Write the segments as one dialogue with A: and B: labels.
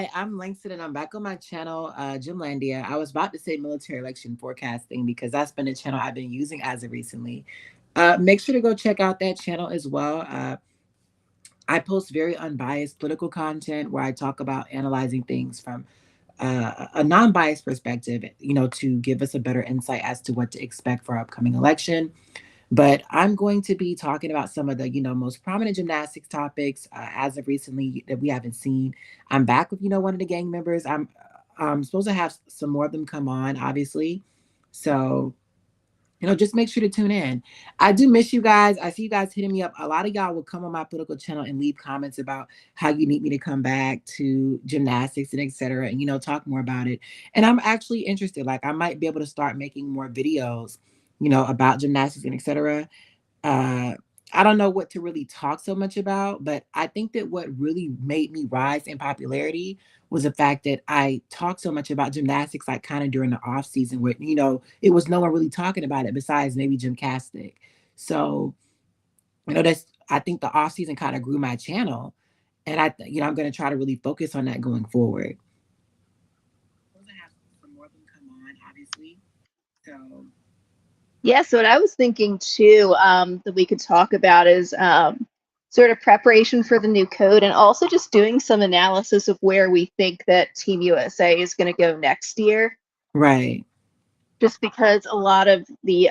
A: Hi, I'm Langston and I'm back on my channel, Gymlandia. I was about to say military election forecasting because that's been a channel I've been using as of recently. Make sure to go check out that channel as well. I post very unbiased political content where I talk about analyzing things from a non-biased perspective, to give us a better insight as to what to expect for our upcoming election. But I'm going to be talking about some of the, most prominent gymnastics topics as of recently that we haven't seen. I'm back with, one of the gang members. I'm supposed to have some more of them come on, obviously. So, just make sure to tune in. I do miss you guys. I see you guys hitting me up. A lot of y'all will come on my political channel and leave comments about how you need me to come back to gymnastics and etc. And, talk more about it. And I'm actually interested. Like I might be able to start making more videos, about gymnastics and etc. uh, I don't know what to really talk so much about, but I think that what really made me rise in popularity was the fact that I talked so much about gymnastics, like kind of during the off season, where it was no one really talking about it besides maybe gymnastic. So that's I think the off season kind of grew my channel, and I'm going to try to really focus on that going forward. I have some more of them come on, obviously. So
B: Yeah, so what I was thinking too, that we could talk about is sort of preparation for the new code and also just doing some analysis of where we think that Team USA is going to go next year.
A: right.
B: Just because a lot of the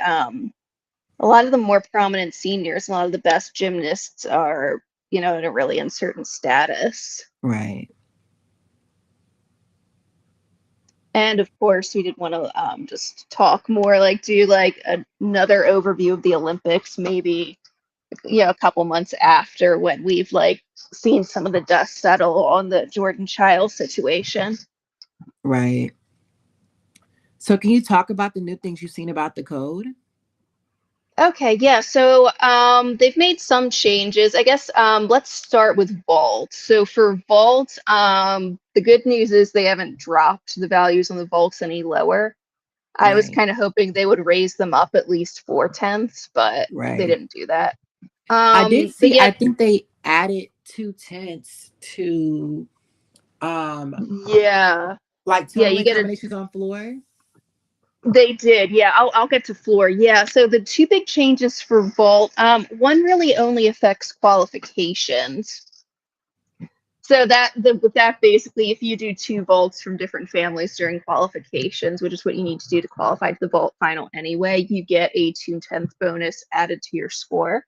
B: more prominent seniors, a lot of the best gymnasts are, in a really uncertain status.
A: Right.
B: And of course, we did want to just talk more, like do like another overview of the Olympics, maybe a couple months after when we've like seen some of the dust settle on the Jordan Chiles situation.
A: Right. So can you talk about the new things you've seen about the code?
B: Okay, yeah. So they've made some changes. I guess let's start with vault. So for vault, the good news is they haven't dropped the values on the vaults any lower. I was
A: Right.
B: kind of hoping they would raise them up at least 4/10, but they
A: Right.
B: didn't do that.
A: I did
B: But
A: see,
B: yeah,
A: I think they added 2/10 to um
B: yeah,
A: like
B: yeah.
A: total
B: You get a
A: combinations on floor.
B: They did, yeah. I'll get to floor. Yeah, so the two big changes for vault, one really only affects qualifications. So with that basically, if you do two vaults from different families during qualifications, which is what you need to do to qualify to the vault final anyway, you get a 2/10 bonus added to your score.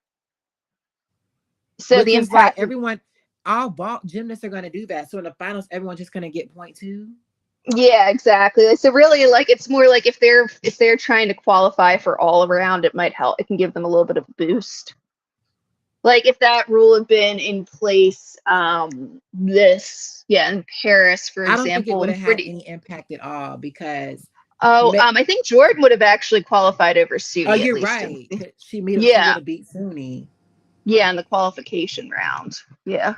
B: So
A: Which
B: the
A: is like
B: impact of
A: everyone, all vault gymnasts are gonna do that. So in the finals, everyone's just gonna get 0.2.
B: Yeah, exactly. So really, like it's more like if they're trying to qualify for all around, it might help. It can give them a little bit of a boost. Like if that rule had been in place, in Paris, for
A: I don't think it
B: example,
A: would
B: and
A: have had
B: pretty.
A: any impact at all because
B: Oh,
A: me-
B: I think Jordan would have actually qualified over
A: oh,
B: Suni at
A: you're
B: least.
A: right. 'Cause she would
B: Yeah,
A: have beat Suni.
B: yeah, in the qualification round. Yeah,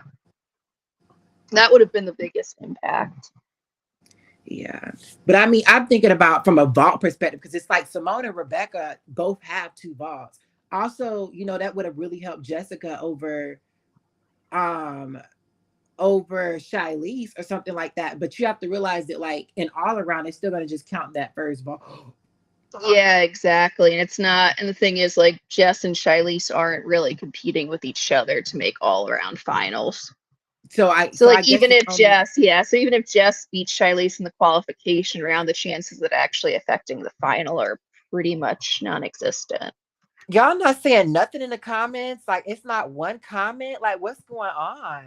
B: that would have been the biggest impact.
A: Yeah. But I mean, I'm thinking about from a vault perspective because it's like Simone and Rebecca both have two vaults. Also, that would have really helped Jessica um over Shilese or something like that. But you have to realize that like in all around, they're still gonna just count that first vault.
B: Yeah, exactly. And it's not, and the thing is, like, Jess and Shilese aren't really competing with each other to make all around finals. So,
A: So
B: like,
A: I guess it's only
B: So even if Jess beats Shilese in the qualification round, the chances of it actually affecting the final are pretty much non-existent.
A: y'all not saying nothing in the comments. Like it's not one comment. Like what's going on?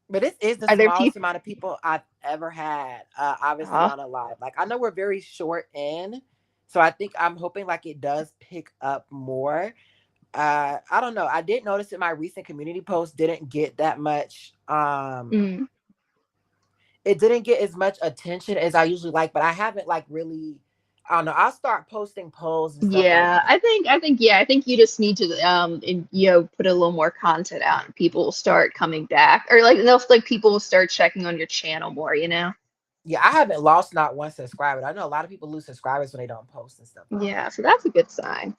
A: But this is the
B: Are there
A: smallest
B: people?
A: amount of people I've ever had, obviously
B: Uh,
A: on a live. Like I know we're very short in, so I think I'm hoping like it does pick up more. I don't know. I did notice that my recent community post didn't get that much.
B: mm.
A: It didn't get as much attention as I usually like, but I haven't like really. I don't know. I'll start posting polls and stuff like
B: Yeah,
A: that.
B: I think you just need to put a little more content out and people will start coming back, or like they'll like people will start checking on your channel more.
A: Yeah, I haven't lost not one subscriber. I know a lot of people lose subscribers when they don't post and stuff like
B: Yeah,
A: that.
B: so that's a good sign.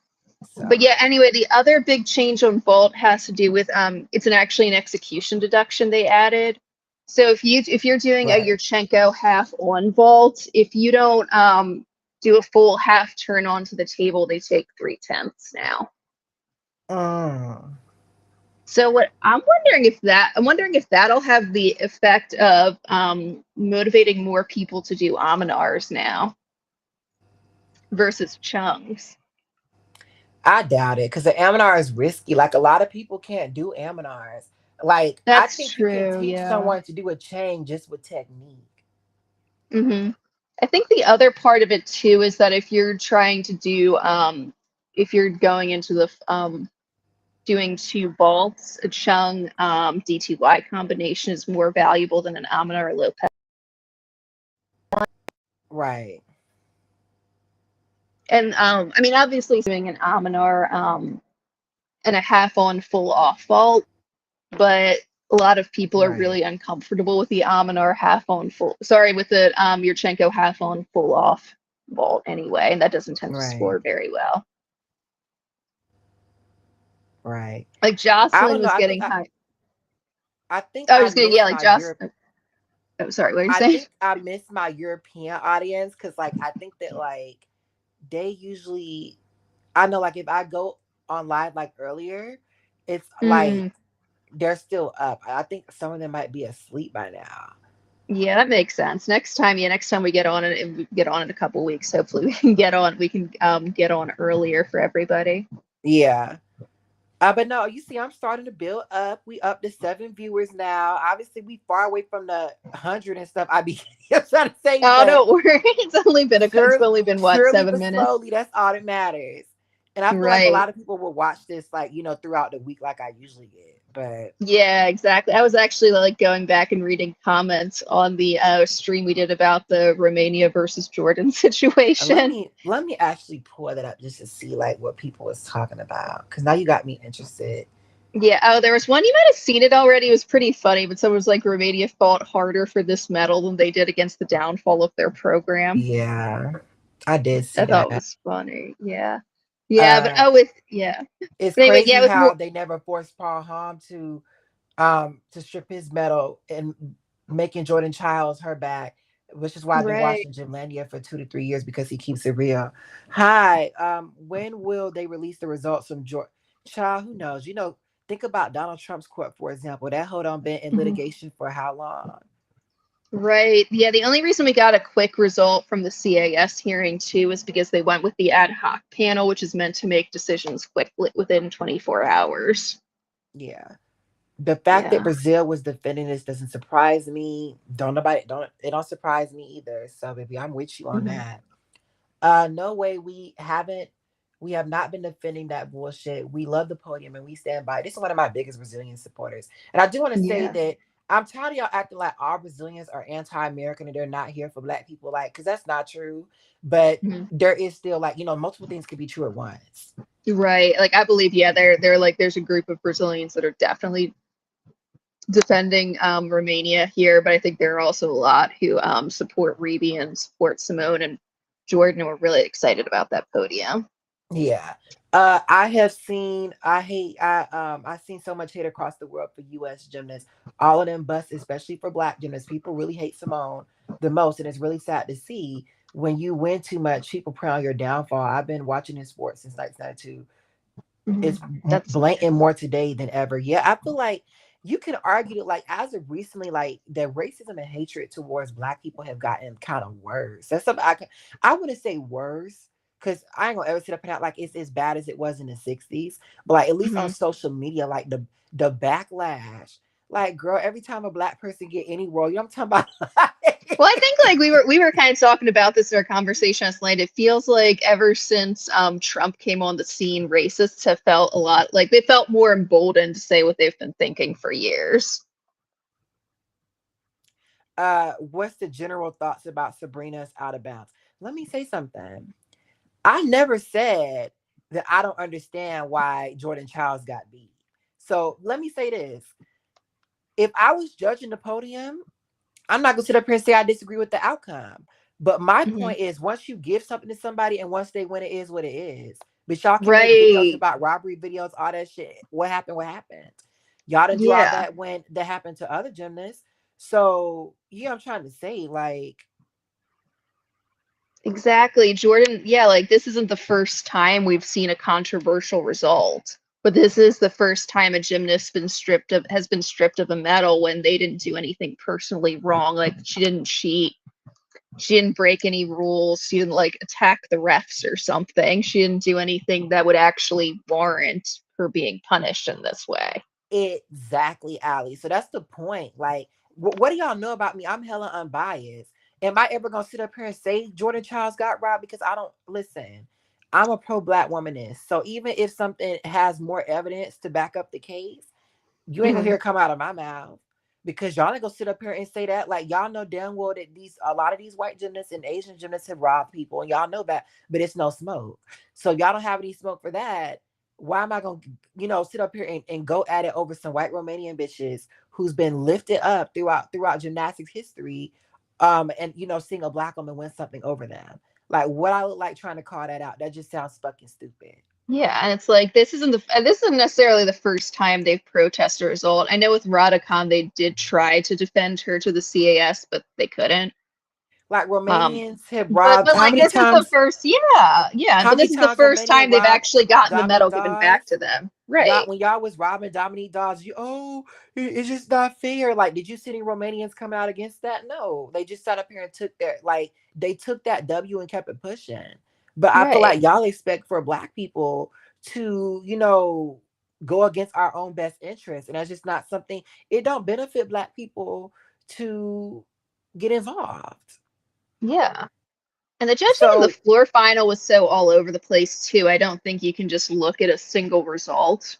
B: But
A: So
B: yeah, anyway, the other big change on Vault has to do with it's actually an execution deduction they added. So if you're doing a
A: Right.
B: Yurchenko half on vault, if you don't do a full half turn onto the table, they take 3/10 now.
A: Mm.
B: So what I'm wondering if that'll have the effect of motivating more people to do Aminars now versus Chungs.
A: I doubt it because the Aminar is risky. Like a lot of people can't do Aminars. Like I
B: That's
A: think you can
B: true,
A: teach
B: yeah.
A: someone to do a chain just with technique.
B: hmm I think the other part of it too is that if you're trying to do if you're going into the doing two vaults, a Chung DTY combination is more valuable than an Aminar Lopez.
A: Right.
B: And I mean, obviously, doing an Aminar and a half on full off vault, but a lot of people are
A: Right.
B: really uncomfortable with the Aminar half on full. Sorry, with the Yurchenko half on full off vault anyway, and that doesn't tend to
A: Right.
B: score very well.
A: Right.
B: Like
A: I
B: Jocelyn
A: don't know.
B: was getting high.
A: I think
B: I
A: I
B: was gonna, yeah,
A: miss
B: like
A: my
B: Joss.
A: Europe.
B: Oh, sorry, what are you
A: I
B: saying?
A: think I miss my European audience because like I think that like they usually I know like if I go on live like earlier, it's like
B: Mm,
A: they're still up. I think some of them might be asleep by now.
B: yeah, that makes sense. Next time we get on it, we get on in a couple weeks. Hopefully, we can get on earlier for everybody.
A: Yeah. But no, you see, I'm starting to build up. We up to 7 viewers now. Obviously, we far away from the 100 and stuff. I be I'm trying to say,
B: Oh,
A: but
B: don't worry. It's
A: sure,
B: only been what,
A: surely
B: 7 minutes?
A: but slowly, that's all that matters. And I feel like a
B: Right.
A: lot of people will watch this, like throughout the week, like I usually get. But
B: Yeah, exactly. I was actually like going back and reading comments on the stream we did about the Romania versus Jordan situation.
A: let me actually pull that up just to see like what people was talking about because now you got me interested.
B: Yeah. Oh, there was one, you might have seen it already. It was pretty funny, but someone was like, Romania fought harder for this medal than they did against the downfall of their program.
A: Yeah, I did
B: I
A: see
B: thought it
A: that.
B: was funny. Yeah. Yeah, but
A: Uh,
B: oh, with yeah.
A: it's
B: But anyway, yeah,
A: crazy
B: with
A: how
B: more.
A: they never forced Paul Hom to strip his medal and making Jordan Childs her back, which is why I've been
B: Right.
A: watching Gymlandia for 2 to 3 years because he keeps it real. Hi, when will they release the results from Jordan? Child, who knows? Think about Donald Trump's court, for example. That hold on been in
B: Mhm.
A: litigation for how long?
B: Right. Yeah, the only reason we got a quick result from the CAS hearing too is because they went with the ad hoc panel, which is meant to make decisions quickly within 24 hours.
A: Yeah. The fact that
B: Yeah.
A: Brazil was defending this doesn't surprise me. Don't it don't surprise me either. So baby, I'm with you on
B: hmm
A: that. No way we have not been defending that bullshit. We love the podium and we stand by. This is one of my biggest Brazilian supporters. And I do want to say
B: Yeah.
A: that I'm tired of y'all acting like all Brazilians are anti-American and they're not here for black people. Like, because that's not true. But
B: Mhm.
A: there is still like, multiple things could be true at once.
B: Right. Like I believe, yeah, they're like there's a group of Brazilians that are definitely defending Romania here, but I think there are also a lot who support Reeby and support Simone and Jordan, and we're really excited about that podium.
A: Yeah. I have seen I've seen so much hate across the world for US gymnasts. All of them bust, especially for black gymnasts. People really hate Simone the most, and it's really sad to see when you win too much, people prey on your downfall. I've been watching this sport since 1992. It's
B: That's
A: blatant more today than ever. Yeah, I feel like you can argue that like as of recently, like the racism and hatred towards black people have gotten kind of worse. That's something I wouldn't say worse because I ain't gonna ever sit up and out like it's as bad as it was in the 60s. But like at least on
B: mhm.
A: social media, like the backlash. Like, girl, every time a black person get any role, I'm talking about
B: Well, I think like we were kind of talking about this in our conversation last night. It feels like ever since Trump came on the scene, racists have felt a lot like they felt more emboldened to say what they've been thinking for years.
A: what's the general thoughts about Sabrina's out of bounds? Let me say something. I never said that I don't understand why Jordan Childs got beat. So let me say this. If I was judging the podium, I'm not gonna sit up here and say I disagree with the outcome. But my
B: hmm
A: point is once you give something to somebody and once they win, it is what it is. But y'all can make videos
B: Right.
A: about robbery videos, all that shit. What happened? What happened? Y'all didn't do all
B: Yeah.
A: that when that happened to other gymnasts. So yeah, I'm trying to say, like,
B: Exactly, Jordan. Yeah, like this isn't the first time we've seen a controversial result, but this is the first time a gymnast has been stripped of a medal when they didn't do anything personally wrong. Like she didn't cheat, she didn't break any rules, she didn't like attack the refs or something. She didn't do anything that would actually warrant her being punished in this way.
A: exactly, Allie. So that's the point. Like, what do y'all know about me? I'm hella unbiased. Am I ever gonna sit up here and say Jordan Childs got robbed? Because I don't listen. I'm a pro black womanist. So even if something has more evidence to back up the case, you ain't gonna
B: Mhm.
A: hear it come out of my mouth, because y'all ain't gonna sit up here and say that. Like, y'all know damn well that a lot of these white gymnasts and Asian gymnasts have robbed people, and y'all know that, but it's no smoke. So y'all don't have any smoke for that. Why am I gonna, sit up here and go at it over some white Romanian bitches who's been lifted up throughout gymnastics history, and seeing a black woman win something over them? Like, what I look like trying to call that out? That just sounds fucking stupid.
B: Yeah, and it's like this isn't necessarily the first time they've protested a result. I know with Radicon they did try to defend her to the CAS, but they couldn't.
A: Like,
B: Um,
A: Romanians have
B: but
A: robbed,
B: but
A: how
B: like
A: many
B: this is the
A: times?
B: first, yeah, yeah.
A: How
B: But
A: many
B: this is the
A: times
B: first
A: Romania
B: time they've
A: robbed
B: actually gotten the medal
A: Dominique
B: given back
A: Dawes?
B: to them.
A: Y'all,
B: Right,
A: when y'all was robbing Dominique Dawes, it's just not fair. Like, did you see any Romanians come out against that? No, they just sat up here and they took that W and kept it pushing. But I feel
B: right.
A: like y'all expect for black people to, go against our own best interests, and that's just not something. It don't benefit black people to get involved.
B: Yeah. And the judging in the
A: So,
B: floor final was so all over the place too. I don't think you can just look at a single result,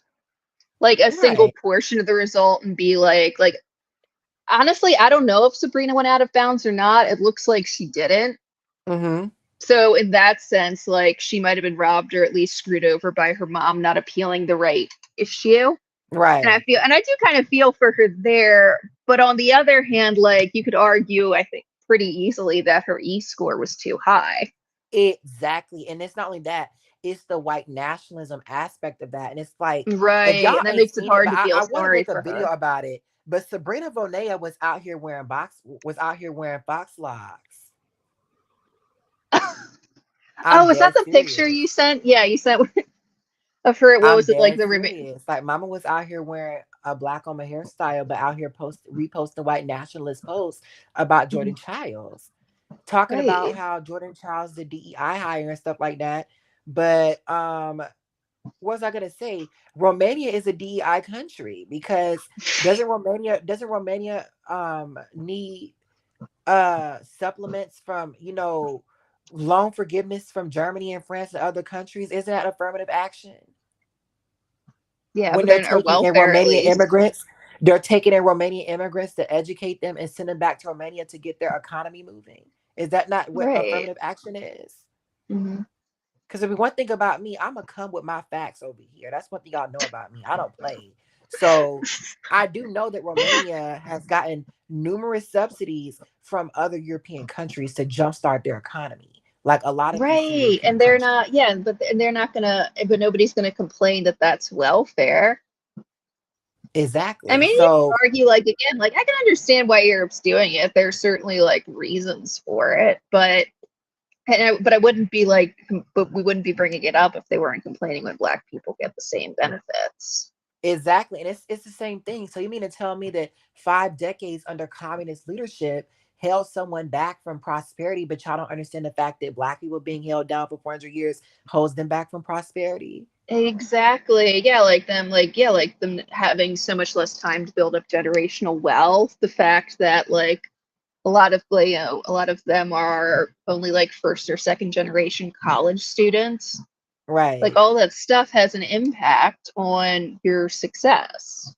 B: like a single
A: right.
B: portion of the result and be like honestly, I don't know if Sabrina went out of bounds or not. It looks like she didn't.
A: Mm-hmm.
B: So in that sense, like she might have been robbed or at least screwed over by her mom not appealing the right issue.
A: Right.
B: And I do kind of feel for her there. But on the other hand, like you could argue, I think pretty easily that her E score was too high.
A: Exactly. And it's not only that, it's the white nationalism aspect of that. And it's like, if
B: Right.
A: y'all
B: And that
A: ain't
B: makes it
A: seen it,
B: hard
A: but
B: to
A: I,
B: feel
A: I want to
B: sorry
A: make a
B: for
A: video
B: her.
A: about it. But Sabrina Vonea was out here wearing box locks. I'm
B: Oh, was that
A: dead
B: the picture
A: serious.
B: you sent? Yeah, you sent of her. What
A: I'm
B: was it like?
A: dead
B: The
A: serious. Like, mama was out here wearing a black on my hairstyle, but out here reposting white nationalist posts about Jordan Childs, talking about
B: right,
A: how Jordan Childs did DEI hire and stuff like that. But what was I gonna say? Romania is a DEI country, because doesn't Romania need supplements from, loan forgiveness from Germany and France and other countries? Isn't that affirmative action?
B: yeah,
A: When
B: but
A: they're
B: then our
A: taking in
B: welfare at
A: Romanian
B: least.
A: immigrants, they're taking in Romanian immigrants to educate them and send them back to Romania to get their economy moving. Is that not what
B: Right.
A: affirmative action is?
B: Hmm.
A: Because if one thing about me, I'm gonna come with my facts over here. That's one thing y'all know about me. I don't play. So I do know that Romania has gotten numerous subsidies from other European countries to jumpstart their economy, like a lot of Eastern
B: Right.
A: European
B: And they're
A: countries.
B: not, yeah, and they're not gonna, but nobody's gonna complain that that's welfare. I
A: Exactly.
B: mean, you
A: So
B: can argue like again, like I can understand why Europe's doing it. There's certainly like reasons for it, but I wouldn't be like, but we wouldn't be bringing it up if they weren't complaining when Black people get the same benefits.
A: exactly, and it's the same thing. So you mean to tell me that 5 decades under communist leadership held someone back from prosperity, but y'all don't understand the fact that black people being held down for 400 years holds them back from prosperity?
B: Exactly. Yeah, like them, like, yeah, like them having so much less time to build up generational wealth. The fact that like a lot of like, a lot of them are only like first or second generation college students. Like
A: Right.
B: all that stuff has an impact on your success.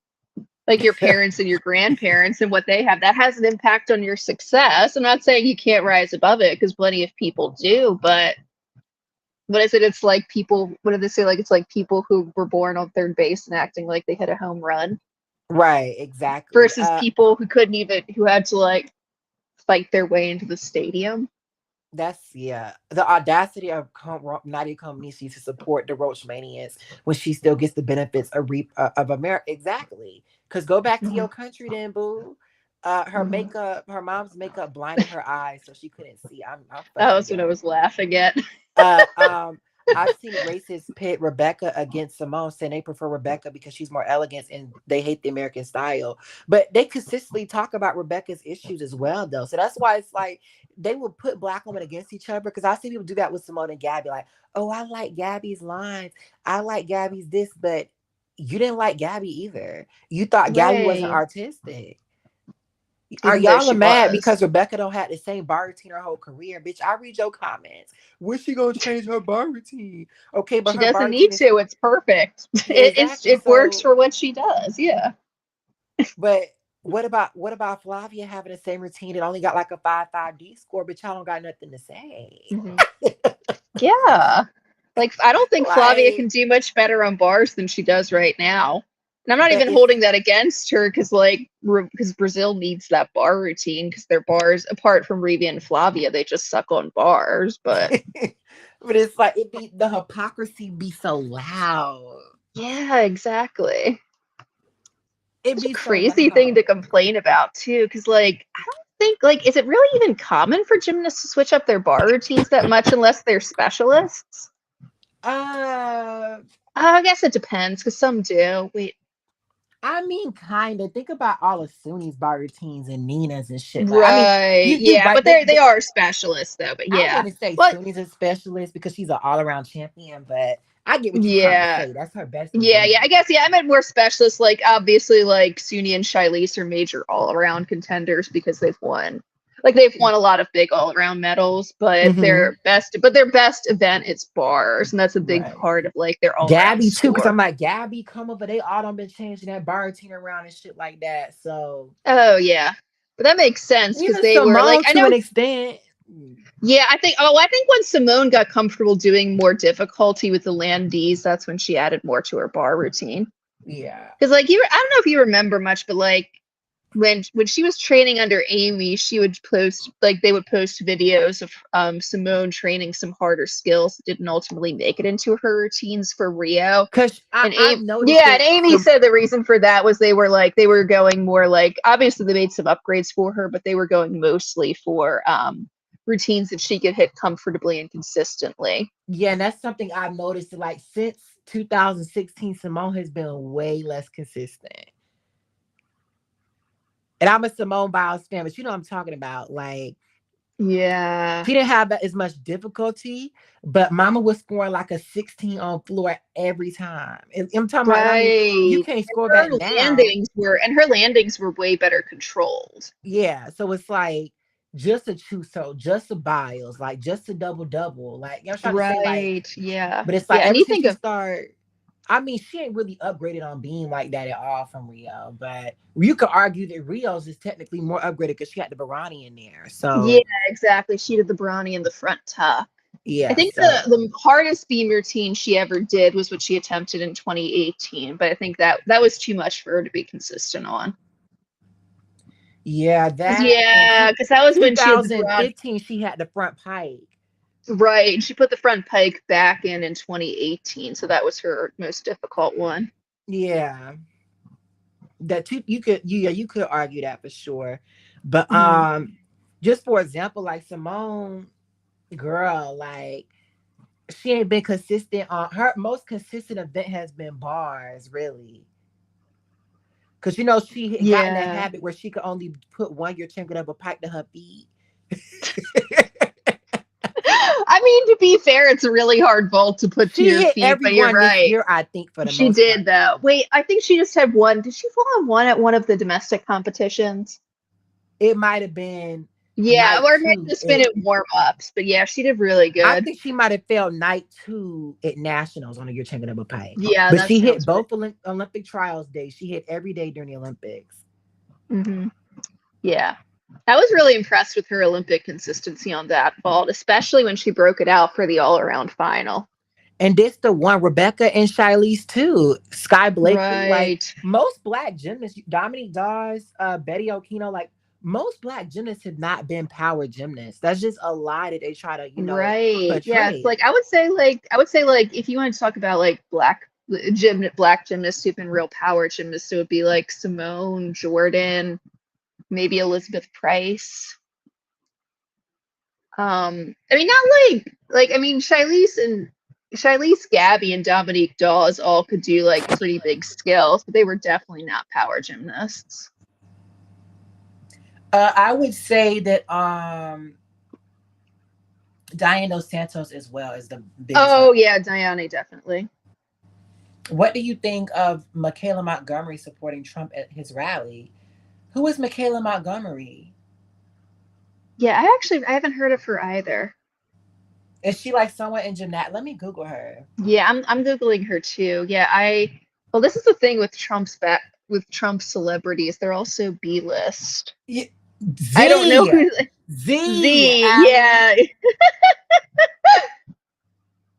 B: Like your parents and your grandparents and what they have, that has an impact on your success. I'm not saying you can't rise above it because plenty of people do, but what is it? It's like people, what do they say? Like it's like people who were born on third base and acting like they hit a home run
A: Right, exactly.
B: versus people who couldn't even, who had to like fight their way into the stadium.
A: That's, yeah, the audacity of Nadia Comaneci to support the Roach Manians when she still gets the benefits of America. Exactly. Because go back to your
B: Mhm.
A: country then, boo. Her makeup, her mom's makeup blinded her eyes, so she couldn't see. I'm
B: That
A: fucking
B: was what I
A: done.
B: was laughing at.
A: Uh, um, I've seen racists pit Rebecca against Simone, saying they prefer Rebecca because she's more elegant and they hate the American style. But they consistently talk about Rebecca's issues as well, though. So that's why it's like they will put black women against each other. Because I see people do that with Simone and Gabby, like, oh, I like Gabby's lines, I like Gabby's this, but you didn't like Gabby either. You thought Gabby wasn't
B: Right.
A: artistic. Are
B: Even though
A: y'all
B: she
A: mad
B: was.
A: because Rebecca don't have the same bar routine her whole career? Bitch, I read your comments. When's she gonna change her bar routine? Okay, but
B: She
A: her bar
B: doesn't need
A: routine is
B: to. It's perfect.
A: yeah, exactly.
B: It works
A: So,
B: for what she does. Yeah.
A: but what about Flavia having the same routine and only got like a 5.5 D score, but y'all don't got nothing to say?
B: Hmm. Yeah. Like, I don't think Flavia can
A: Like,
B: do much better on bars than she does right now. And I'm not
A: but
B: even
A: it's
B: holding that against her because, like, because Brazil needs that bar routine because their bars, apart from Revia and Flavia, they just suck on bars. But
A: but it's like it be the hypocrisy be so loud.
B: yeah, exactly.
A: It
B: Such a
A: be so
B: crazy thing to
A: loud.
B: complain about, too, because, like, I don't think, like, is it really even common for gymnasts to switch up their bar routines that much unless they're specialists?
A: Uh
B: I guess it depends because some do. Wait.
A: I mean, kind of. Think about all of Suni's bar routines and Nina's and shit. Like, I mean,
B: Right.
A: you
B: Yeah,
A: right.
B: but they are specialists though. But
A: I
B: yeah.
A: wouldn't say
B: But
A: Suni's a specialist because she's an all around champion, but I get what you're trying to
B: yeah.
A: say. That's her best
B: Yeah, I
A: event.
B: guess I meant more specialists. Like obviously, like Suni and Shilese are major all-around contenders because they've won a lot of big all-around medals. But
A: Mm-hmm.
B: their best event is bars, and that's a big
A: Right.
B: part of like their all-around
A: Gabby too, because
B: score.
A: I'm like Gabby come over. They all done been changing that bar routine around and shit like that. So
B: Oh yeah, but that makes sense because
A: even
B: they were like
A: Simone
B: I
A: to an
B: know.
A: extent.
B: Yeah, I think when Simone got comfortable doing more difficulty with the landies, that's when she added more to her bar routine.
A: Yeah.
B: Because like I don't know if you remember much, but like when she was training under Amy, she would post like they would post videos of Simone training some harder skills that didn't ultimately make it into her routines for Rio.
A: Cause
B: And
A: I've
B: Amy,
A: noticed
B: yeah, and
A: that
B: Amy
A: some
B: said the reason for that was they were going more like obviously they made some upgrades for her, but they were going mostly for routines that she could hit comfortably and consistently.
A: yeah, and that's something I've noticed. Like since 2016, Simone has been way less consistent. And I'm a Simone Biles fan, but you know what I'm talking about. Like
B: Yeah.
A: she didn't have as much difficulty, but Mama was scoring like a 16 on floor every time. And I'm talking about, and I mean, you
B: Right.
A: can't score that now.
B: And her landings were way better controlled.
A: Yeah, so it's like just a Chuso, just a Biles, like just a double double. Like you know, I'm trying to say like,
B: Right. Yeah.
A: but it's like
B: Yeah. And
A: ever
B: you
A: since
B: think
A: she
B: of
A: started. I mean, she ain't really upgraded on being like that at all from Rio, but you could argue that Rio's is technically more upgraded because she had the Barani in there.
B: yeah,
A: So
B: exactly. She did the Brawny in the front tuck. I
A: yeah,
B: think
A: so
B: the hardest beam routine she ever did was what she attempted in 2018, but I think that was too much for her to be consistent on.
A: yeah,
B: Cause
A: that in
B: yeah, because that was when she had the broad
A: 2015 she had the front pike.
B: right, and she put the front pike back in 2018, so that was her most difficult one.
A: Yeah, you could argue that for sure, but
B: Mhm.
A: just for example, like Simone, girl, like she ain't been consistent on her most consistent event has been bars, really. Cause you know she had gotten a
B: Yeah.
A: habit where she could only put one year chunk of a pike to her feet.
B: I mean, to be fair, it's a really hard vault to put to
A: She
B: your
A: hit
B: feet, but you're
A: everyone this
B: right.
A: year, I think, for the
B: She
A: most part.
B: did though. Wait, I think she just had one. Did she fall on one at one of the domestic competitions?
A: It might have been
B: Yeah,
A: night
B: or it might have
A: two.
B: just been at warm ups, but yeah, she did really
A: I
B: good.
A: think she might have failed night two at nationals on a year champion of a pike,
B: Yeah,
A: but
B: that
A: she hit
B: sounds right.
A: both Olympic trials days. She hit every day during the Olympics.
B: Hmm. Yeah. I was really impressed with her Olympic consistency on that vault, especially when she broke it out for the all around final.
A: And this the one Rebecca and Shilese too. Sky Blakely, like
B: Right.
A: most black gymnasts, Dominique Dawes, Betty Okino, like most black gymnasts have not been power gymnasts. That's just a lie that they try to,
B: Right. Yeah. It's
A: portray.
B: like I would say like if you want to talk about like black gymnasts who've been real power gymnasts, it would be like Simone, Jordan, maybe Elizabeth Price. I mean, not I mean, Shilese, Gabby, and Dominique Dawes all could do like pretty big skills, but they were definitely not power gymnasts.
A: I would say that Diane Dos Santos as well is the biggest one.
B: Oh yeah, Diane, definitely.
A: What do you think of Michaela Montgomery supporting Trump at his rally? Who is Michaela Montgomery?
B: Yeah, I haven't heard of her either.
A: Is she like someone in gymnast? Let me Google her.
B: Yeah, I'm Googling her too. Yeah, well, this is the thing with Trump's celebrities. They're also B-list.
A: Yeah,
B: I don't know
A: Z.
B: who
A: Z.
B: Z.
A: Allie.
B: Yeah.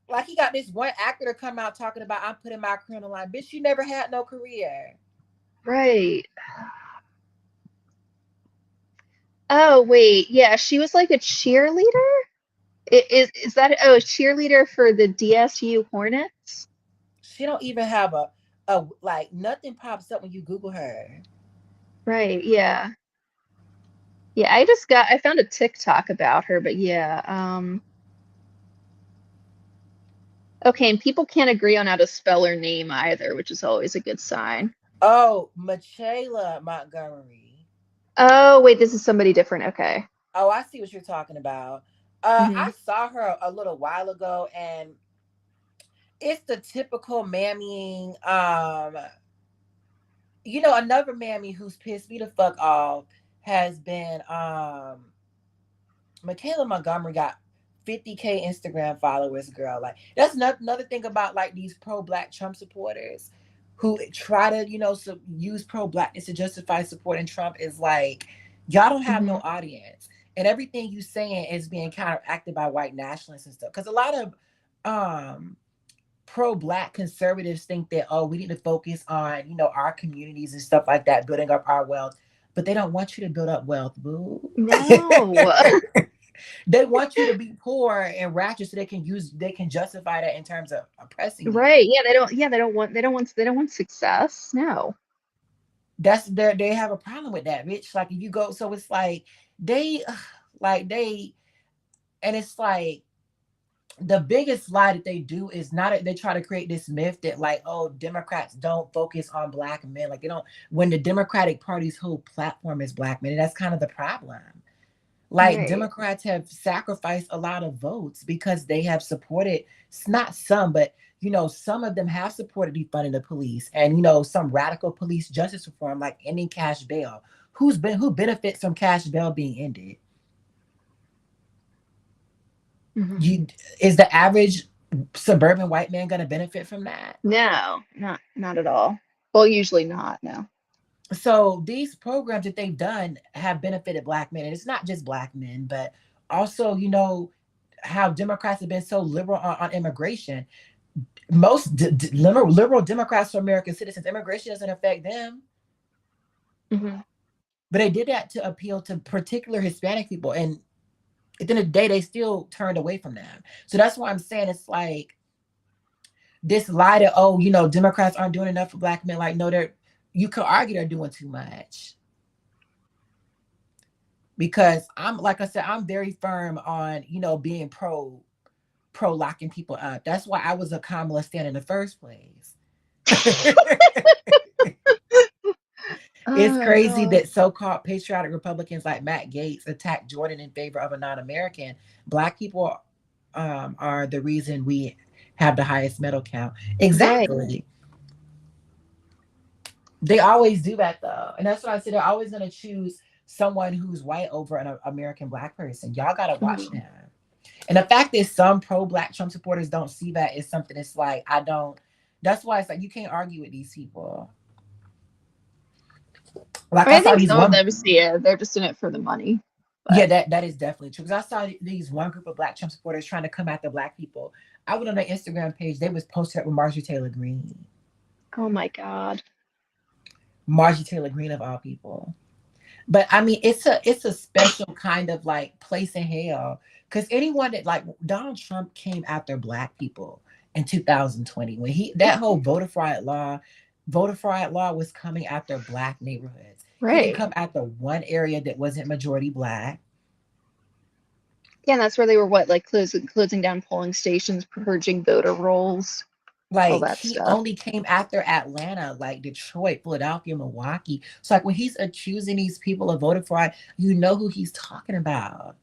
A: Like he got this one actor to come out talking about I'm putting my career on the line. Bitch, you never had no career.
B: Right. Oh, wait. Yeah, she was like a cheerleader? Is that a cheerleader for the DSU Hornets?
A: She don't even have a like nothing pops up when you Google her.
B: Right, yeah. Yeah, I found a TikTok about her, but yeah. Okay, and people can't agree on how to spell her name either, which is always a good sign.
A: Oh, Michaela Montgomery.
B: Oh, wait, this is somebody different. Okay.
A: Oh, I see what you're talking about.
B: Hmm.
A: I saw her a little while ago, and it's the typical mammying. Another mammy who's pissed me the fuck off has been Michaela Montgomery got 50K Instagram followers, girl. Like that's another thing about like these pro-black Trump supporters who try to, use pro-blackness to justify supporting Trump is like y'all don't have no
B: Hmm.
A: audience, and everything you saying is being counteracted by white nationalists and stuff. Because a lot of um pro-black conservatives think that we need to focus on our communities and stuff like that, building up our wealth, but they don't want you to build up wealth, boo.
B: No.
A: They want you to be poor and ratchet so they can justify that in terms of oppressing you.
B: Right. They don't want success. No.
A: They have a problem with that, bitch. Like if you go, so it's like they like they and it's like the biggest lie that they do is not they try to create this myth that like, oh, Democrats don't focus on black men, like they don't, when the Democratic Party's whole platform is black men. And that's kind of the problem. Like
B: Right.
A: Democrats have sacrificed a lot of votes because they have supported, not some, but some of them have supported defunding the police and some radical police justice reform, like ending cash bail. Who benefits from cash bail being ended?
B: Hmm.
A: You Is the average suburban white man going to benefit from that?
B: No, not at all. Well, usually not. No.
A: So these programs that they've done have benefited black men, and it's not just black men, but also how Democrats have been so liberal on immigration. Most liberal Democrats are American citizens. Immigration doesn't affect them,
B: Hmm.
A: but they did that to appeal to particular Hispanic people, and at the end of the day, they still turned away from them. So that's why I'm saying it's like this lie that Democrats aren't doing enough for black men. Like no, you could argue they're doing too much. Because I'm like I said, I'm very firm on being pro locking people up. That's why I was a Kamala stan in the first place. It's
B: Oh
A: crazy
B: God.
A: that so-called patriotic Republicans like Matt Gaetz attacked Jordan in favor of a non-American. Black people are the reason we have the highest medal count.
B: Right.
A: Exactly. They always do that though, and that's what I said. They're always going to choose someone who's white over an American black person. Y'all got to watch
B: Hmm.
A: that. And the fact that some pro-black Trump supporters don't see that is something that's like I don't. That's why it's like you can't argue with these people. Like I
B: I
A: saw
B: think
A: these
B: some of
A: one.
B: them see it. They're just in it for the money.
A: Yeah,
B: But
A: that is definitely true. Because I saw these one group of black Trump supporters trying to come at the black people. I went on their Instagram page. They was posted up with Marjorie Taylor Greene.
B: oh my God.
A: Marjorie Taylor Greene of all people. But I mean, it's a special kind of like place in hell. Because anyone that like Donald Trump came after black people in 2020 when he that whole voter fraud law was coming after black neighborhoods. He didn't
B: Right.
A: come after one area that wasn't majority Black.
B: Yeah, and that's where they were what, like closing down polling stations, purging voter rolls, all
A: Like
B: that
A: he
B: stuff.
A: only came after Atlanta, like Detroit, Philadelphia, Milwaukee. So like when he's accusing these people of voter fraud, you know who he's talking about.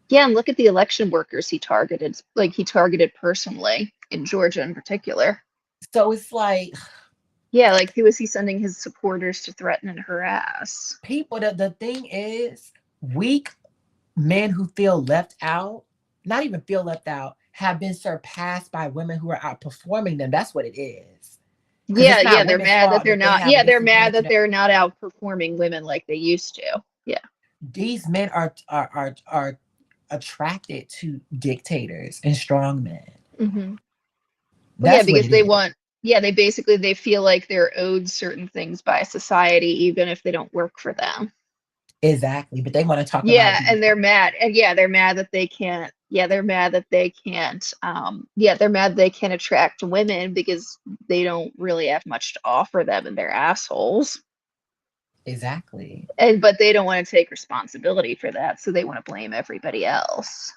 B: Yeah, and look at the election workers he targeted, like he targeted personally in Georgia in particular.
A: So it's like
B: Yeah, like who is he sending his supporters to threaten and harass?
A: people, the thing is, weak men who feel left out, not even feel left out, have been surpassed by women who are outperforming them. That's what it is. Because
B: Yeah,
A: it's
B: yeah,
A: not
B: they're
A: women's
B: mad that
A: fault
B: they're
A: that they
B: not.
A: have a
B: Yeah, they're mad
A: disadvantage.
B: that they're not outperforming women like they used to. Yeah.
A: These men are attracted to dictators and strong men.
B: Hmm. Well, yeah,
A: That's what
B: because
A: it
B: they
A: is.
B: want, yeah, they basically they feel like they're owed certain things by society, even if they don't work for them.
A: Exactly. But they want to talk about
B: Yeah,
A: the
B: and they're mad, and yeah, they're mad that they can't. Yeah, they're mad that they can't. Yeah, they're mad they can't attract women because they don't really have much to offer them, and they're assholes.
A: exactly.
B: And but they don't want to take responsibility for that, so they want to blame everybody else.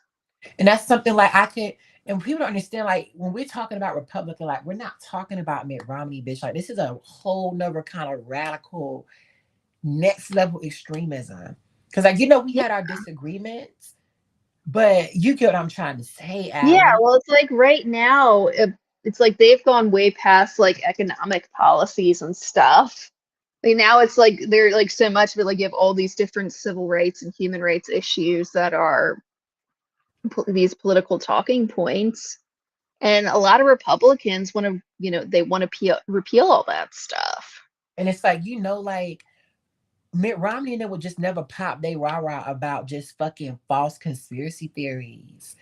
A: And that's something like I could, and people don't understand, like when we're talking about Republican, like we're not talking about Mitt Romney, bitch. Like this is a whole nother kind of radical, next level extremism. Because like, we had our disagreements, but you get what I'm trying to say,
B: Yeah,
A: Allie.
B: well, it's like right now, it's like they've gone way past like economic policies and stuff. Like now it's like they're like so much of it, like you have all these different civil rights and human rights issues that are these political talking points. And a lot of Republicans want to, they want to repeal all that stuff.
A: And it's like, like Mitt Romney and them would just never pop they rah-rah about just fucking false conspiracy theories.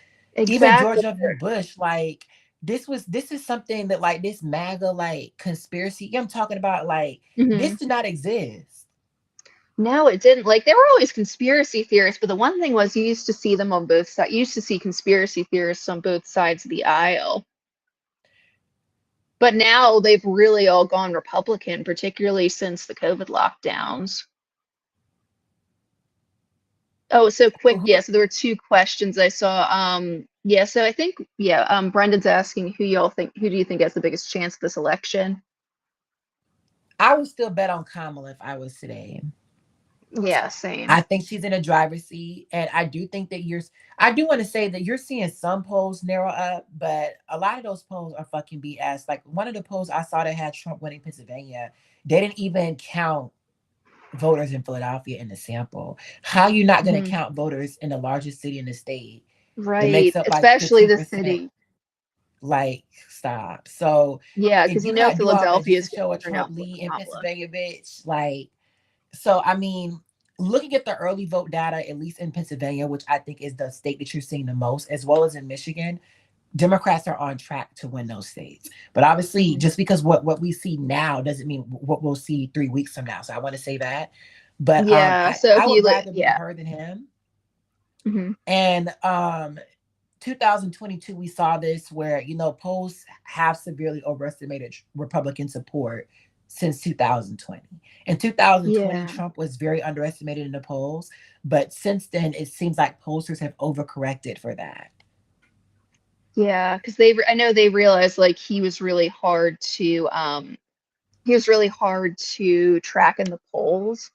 A: Even George
B: Exactly.
A: W. Bush, like this is something that like this MAGA like conspiracy. I'm talking about like
B: Hmm.
A: this did not exist.
B: No, it didn't. Like there were always conspiracy theorists, but the one thing was you used to see them on both sides. You used to see conspiracy theorists on both sides of the aisle. But now they've really all gone Republican, particularly since the COVID lockdowns. Oh, so quick, yeah. So there were two questions I saw. Yeah, so I think, yeah, Brendan's asking who do you think has the biggest chance of this election?
A: I would still bet on Kamala if I was today.
B: Yeah,
A: I
B: same.
A: think she's in a driver's seat, and I do think that I do want to say that you're seeing some polls narrow up, but a lot of those polls are fucking BS. Like one of the polls I saw that had Trump winning Pennsylvania, they didn't even count voters in Philadelphia in the sample. How you not going to
B: Hmm.
A: count voters in the largest city in the state that makes
B: Right,
A: up like
B: especially the
A: 15%?
B: city.
A: Like, stop. So
B: Yeah,
A: if
B: because
A: you gotta do all that
B: Philadelphia
A: just to
B: is going
A: show a
B: to turn
A: Trump
B: out for
A: lead in
B: Kamala.
A: Pennsylvania, bitch, like, so I mean, looking at the early vote data, at least in Pennsylvania, which I think is the state that you're seeing the most, as well as in Michigan, Democrats are on track to win those states. But obviously,
B: Hmm.
A: just because what we see now doesn't mean what we'll see 3 weeks from now. So I want to say that. But
B: Yeah, so if
A: I
B: you
A: would
B: look,
A: rather be
B: yeah.
A: her than him.
B: Hmm.
A: And 2022, we saw this where, polls have severely overestimated Republican support since 2020. In 2020,
B: Yeah.
A: Trump was very underestimated in the polls, but since then, it seems like pollsters have overcorrected for that.
B: Yeah, because I know they realized like he was really hard to track in the polls.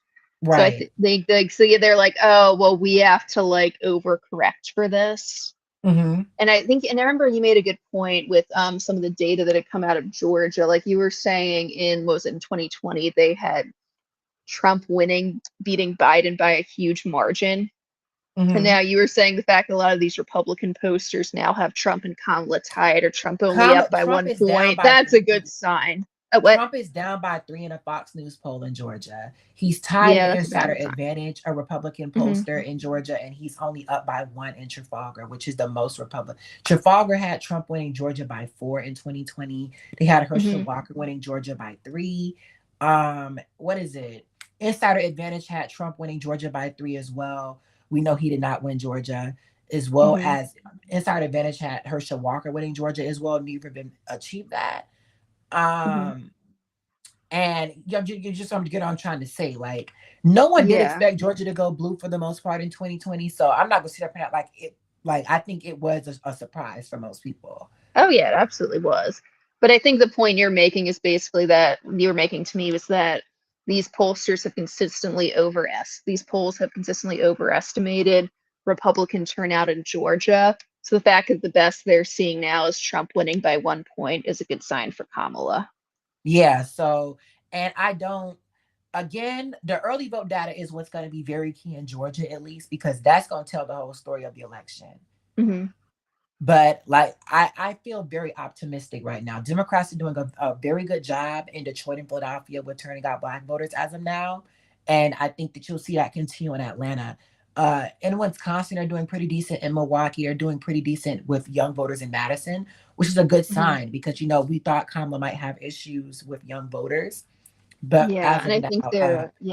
B: So I
A: Right.
B: think so yeah, they're like, oh well, we have to like overcorrect for this.
A: Mm-hmm.
B: And I remember you made a good point with some of the data that had come out of Georgia. Like you were saying in what was it in 2020, they had Trump beating Biden by a huge margin. And
A: Mm-hmm.
B: now you were saying the fact that a lot of these Republican posters now have Trump and Kamala tied or Trump only up by
A: Trump
B: one
A: is down
B: point.
A: by
B: That's a good sign. What?
A: Trump is down by three in a Fox News poll in Georgia. He's tied in
B: Yeah, that's a
A: Insider
B: bad sign.
A: Advantage, a Republican
B: Hmm.
A: pollster in Georgia, and he's only up by one in Trafalgar, which is the most Republican. Trafalgar had Trump winning Georgia by 4 in 2020. They had Herschel
B: Hmm.
A: Walker winning Georgia by 3. What is it? Insider Advantage had Trump winning Georgia by 3 as well. We know he did not win Georgia, as well
B: Hmm.
A: as Insider Advantage had Herschel Walker winning Georgia as well. Neither of them achieved that.
B: Hmm.
A: Um, And you just want to get on trying to say, like, no one did
B: Yeah.
A: expect Georgia to go blue for the most part in 2020. So I'm not gonna sit up and act like it. Like I think it was a surprise for most people.
B: Oh yeah, it absolutely was. But I think the point you're making is basically that you were making to me was that these polls have consistently overestimated Republican turnout in Georgia. So the fact that the best they're seeing now is Trump winning by 1 point is a good sign for Kamala.
A: Yeah. So, and I don't. Again, the early vote data is what's going to be very key in Georgia, at least, because that's going to tell the whole story of the election.
B: Hmm.
A: But like I feel very optimistic right now. Democrats are doing a very good job in Detroit and Philadelphia with turning out Black voters as of now. And I think that you'll see that continue in Atlanta. In Wisconsin, they're doing pretty decent. In Milwaukee, they're doing pretty decent with young voters in Madison, which is a good
B: Hmm.
A: sign because, we thought Kamala might have issues with young voters. But
B: Yeah,
A: as
B: and
A: of
B: I
A: now,
B: think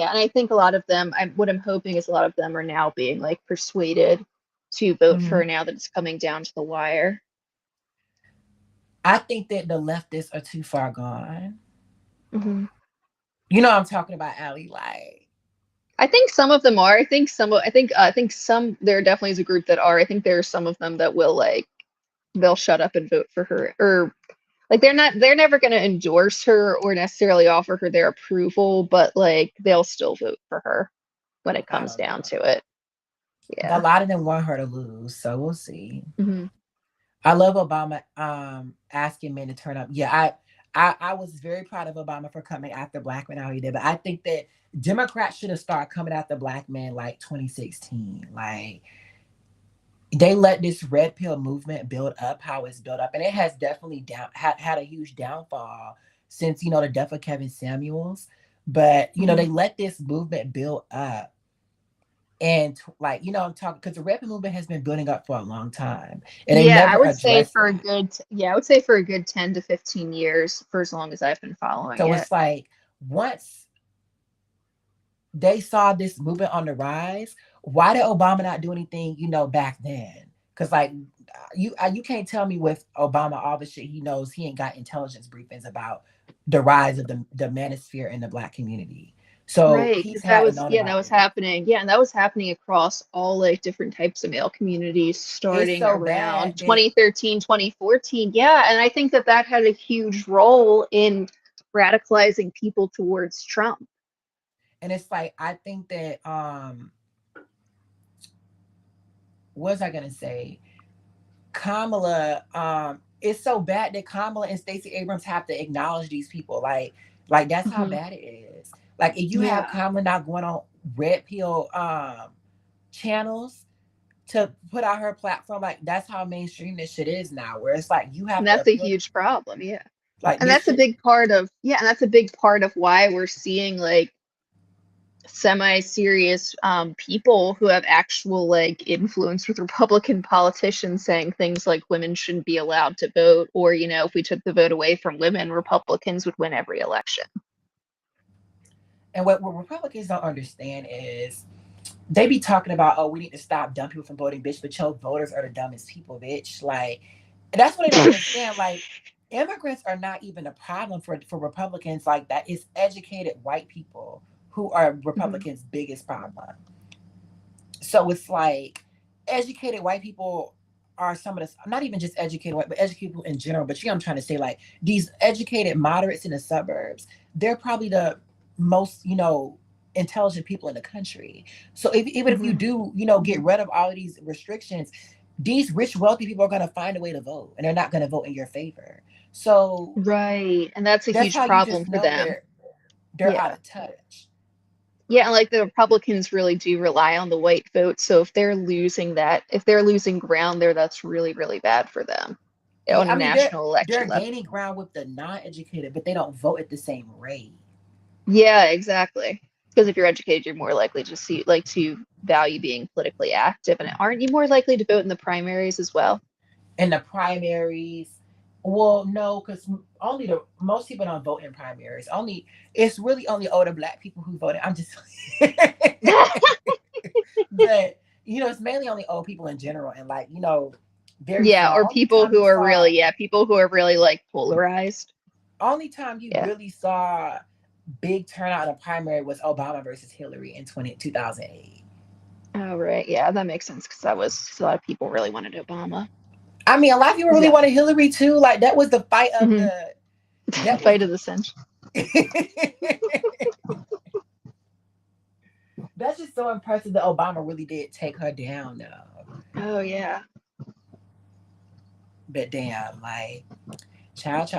B: and I think a lot of them, what I'm hoping is a lot of them are now being like persuaded to vote for
A: mhm,
B: her now that it's coming down to the wire.
A: I think that the leftists are too far gone.
B: Hmm.
A: You know what I'm talking about, Allie? Like,
B: I think some of them are. I think some there definitely is a group that are. I think there are some of them that will like they'll shut up and vote for her, or like they're never going to endorse her or necessarily offer her their approval, but like they'll still vote for her when it
A: I
B: comes
A: don't
B: down
A: know.
B: to it.
A: A
B: Yeah.
A: lot of them want her to lose, so we'll see.
B: Hmm.
A: I love Obama asking men to turn up. Yeah, I was very proud of Obama for coming after black men how he did, but I think that Democrats should have started coming after black men like 2016. Like they let this red pill movement build up how it's built up, and it has definitely had a huge downfall since the death of Kevin Samuels. But
B: Hmm.
A: they let this movement build up. And like I'm talking because the red pill movement has been building up for a long time, and they
B: Yeah, I
A: never
B: would say
A: addressed
B: for a
A: that.
B: good yeah, I would say for a good 10 to 15 years for as long as I've been following
A: So
B: it.
A: it's like once they saw this movement on the rise, why did Obama not do anything, back then? Because like you can't tell me with Obama all the shit he knows he ain't got intelligence briefings about the rise of the manosphere in the black community. So
B: Right,
A: he's
B: because that
A: had to
B: was
A: known
B: yeah, that
A: about
B: was
A: this.
B: happening. Yeah, and that was happening across all like different types of male communities
A: It's
B: starting
A: so
B: around
A: bad that
B: 2013, 2014. Yeah, and I think that that had a huge role in radicalizing people towards Trump.
A: and it's like I think that what was I gonna say? Kamala, it's so bad that Kamala and Stacey Abrams have to acknowledge these people. Like that's how
B: Hmm.
A: bad it is. Like if you have
B: Yeah,
A: Kamala not going on red pill channels to put out her platform, like that's how mainstream this shit is now, where it's like you
B: and
A: have to
B: that's a
A: appeal
B: huge problem. Yeah.
A: like
B: And
A: this
B: that's a
A: shit.
B: big part of yeah, and that's a big part of why we're seeing like semi-serious people who have actual like influence with Republican politicians saying things like women shouldn't be allowed to vote, or if we took the vote away from women, Republicans would win every election.
A: And what Republicans don't understand is they be talking about, oh, we need to stop dumb people from voting, bitch, but your voters are the dumbest people, bitch. Like, that's what they don't understand. Like, immigrants are not even a problem for Republicans like that. It's educated white people who are
B: Hmm.
A: Republicans' biggest problem. So it's like educated white people are some of the not even just educated white, but educated people in general. But I'm trying to say like these educated moderates in the suburbs, they're probably the most, intelligent people in the country. So even if you
B: Hmm.
A: do, get rid of all of these restrictions, these rich, wealthy people are gonna find a way to vote and they're not gonna vote in your favor. So
B: Right, and that's a
A: that's
B: huge
A: how you
B: problem
A: just
B: for
A: know
B: them.
A: they're out
B: Yeah.
A: of touch.
B: Yeah, and like the Republicans really do rely on the white vote. So if they're losing ground there, that's really, really bad for them on
A: Yeah,
B: a
A: I mean they're
B: national election
A: they're
B: level.
A: gaining ground with the non-educated, but they don't vote at the same rate.
B: Yeah, exactly. Because if you're educated, you're more likely to to value being politically active, and aren't you more likely to vote in the primaries as well?
A: In the primaries, well, no, because only the most people don't vote in primaries. Only it's really only older black people who voted. I'm just, but it's mainly only old people in general, and like very
B: Yeah,
A: small.
B: or people who are really like polarized.
A: Only time you
B: Yeah.
A: really saw big turnout in the primary was Obama versus Hillary in 2008.
B: Oh, right. Yeah, that makes sense because that was a lot of people really wanted Obama.
A: I mean, a lot of people really
B: Yeah.
A: wanted Hillary too. Like that was the fight of
B: Hmm.
A: the. That was
B: Fight of
A: the.
B: the century.
A: That's just so impressive that Obama really did take her down, though.
B: Oh, yeah.
A: But damn, like, child.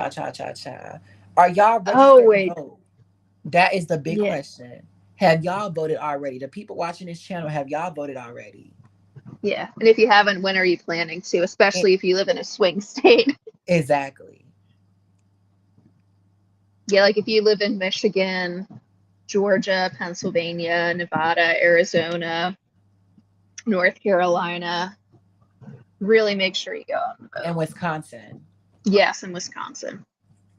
A: Are y'all
B: Oh,
A: registered to
B: wait.
A: vote? That is the big
B: Yeah.
A: question. Have y'all voted already? The people watching this channel, have y'all voted already?
B: Yeah. And if you haven't, when are you planning to? Especially if you live in a swing state.
A: Exactly.
B: Yeah, like if you live in Michigan, Georgia, Pennsylvania, Nevada, Arizona, North Carolina, really make sure you go out and
A: In
B: vote.
A: Wisconsin.
B: Yes, in Wisconsin.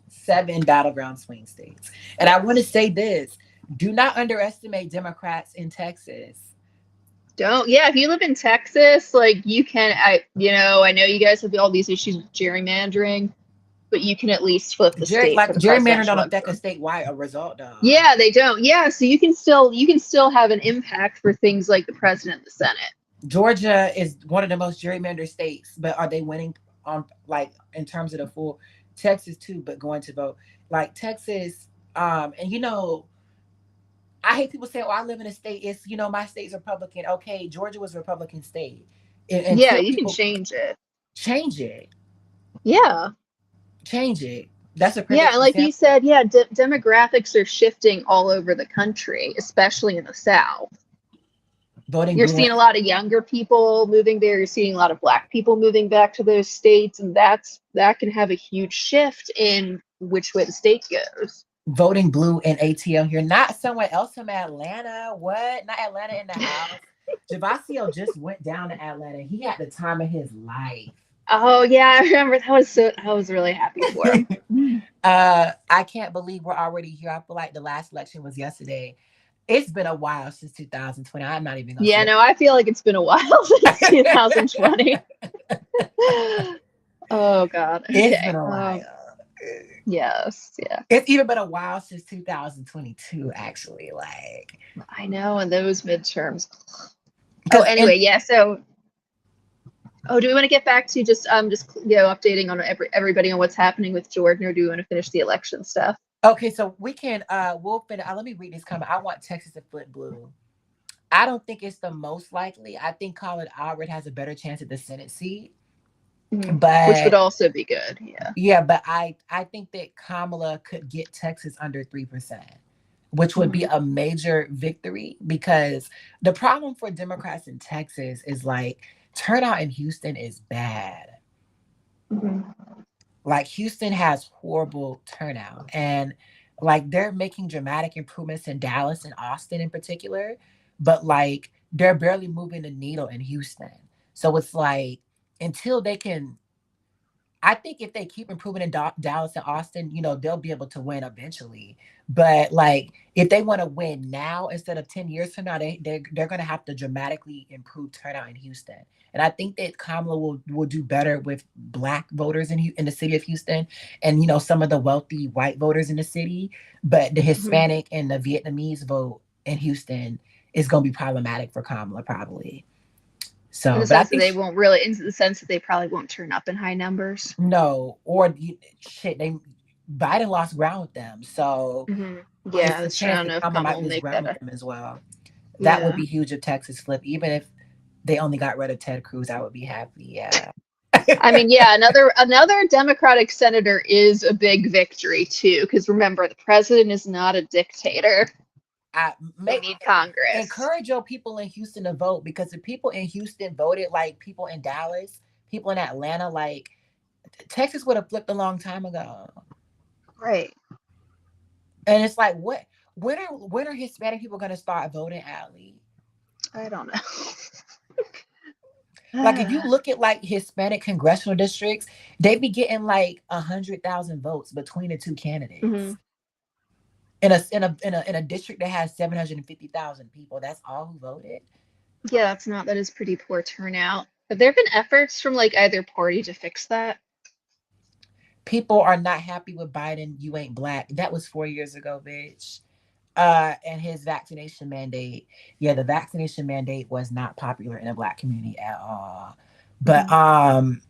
A: 7 battleground swing states. And I want to
B: Yes.
A: say this, do not underestimate Democrats in Texas.
B: Don't. Yeah, if you live in Texas, like you can, I know you guys have all these issues with gerrymandering, but you can at least flip the state for
A: Like
B: the
A: gerrymandering don't
B: presidential
A: affect a
B: election.
A: statewide a result though.
B: Yeah, they don't. Yeah, so you can still have an impact for things like the president and the Senate.
A: Georgia is one of the most gerrymandered states, but are they winning on like in terms of the full Texas too, but going to vote. Like Texas, and I hate people say, "Oh, I live in a state. It's my state's Republican." Okay, Georgia was a Republican state
B: Yeah,
A: until
B: you can
A: people
B: change it.
A: change it.
B: Yeah.
A: Change it. That's a
B: Yeah,
A: perfect
B: and like you
A: example.
B: said, yeah, demographics are shifting all over the country, especially in the South.
A: Voting
B: You're
A: blue.
B: seeing a lot of younger people moving there. You're seeing a lot of Black people moving back to those states, and that can have a huge shift in which way the state goes.
A: Voting blue in ATL here, not somewhere else from Atlanta. What? Not Atlanta in the house. Javasio just went down to Atlanta. He had the time of his life.
B: Oh yeah, I remember that was so. I was really happy for him.
A: I can't believe we're already here. I feel like the last election was yesterday. It's been a while since 2020. I'm not even gonna
B: Yeah,
A: sit
B: no, I feel like it's been a while since
A: up.
B: 2020. Oh God.
A: It's been
B: Okay.
A: a while.
B: Yes. Yeah.
A: It's even been a while since 2022, actually. Like,
B: I know. And those midterms. Oh,
A: because
B: anyway, yeah. So, do we want to get back to just updating on everybody on what's happening with Jordan, or do we want to finish the election stuff?
A: okay, so we can we'll finish. Let me read this comment. I want Texas to flip blue. I don't think it's the most likely. I think Colin Albert has a better chance at the Senate seat.
B: Which would
A: But
B: also be good. Yeah.
A: yeah, but I think that Kamala could get Texas under 3%, which would be
B: Hmm.
A: a major victory because the problem for Democrats in Texas is like turnout in Houston is bad.
B: Hmm.
A: Like Houston has horrible turnout and like they're making dramatic improvements in Dallas and Austin in particular, but like they're barely moving the needle in Houston. So it's like until they can I think if they keep improving in Dallas and Austin, they'll be able to win eventually. But like, if they want to win now instead of 10 years from now, they're going to have to dramatically improve turnout in Houston. And I think that Kamala will do better with Black voters in the city of Houston, and some of the wealthy white voters in the city. But the
B: Hmm.
A: Hispanic and the Vietnamese vote in Houston is going to be problematic for Kamala probably.
B: In
A: So,
B: the
A: but I
B: sense that
A: think
B: they won't really, in the sense that they probably won't turn up in high numbers.
A: no, or shit, they Biden lost ground with them, so
B: Hmm. Yeah,
A: it's a
B: that's true. I
A: chance
B: don't
A: that
B: know if
A: Kamala
B: Kamala
A: might
B: will
A: lose
B: make
A: ground
B: that.
A: with them as well. That would
B: Yeah.
A: be huge if Texas flip. Even if they only got rid of Ted Cruz, I would be happy. Yeah.
B: I mean, yeah, another Democratic senator is a big victory too, because remember, the president is not a dictator.
A: I
B: They
A: make
B: need Congress.
A: encourage your people in Houston to vote because the people in Houston voted like people in Dallas, people in Atlanta, like Texas would have flipped a long time ago.
B: Right.
A: And it's like, when are Hispanic people going to start voting, Allie?
B: I don't
A: Like if you
B: know.
A: look at like Hispanic congressional districts, they be getting like 100,000 votes between the two
B: Hmm.
A: candidates. In a district that has 750,000 people, that's all who voted.
B: Yeah, that is pretty poor turnout. Have there been efforts from like either party to fix that?
A: People are not happy with Biden. You ain't black. That was 4 years ago, bitch. And his vaccination mandate. Yeah, the vaccination mandate was not popular in the black community at all. But
B: Mhm.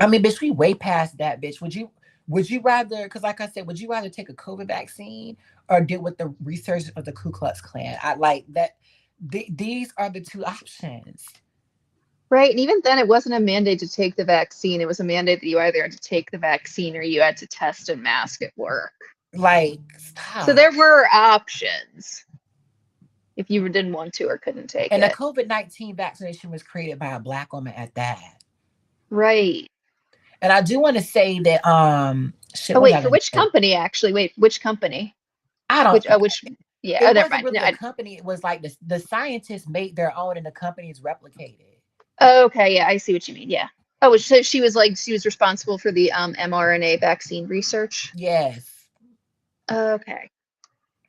A: I mean, bitch, we way past that, bitch. Would you rather, because like I said, would you rather take a COVID vaccine or deal with the research of the Ku Klux Klan? I like that. These are the two options.
B: Right. And even then, it wasn't a mandate to take the vaccine. It was a mandate that you either had to take the vaccine or you had to test and mask at work.
A: Like,
B: So
A: stop.
B: there were options if you didn't want to or couldn't take
A: And the
B: it.
A: COVID-19 vaccination was created by a black woman at that.
B: Right.
A: And I do want to say that shit,
B: Oh,
A: what was
B: wait,
A: I
B: for
A: gonna
B: which
A: say?
B: company actually? Wait, which company?
A: I don't
B: Which, yeah, oh,
A: it
B: never
A: wasn't
B: mind. No,
A: really a company. It was like the scientists made their own and the companies replicated.
B: okay, yeah, I see what you mean. Yeah. Oh, so she was responsible for the mRNA vaccine research.
A: Yes.
B: Okay.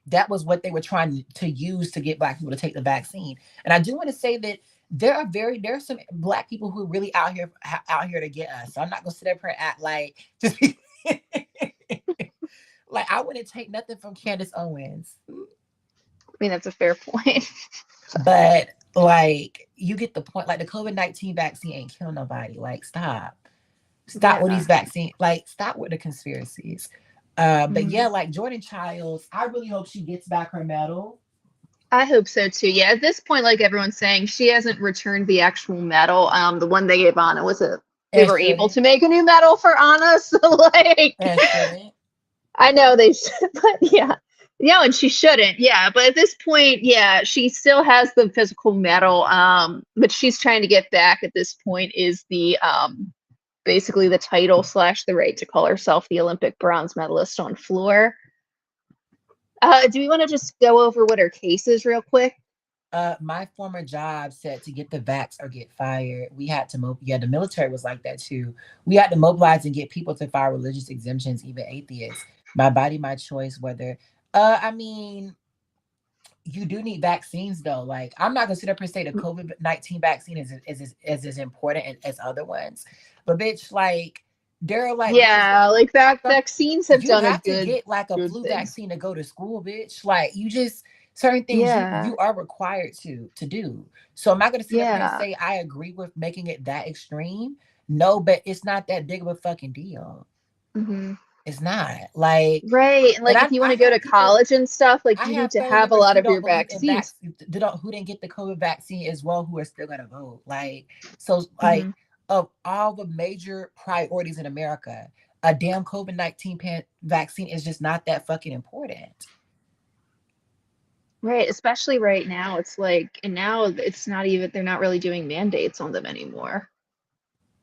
A: That was what they were trying to use to get black people to take the vaccine. And I do want to say that there are some black people who are really out here to get us. So I'm not gonna sit up here and act like just like I wouldn't take nothing from Candace Owens.
B: I mean, that's a fair point.
A: But like you get the point. Like the COVID-19 vaccine ain't kill nobody. Like stop. Stop with
B: Yeah.
A: these vaccine, like stop with the conspiracies. But
B: Mhm.
A: yeah, like Jordan Childs, I really hope she gets back her medal.
B: I hope so too. Yeah, at this point, like everyone's saying, she hasn't returned the actual medal. The one they gave Anna was a they
A: And
B: were able
A: shouldn't.
B: to make a new medal for Anna. So like
A: And shouldn't.
B: I know they should, but yeah. Yeah, and she shouldn't. Yeah, but at this point, yeah, she still has the physical medal. But she's trying to get back at this point is the basically the title slash the right to call herself the Olympic bronze medalist on floor. Do we want to just go over what her case is real quick?
A: My former job said to get the vax or get fired. We had to yeah, the military was like that too. We had to mobilize and get people to file religious exemptions, even atheists. My body, my choice, whether I mean, you do need vaccines though. Like I'm not gonna sit up and say the COVID-19 vaccine is as important as other ones. But bitch, like there are like what is it?
B: Yeah, like
A: Some
B: vaccines have
A: you
B: done a
A: have to get like a
B: good
A: flu
B: things.
A: vaccine to go to school, bitch. Like you just certain things
B: Yeah,
A: you are required to do. So am I gonna sit up here and
B: yeah.
A: say I agree with making it that extreme? No, but it's not that big of a fucking deal.
B: Hmm.
A: It's not. Like
B: Right. And
A: and
B: like if you want
A: I
B: to go
A: have
B: to
A: people
B: college and stuff, like
A: I
B: you need
A: have
B: to
A: family
B: have a
A: members
B: lot
A: who
B: of your
A: don't believe in
B: vaccines.
A: who didn't get the COVID vaccine as well, who are still gonna vote. Like so,
B: Hmm.
A: like of all the major priorities in America, a damn COVID-19 vaccine is just not that fucking important.
B: Right. Especially right now. It's like, and now it's not even, they're not really doing mandates on them anymore.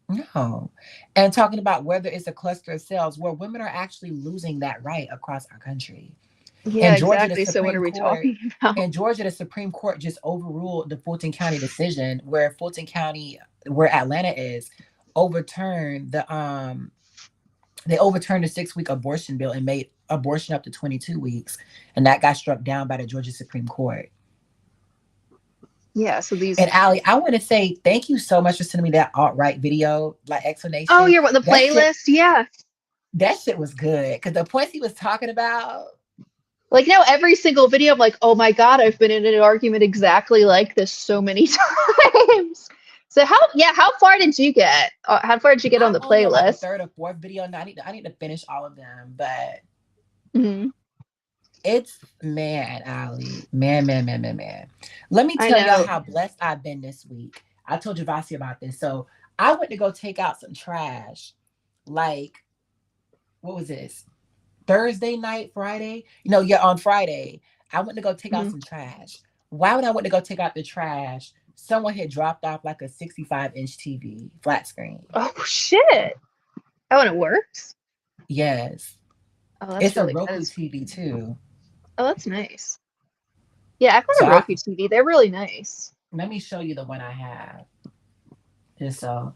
A: No, and talking about whether it's a cluster of cells where women are actually losing that right across our country.
B: Yeah,
A: In Georgia,
B: exactly. So what are we talking about?
A: The Supreme Court just overruled the Fulton County decision where Fulton County, where Atlanta is, overturned the they overturned the 6-week abortion bill and made abortion up to 22 weeks, and that got struck down by the Georgia Supreme Court.
B: Yeah. So these,
A: And Allie, I want to say thank you so much for sending me that alt right video, like
B: oh,
A: explanation.
B: you're what the
A: That shit,
B: playlist? Yeah.
A: that shit was good because the points he was talking about.
B: Like now every single video, I'm like, oh my God, I've been in an argument exactly like this so many times. So how far did you get? How far did you get on
A: I'm
B: the
A: only on like the
B: playlist?
A: third or fourth video, and I need to finish all of them. But
B: Hmm.
A: it's man, Allie, man. Let me
B: I
A: tell y'all
B: know.
A: how blessed I've been this week. I told Javasi about this. So I went to go take out some trash. Like, what was this? Thursday night, Friday? Yeah, on Friday. I went to go take out
B: Mhm.
A: some trash. Why would I went to go take out the trash? Someone had dropped off like a 65-inch TV, flat screen.
B: Oh shit. Oh, and it works?
A: Yes.
B: Oh, that's
A: It's a
B: really that
A: Roku
B: is
A: TV too.
B: oh that's nice. Yeah, I've got
A: So
B: a Roku TV. They're really nice.
A: let me show you the one I have. Just so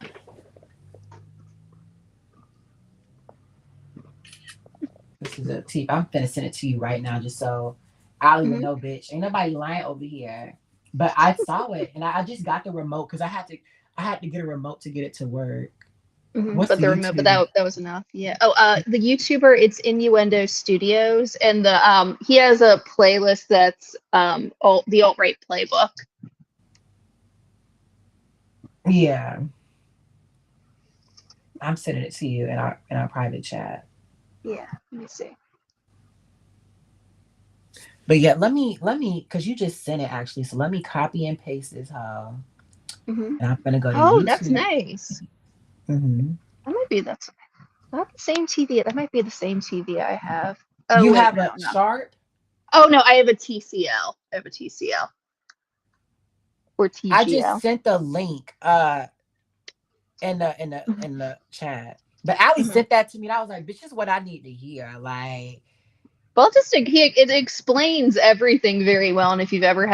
A: this is a tip. I'm gonna send it to you right now, just so I'll even
B: Hmm.
A: know, bitch. Ain't nobody lying over here. But I saw it, and I just got the remote because I had to get a remote to get it to work. What's
B: But
A: the
B: the remote, but
A: YouTube?
B: that was enough. Yeah. Oh, the YouTuber, it's Innuendo Studios, and he has a playlist that's the alt-right playbook.
A: Yeah, I'm sending it to you in our private chat.
B: Yeah. Let me see.
A: But yeah, let me because you just sent it actually. So let me copy and paste this hoe.
B: Hmm.
A: And I'm gonna go to
B: Oh, that's
A: YouTube.
B: nice.
A: Hmm.
B: That might be that's not the same TV. That might be the same TV I have. Oh
A: You
B: wait,
A: have
B: no,
A: a
B: no.
A: chart.
B: Oh no, I have a TCL. I have a TCL or
A: I just
B: TGL.
A: sent the link in the chat. But Ali
B: Hmm.
A: sent that to me and I was like, bitch, this is what I need to hear. Like,
B: Well, it explains everything very well. And if you've ever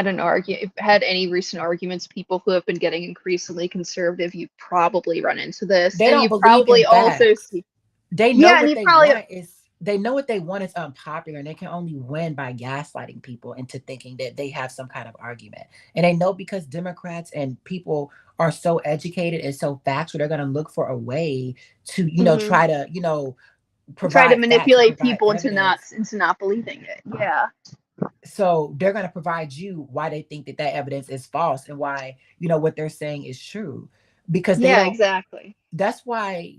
B: had any recent arguments, people who have been getting increasingly conservative, you probably run into this,
A: they
B: and
A: don't
B: you
A: believe
B: probably
A: in
B: also
A: facts.
B: see,
A: They know
B: yeah, and
A: what
B: you
A: they
B: probably,
A: want is they know what they want is unpopular and they can only win by gaslighting people into thinking that they have some kind of argument. And they know because Democrats and people are so educated and so factual, they're gonna look for a way to,
B: mhm,
A: try to,
B: try to
A: provide facts and
B: manipulate
A: provide
B: people
A: evidence.
B: into not believing it. Yeah,
A: So they're going to provide you why they think that that evidence is false and why, what they're saying is true. Because they
B: yeah,
A: don't,
B: exactly.
A: that's why,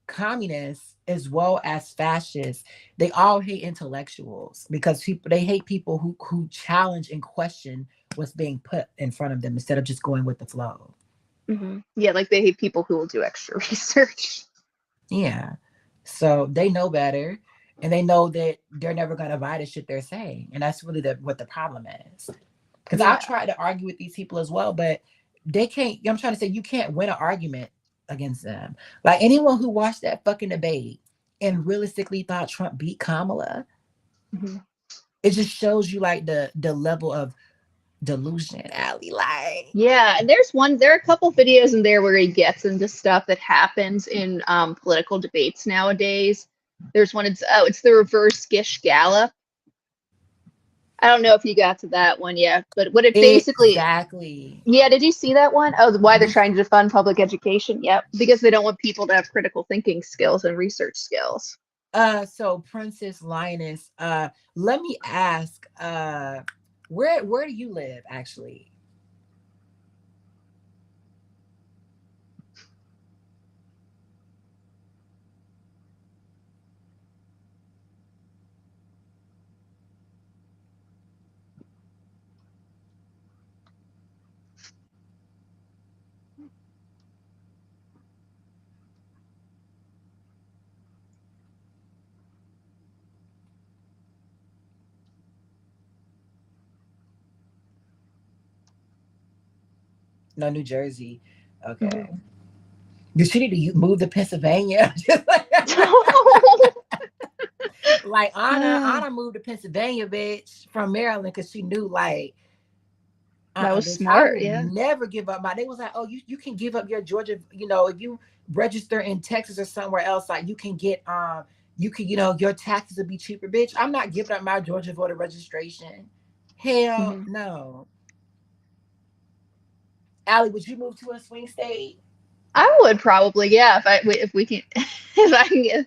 A: communists as well as fascists, they all hate intellectuals because they hate people who challenge and question what's being put in front of them instead of just going with the flow.
B: Yeah, like they hate people who will do extra research.
A: Yeah. So they know better and they know that they're never going to buy the shit they're saying. And that's really what the problem is. Because I've
B: Yeah.
A: tried to argue with these people as well, but they can't. I'm trying to say you can't win an argument against them. Like anyone who watched that fucking debate and realistically thought Trump beat Kamala,
B: Mhm.
A: it just shows you like the level of delusion, Allie. Like
B: Yeah, and there are a couple videos in there where he gets into stuff that happens in political debates nowadays. There's one, it's the reverse Gish Gallop. I don't know if you got to that one yet, but what it basically,
A: exactly.
B: yeah, did you see that one? Oh, why they're
A: Be-
B: trying to defund public education? Yep, because they don't want people to have critical thinking skills and research skills.
A: so Princess Lioness, let me ask, where do you live actually? No, New Jersey.
B: Mhm.
A: Okay. Did she need to move to Pennsylvania? Just like Anna moved to Pennsylvania, bitch, from Maryland because she knew like,
B: That was
A: bitch, I
B: smart,
A: will
B: yeah.
A: never give up my. They was like, oh, you can give up your Georgia, if you register in Texas or somewhere else, like you can get you can, your taxes will be cheaper, bitch. I'm not giving up my Georgia voter registration. Hell
B: Hmm.
A: no. Allie, would you move to a swing state?
B: I would probably, yeah, if we can, if I can get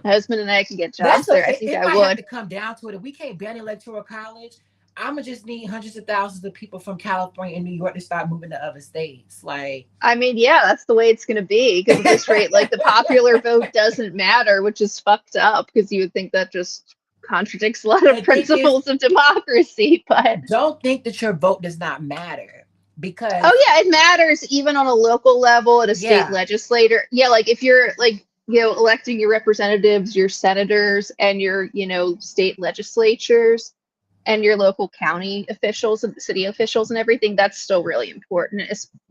B: my husband and I can get
A: That's
B: jobs there, I think
A: it
B: I
A: might have
B: would.
A: to come down to it. If we can't ban electoral college, I'ma just need hundreds of thousands of people from California and New York to start moving to other states. Like
B: I mean, yeah, that's the way it's going to be because at this rate, like the popular vote doesn't matter, which is fucked up because you would think that just contradicts a lot of
A: the thing is,
B: principles of democracy. But
A: don't think that your vote does not matter because
B: oh yeah, it matters even on a local level at a state
A: yeah,
B: legislator. Yeah, like if you're like, electing your representatives, your senators, and your, state legislatures and your local county officials and city officials and everything, that's still really important.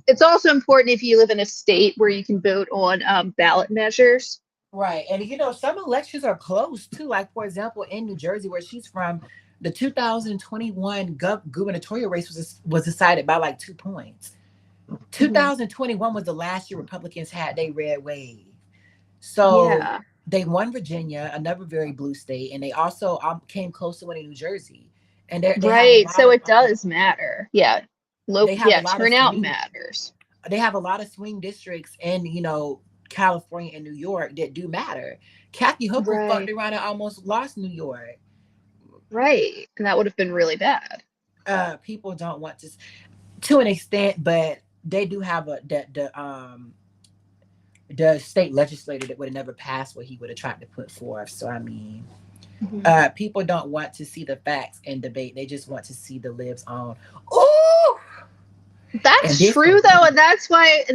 B: It's also important if you live in a state where you can vote on ballot measures.
A: right. And some elections are close too. Like for example, in New Jersey, where she's from, the 2021 gubernatorial race was decided by like 2 points.
B: Hmm.
A: 2021 was the last year Republicans had their red wave. So
B: Yeah,
A: they won Virginia, another very blue state, and they also came close to winning New Jersey. And they have a
B: right.
A: lot
B: So
A: of
B: it does matter. Yeah,
A: they have a lot of
B: turnout
A: swing
B: matters.
A: they have a lot of swing districts in California and New York that do matter. Kathy Hochul fucked
B: Right.
A: around and almost lost New York.
B: Right. And that would have been really bad.
A: People don't want to an extent, but they do have the state legislator that would have never passed what he would have tried to put forth. So I mean,
B: Mhm.
A: people don't want to see the facts in debate. They just want to see the libs on. Ooh, and
B: That's
A: this
B: true though, and that's why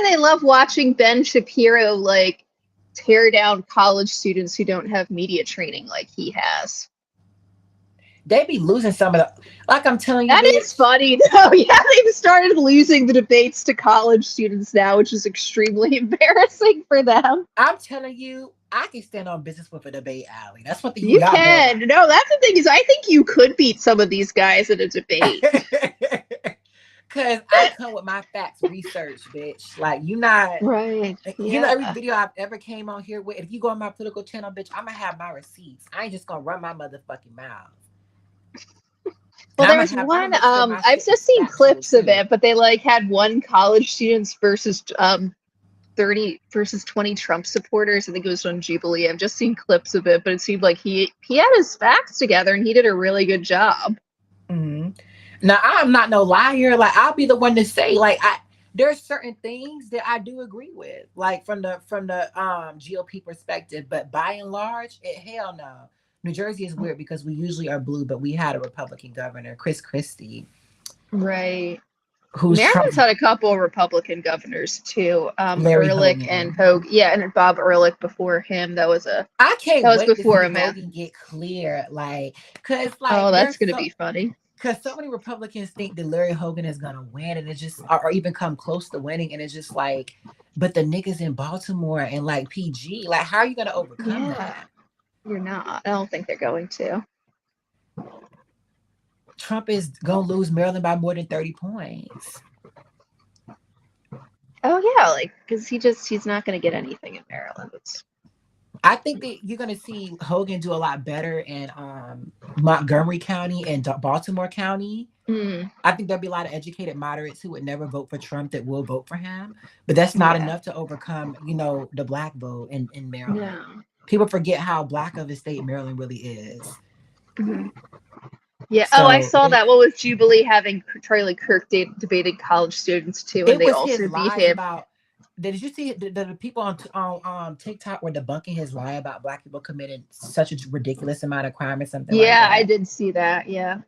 B: they love watching Ben Shapiro like tear down college students who don't have media training like he has.
A: they be losing some of the, like I'm telling you,
B: That is
A: bitch.
B: funny though. Yeah, they've started losing the debates to college students now, which is extremely embarrassing for them.
A: I'm telling you, I can stand on business with a debate alley. That's one thing you
B: You
A: gotta know
B: can.
A: about
B: No, that's the thing is I think you could beat some of these guys in a debate.
A: me. Cause I come with my facts research, bitch. Like
B: Right.
A: every
B: Yeah.
A: video I've ever came on here with, if you go on my political channel, bitch, I'm gonna have my receipts. I ain't just gonna run my motherfucking mouth.
B: Well,
A: And
B: there was
A: I'm gonna
B: one.
A: make sure my
B: I've
A: shit
B: just
A: is
B: seen
A: factual
B: clips of
A: too.
B: it, but they like had one college students versus 30 versus 20 Trump supporters. I think it was on Jubilee. I've just seen clips of it, but it seemed like he had his facts together and he did a really good job.
A: Hmm. Now I'm not no liar. Like I'll be the one to say, like there's certain things that I do agree with, like from the GOP perspective, but by and large, hell no. New Jersey is weird because we usually are blue, but we had a Republican governor, Chris Christie,
B: Right.
A: who's
B: Maryland's
A: Trump,
B: had a couple of Republican governors too.
A: Larry
B: Ehrlich and
A: Hogan.
B: Hogue. Yeah, and Bob Ehrlich before him.
A: I
B: That
A: can't
B: was
A: wait to
B: before
A: see
B: a man.
A: Hogan get clear, like, cause
B: Oh,
A: like
B: that's gonna be funny.
A: because so many Republicans think that Larry Hogan is gonna win, and it's just or even come close to winning, and it's just like, but the niggas in Baltimore and like PG, like, how are you gonna overcome
B: Yeah,
A: that?
B: you're not. I don't think they're going to.
A: Trump is gonna lose Maryland by more than 30 points.
B: Oh yeah, like because he's not gonna get anything in Maryland. It's
A: I think that you're gonna see Hogan do a lot better in Montgomery County and Baltimore County.
B: mm,
A: I think there'll be a lot of educated moderates who would never vote for Trump that will vote for him, but that's not
B: yeah.
A: enough to overcome, the black vote in Maryland.
B: No.
A: People forget how black of a state Maryland really is.
B: Mhm. Yeah. Oh, I
A: So
B: saw that. What was Jubilee having Charlie Kirk debated college students too, and
A: it
B: they
A: was his
B: also beat
A: lies
B: him.
A: about. Did you see the people on TikTok were debunking his lie about black people committing such a ridiculous amount of crime or something like
B: Yeah, I
A: that?
B: did see that. Yeah.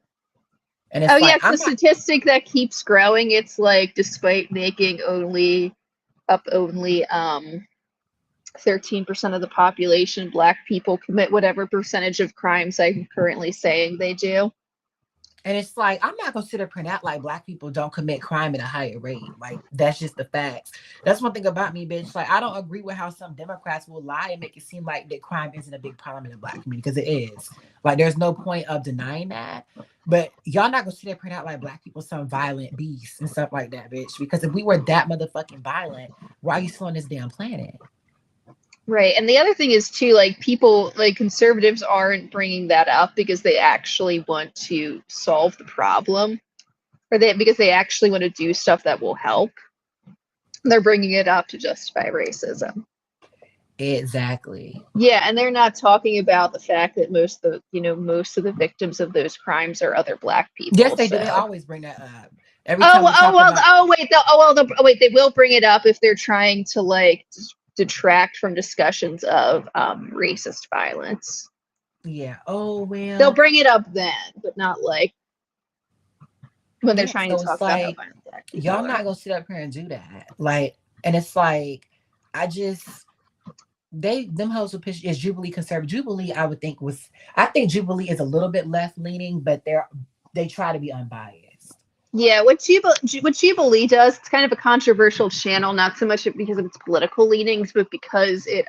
A: And
B: Oh,
A: it's
B: yeah.
A: like
B: It's the
A: I'm not.
B: statistic that keeps growing. It's like despite making only 13% of the population, black people commit whatever percentage of crimes I'm currently saying they do.
A: And it's like, I'm not gonna sit up and act like black people don't commit crime at a higher rate. Like, that's just the facts. That's one thing about me, bitch. Like, I don't agree with how some Democrats will lie and make it seem like that crime isn't a big problem in the black community, because it is. Like, there's no point of denying that. But y'all not gonna sit up and act like black people some violent beasts and stuff like that, bitch. Because if we were that motherfucking violent, why are you still on this damn planet?
B: Right. And the other thing is too, like people, like conservatives aren't bringing that up because they actually want to solve the problem, or because they actually want to do stuff that will help. They're bringing it up to justify racism.
A: Exactly.
B: Yeah, and they're not talking about the fact that most of the victims of those crimes are other black
A: Yes,
B: people.
A: they do. They
B: So
A: always bring that up. Every time we
B: oh
A: talk
B: well,
A: about
B: wait, they will bring it up if they're trying to like detract from discussions of racist violence.
A: yeah, oh
B: They'll
A: well.
B: bring it up then, but not like when they're
A: Yeah,
B: trying
A: so
B: to
A: it's
B: talk about how
A: like
B: violent black people
A: y'all
B: are.
A: not gonna sit up here and do that. Like, and it's like I just them hoes will pitch is Jubilee conservative. Jubilee, I would think I think Jubilee is a little bit left leaning, but they try to be unbiased.
B: Yeah, what Jubilee does, it's kind of a controversial channel, not so much because of its political leanings, but because it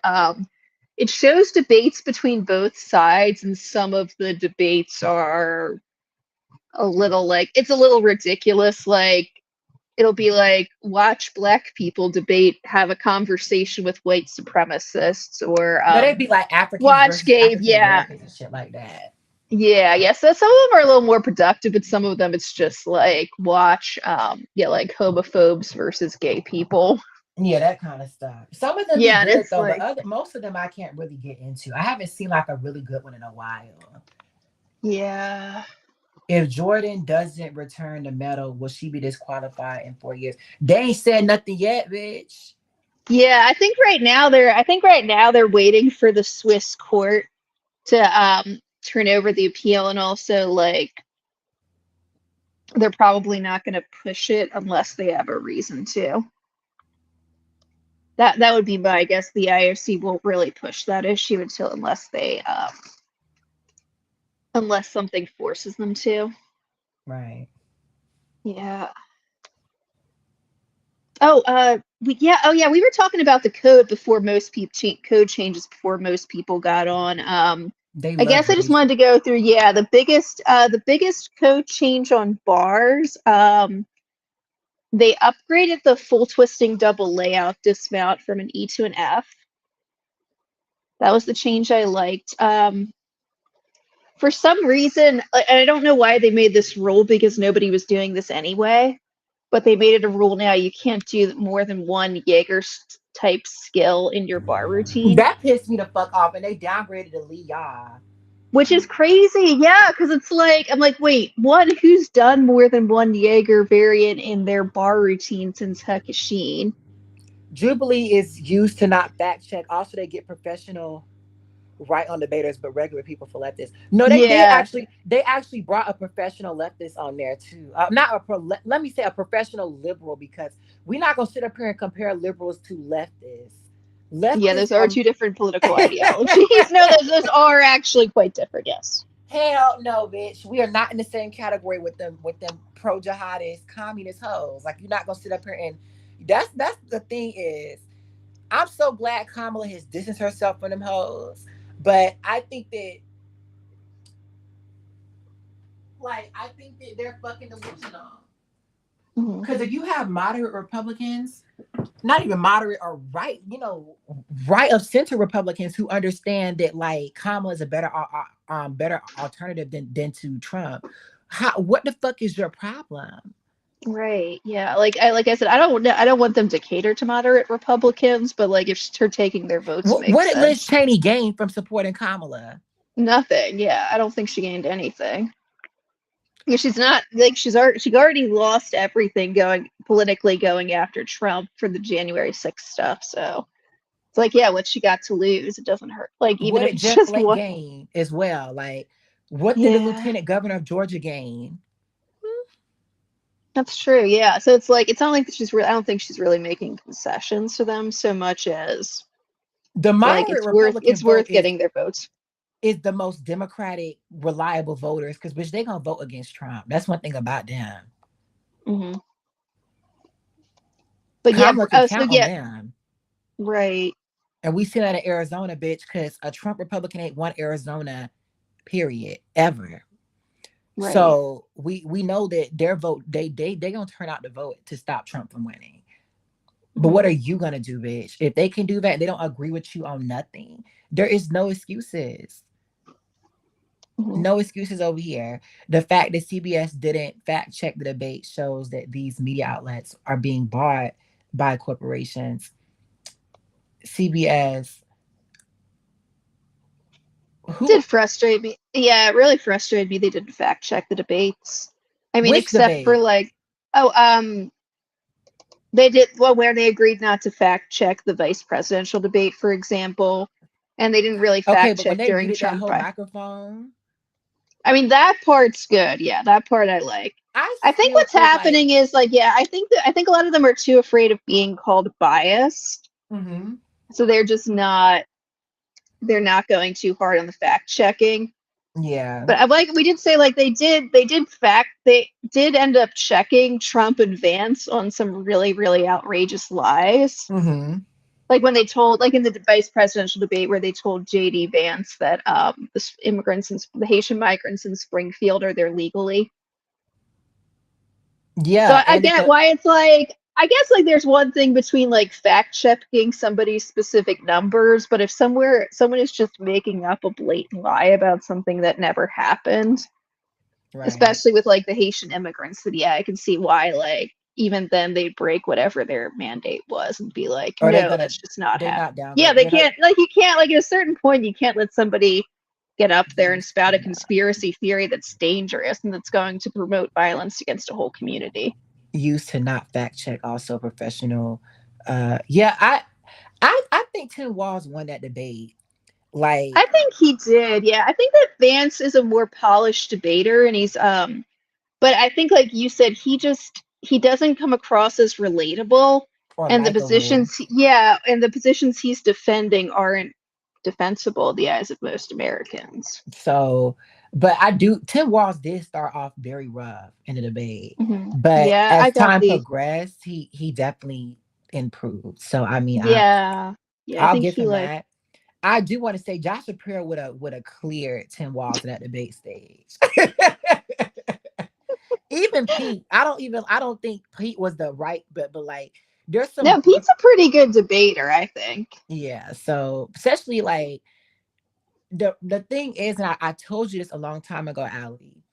B: shows debates between both sides, and some of the debates are a little like it's a little ridiculous. Like it'll be like watch black people debate, have a conversation with white supremacists, or
A: No, they'd be like Africans
B: watch
A: versus
B: gay,
A: African
B: yeah,
A: Americans and shit like that.
B: yeah. So some of them are a little more productive, but some of them it's just like watch, yeah, like homophobes versus gay people.
A: Yeah, that kind of stuff. Some of them be
B: Yeah, and
A: good
B: it's
A: though, but
B: like,
A: other most of them I can't really get into. I haven't seen like a really good one in a while.
B: yeah.
A: If Jordan doesn't return the medal, will she be disqualified in 4 years? They ain't said nothing yet, bitch.
B: Yeah, I think right now they're waiting for the Swiss court to turn over the appeal, and also like they're probably not going to push it unless they have a reason to. That would be my guess. The IOC won't really push that issue until unless something forces them to.
A: Right.
B: Yeah. Oh, oh yeah, we were talking about the code before most people code changes before most people got on.
A: They
B: I
A: love
B: guess I just
A: race.
B: wanted to go through, yeah, the biggest code change on bars. They upgraded the full twisting double layout dismount from an E to an F. That was the change I liked. For some reason, I don't know why they made this rule because nobody was doing this anyway, but they made it a rule now you can't do more than one Jaeger type skill in your bar routine,
A: That pissed me the fuck off, and they downgraded the Lee Ya.
B: which is crazy. Yeah, because it's like, I'm like, wait, one, who's done more than one Jaeger variant in their bar routine since Hekashin?
A: Jubilee is used to not fact check. Also, they get professional right on debaters, but regular people for leftists. No,
B: Yeah,
A: they actually brought a professional leftist on there too. Not a let me say a professional liberal, because we're not gonna sit up here and compare liberals to leftists.
B: yeah,
A: Leftists
B: those are
A: are
B: two different political ideologies. No, those are actually quite different, yes.
A: hell no, bitch. We are not in the same category with them pro jihadist communist hoes. Like, you're not gonna sit up here and that's the thing is, I'm so glad Kamala has distanced herself from them hoes. But I think that they're fucking delusional.
B: Mhm.
A: Because if you have moderate Republicans, not even moderate or right, right of center Republicans who understand that like Kamala is a better alternative than to Trump. What the fuck is your problem?
B: Right. Yeah. Like I said, I don't want them to cater to moderate Republicans, but like if her taking their votes
A: What
B: makes
A: did Liz
B: sense.
A: Cheney gain from supporting Kamala?
B: Nothing. Yeah. I don't think she gained anything. Yeah, she's not like she already lost everything going politically going after Trump for the January 6th stuff. So it's like, yeah, what she got to lose, it doesn't hurt. Like even
A: What
B: if
A: did
B: it's
A: Jeff
B: just
A: Flake
B: one.
A: gain as well? Like, what did the
B: Yeah,
A: lieutenant governor of Georgia gain?
B: that's true. Yeah. So it's like it's not like I don't think she's really making concessions to them so much as
A: The
B: like
A: moderate Republican
B: it's
A: vote
B: worth getting their votes.
A: is the most democratic, reliable voters, because bitch, they gonna vote against Trump. That's one thing about them.
B: Hmm. But yeah,
A: Kamala can
B: so
A: count on
B: yeah,
A: them.
B: right,
A: And we see that in Arizona, bitch, because a Trump Republican ain't won Arizona, period, ever.
B: right.
A: So we know that their vote, they gonna turn out the vote to stop Trump from winning. But what
B: Hmm.
A: are you gonna do, bitch? If they can do that, they don't agree with you on nothing. There is no excuses.
B: Hmm.
A: No excuses over here. The fact that CBS didn't fact check the debate shows that these media outlets are being bought by corporations. CBS,
B: Did
A: who,
B: frustrate me. Yeah, it really frustrated me they didn't fact check the debates. I mean,
A: which
B: except for
A: debate?
B: like, oh, they did well where they agreed not to fact check the vice presidential debate, for example, and they didn't really
A: Okay,
B: fact
A: but when
B: check
A: they
B: during
A: muted that
B: Trump.
A: whole microphone,
B: I mean, that part's good. Yeah, that part I like.
A: I
B: I think
A: still
B: what's
A: feel like,
B: happening is like, yeah, I think a lot of them are too afraid of being called biased,
A: mhm,
B: so they're not going too hard on the fact checking.
A: yeah,
B: But I like we did say like they did end up checking Trump and Vance on some really outrageous lies.
A: mhm,
B: Like when they told like in the vice presidential debate where they told JD Vance that the Haitian migrants in Springfield are there legally. So
A: yeah,
B: I
A: and
B: get why it's like I guess like there's one thing between like fact checking somebody's specific numbers, but if someone is just making up a blatant lie about something that never happened,
A: right,
B: especially with like the Haitian immigrants, then yeah, I can see why like even then they break whatever their mandate was and be like,
A: Or they
B: no,
A: gonna
B: that's just not
A: they
B: happening.
A: not
B: Yeah,
A: downgrade.
B: they
A: They're not.
B: can't, like, you can't, like, at a certain point, you can't let somebody get up there and spout a conspiracy theory that's dangerous and that's going to promote violence against a whole community.
A: Used to not fact check. Also professional. Yeah, I think Tim Walz won that debate.
B: I
A: Like,
B: think he did. Yeah, I think that Vance is a more polished debater, and he's but I think, like you said, he doesn't come across as relatable,
A: or
B: and the
A: likable.
B: positions, yeah, and the positions he's defending aren't defensible in the eyes of most Americans.
A: So, but I do. Tim Walz did start off very rough in the debate, but
B: Yeah, I
A: as
B: got
A: time
B: the
A: progressed, he definitely improved. So I mean,
B: yeah, yeah. I
A: I'll
B: think
A: give
B: he
A: him
B: like
A: that. I do want to say Josh Shapiro would have cleared Tim Walz in that debate stage. Even Pete, I don't think Pete was the right, but like there's some
B: no. Pete's a pretty good debater, I think.
A: yeah. So especially like the thing is, and I told you this a long time ago, Allie,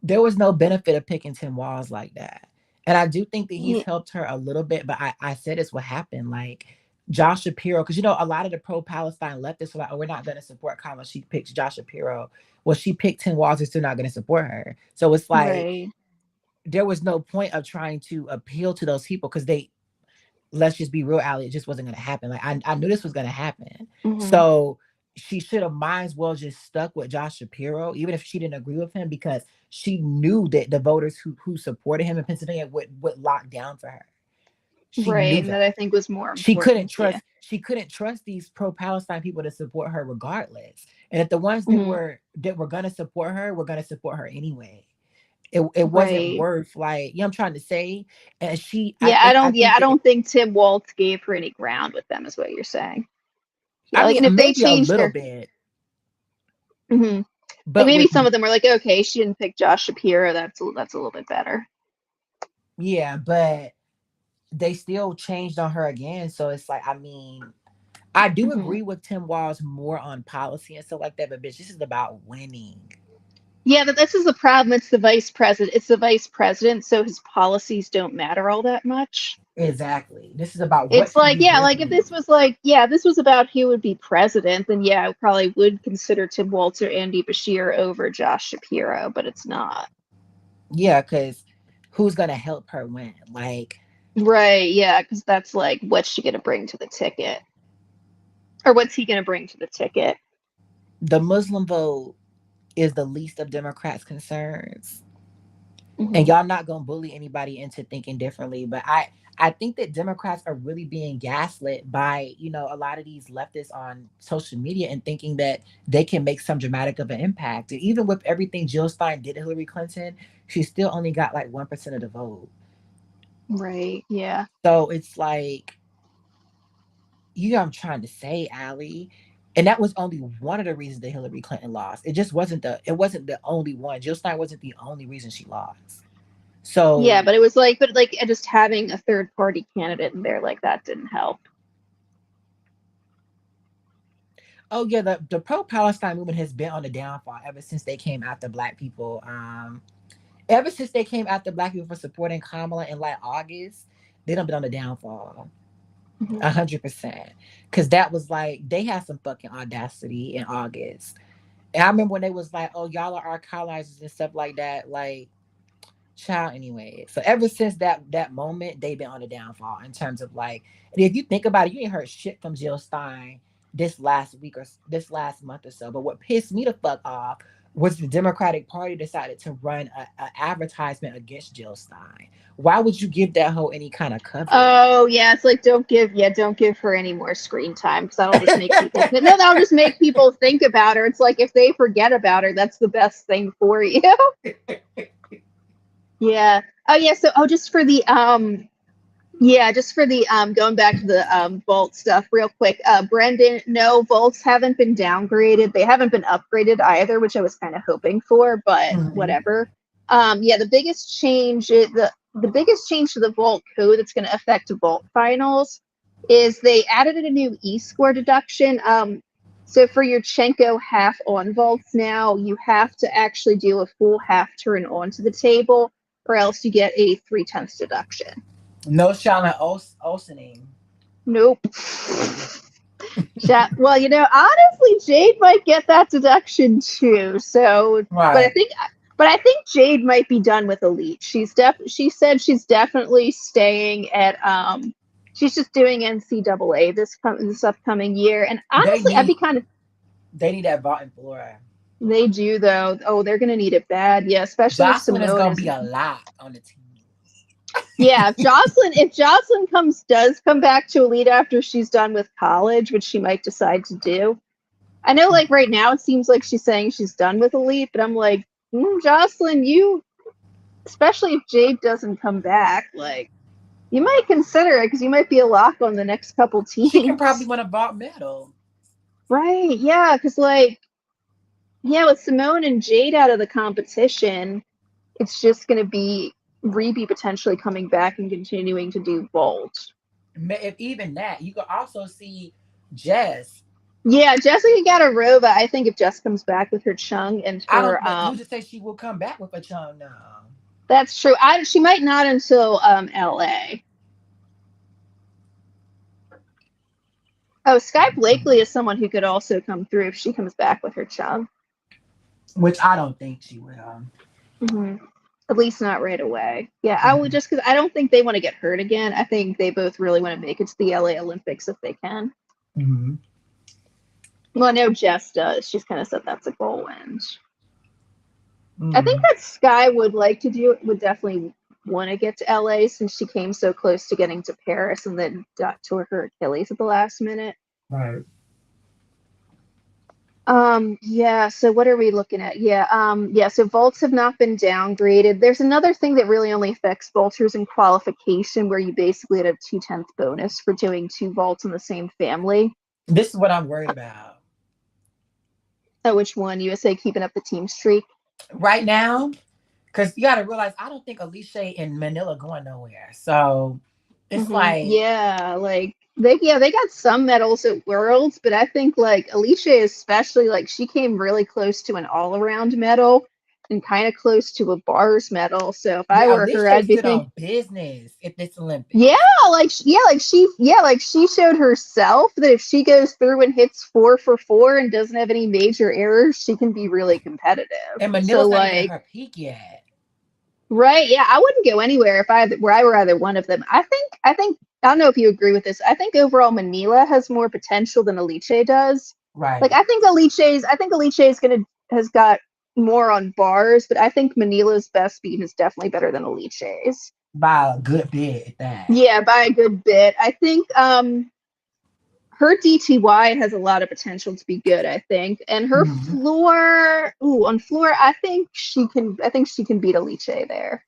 A: there was no benefit of picking Tim Walz like that. And I do think that he's
B: Yeah,
A: helped her a little bit, but I said this what happened. Like Josh Shapiro, because you know, a lot of the pro-Palestine leftists were like, oh, we're not gonna support Kamala. She picks Josh Shapiro. Well, she picked Tim Walz, they're still not gonna support her. So it's like
B: right.
A: there was no point of trying to appeal to those people because they let's just be real, Allie, it just wasn't gonna happen. Like I knew this was gonna happen.
B: Hmm.
A: So she should have might as well just stuck with Josh Shapiro, even if she didn't agree with him, because she knew that the voters who supported him in Pennsylvania would lock down for her. She
B: Right,
A: knew
B: and that I
A: that.
B: think was more important. Yeah.
A: She couldn't trust these pro-Palestine people to support her regardless. And if the ones
B: Hmm.
A: that were gonna support her were gonna support her anyway. It wasn't
B: Right.
A: worth like, you know what I'm trying to say? And
B: Yeah,
A: I think
B: I
A: that
B: don't think Tim Waltz gave her any ground with them, is what you're saying. Yeah,
A: I
B: like,
A: mean
B: and if they
A: maybe a
B: changed
A: little
B: their,
A: bit,
B: hmm like,
A: but
B: maybe
A: with
B: some of them were like, okay, she didn't pick Josh Shapiro. That's a little bit better.
A: yeah, but they still changed on her again. So it's like, I mean, I do
B: Hmm.
A: agree with Tim Walz more on policy and stuff like that, but bitch, this is about winning.
B: Yeah, but this is the problem. It's the vice president. It's the vice president, so his policies don't matter all that much.
A: Exactly. This is about what
B: It's
A: can
B: like,
A: be
B: yeah,
A: good for
B: like if
A: you.
B: this was like, yeah, this was about who would be president, then yeah, I probably would consider Tim Waltz or Andy Bashir over Josh Shapiro, but it's not.
A: Yeah, because who's gonna help her win? Like
B: Right, yeah, because that's like, what's she gonna bring to the ticket? Or what's he gonna bring to the ticket?
A: the Muslim vote is the least of Democrats' concerns. And
B: Hmm.
A: y'all not gonna bully anybody into thinking differently, but I think that Democrats are really being gaslit by, you know, a lot of these leftists on social media and thinking that they can make some dramatic of an impact. And even with everything Jill Stein did to Hillary Clinton, she still only got like 1% of the vote.
B: Right, yeah.
A: So it's like, you know what I'm trying to say, Allie. And that was only one of the reasons that Hillary Clinton lost. It wasn't the only one. Jill Stein wasn't the only reason she lost.
B: Yeah,
A: So
B: but it was like, but like just having a third party candidate in there like that didn't help.
A: oh yeah, the pro Palestine movement has been on the downfall ever since they came after black people. Ever since they came after black people for supporting Kamala in like August, they done been on the downfall.
B: Hmm.
A: 100%. Cause that was like they had some fucking audacity in August. And I remember when they was like, oh, y'all are our colonizers and stuff like that. Like, child, anyway. So ever since that moment, they've been on the downfall in terms of like, and if you think about it, you ain't heard shit from Jill Stein this last week or this last month or so. But what pissed me the fuck off was the Democratic Party decided to run a advertisement against Jill Stein. Why would you give that hoe any kind of coverage?
B: Oh yeah, it's like, don't give her any more screen time because that'll just make people no, that'll just make people think about her. It's like if they forget about her, that's the best thing for you. Yeah. Oh yeah. So just for the yeah, just for the going back to the vault stuff real quick. Brendan, no, vaults haven't been downgraded. They haven't been upgraded either, which I was kind of hoping for, but
A: Mhm.
B: whatever. Yeah, the biggest change to the vault code that's going to affect the vault finals is they added a new e-score deduction. So for your Chenko half on vaults now, you have to actually do a full half turn onto the table, or else you get a 3/10 deduction.
A: No Charlotte Olsening.
B: Nope. Well, honestly, Jade might get that deduction too. So, but I
A: Right.
B: think, Jade might be done with Elite. She said she's definitely staying at she's just doing NCAA this upcoming year. And
A: They
B: honestly, I'd be
A: need
B: kind of
A: they need that vault and floor.
B: they do though. Oh, they're gonna need it bad. Yeah, especially if
A: Jocelyn is
B: Simone
A: gonna
B: is.
A: be a lot on the team.
B: Yeah, if Jocelyn does come back to Elite after she's done with college, which she might decide to do. I know, like, right now it seems like she's saying she's done with Elite, but I'm like, Jocelyn, especially if Jade doesn't come back, like, you might consider it because you might be a lock on the next couple
A: She can probably
B: teams.
A: win a vault medal.
B: Right, yeah, because, like, yeah, with Simone and Jade out of the competition, it's just going to be Reby potentially coming back and continuing to do vault.
A: If even that, you could also see Jess.
B: Yeah, Jessica Gadarova, I think if Jess comes back with her Chung and
A: I
B: her
A: don't. But who just say she will come back with a chum now?
B: that's true. She might not until LA. Oh, Sky Blakely is someone who could also come through if she comes back with her Chung.
A: Which I don't think she will.
B: Mm-hmm. At least not right away. Yeah, I would
A: Mhm.
B: just because I don't think they want to get hurt again. I think they both really want to make it to the LA Olympics if they can.
A: Mhm.
B: Well, I know Jess does. She's kind of said that's a goal, and I think
A: Mhm.
B: that Sky would definitely want to get to LA since she came so close to getting to Paris and then tore her Achilles at the last minute.
A: Right.
B: Yeah, so what are we looking at? Yeah, so vaults have not been downgraded. There's another thing that really only affects vaulters in qualification where you basically had a 2/10 bonus for doing two vaults in the same family.
A: This is what I'm worried about.
B: Oh, which one? USA keeping up the team streak?
A: Right now, because you got to realize, I don't think Alicia and Manila going nowhere. So it's like,
B: Yeah, like they got some medals at Worlds, but I think like Alicia especially like she came really close to an all-around medal and kind of close to a bars medal. So if I
A: yeah,
B: were her,
A: Alicia
B: I'd be
A: stood
B: thinking,
A: on business at this
B: yeah,
A: Olympics.
B: like she showed herself that if she goes through and hits 4 for 4 and doesn't have any major errors, she can be really competitive.
A: And
B: So
A: Manila's not even at
B: like,
A: her peak yet.
B: right, yeah, I wouldn't go anywhere if I were either one of them. I think I don't know if you agree with this. I think overall Manila has more potential than Alice does. Like
A: Right.
B: I think Alice's has got more on bars, but I think Manila's best speed is definitely better than Alice's.
A: By a good bit at that.
B: Yeah, by a good bit. I think her DTY has a lot of potential to be good, I think. And her
A: Mhm.
B: floor, on floor, I think she can beat Alice there.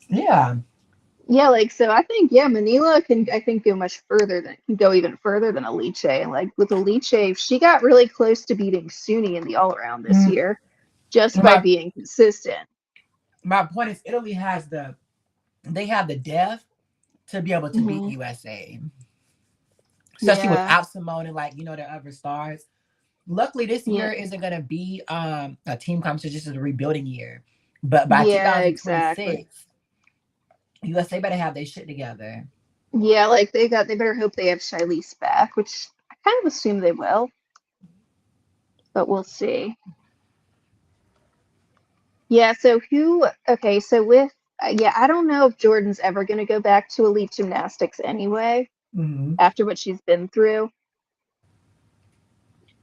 A: Yeah.
B: Yeah, like so I think Manila can I think can go even further than Alice. And like with Alice, she got really close to beating Suni in the all around this
A: Mm.
B: year just by
A: My
B: being consistent.
A: my point is, Italy has they have the depth to be able to beat
B: Hmm.
A: USA, especially
B: Yeah.
A: without Simone and like the other stars. Luckily, this
B: Yeah.
A: year isn't gonna be a team competition; just a rebuilding year. But by
B: Yeah, exactly.
A: 2026, USA better have their shit together.
B: Yeah, like they better hope they have Shilese back, which I kind of assume they will, but we'll see. Yeah, so okay, so with yeah, I don't know if Jordan's ever going to go back to elite gymnastics anyway
A: Mm-hmm.
B: after what she's been through.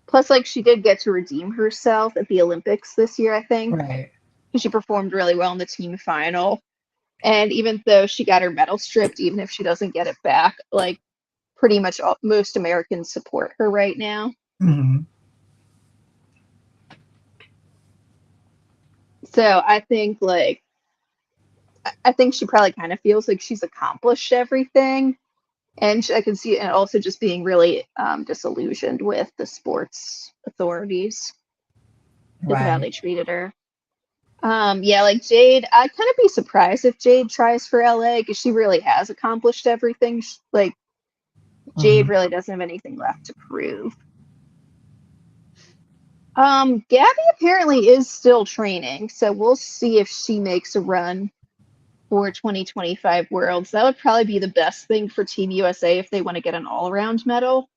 B: Plus, like, she did get to redeem herself at the Olympics this year, I think.
A: Right.
B: She performed really well in the team final. And even though she got her medal stripped, even if she doesn't get it back, like, pretty much most Americans support her right now.
A: Mm-hmm.
B: So I think, like, I think she probably kind of feels like she's accomplished everything. And I can see, and also just being really disillusioned with the sports authorities because of how
A: Right.
B: they treated her. Yeah, like Jade, I'd kind of be surprised if Jade tries for LA because she really has accomplished everything. Like
A: Mm-hmm.
B: Jade really doesn't have anything left to prove. Gabby apparently is still training, so we'll see if she makes a run for 2025 Worlds. That would probably be the best thing for Team USA if they want to get an all-around medal.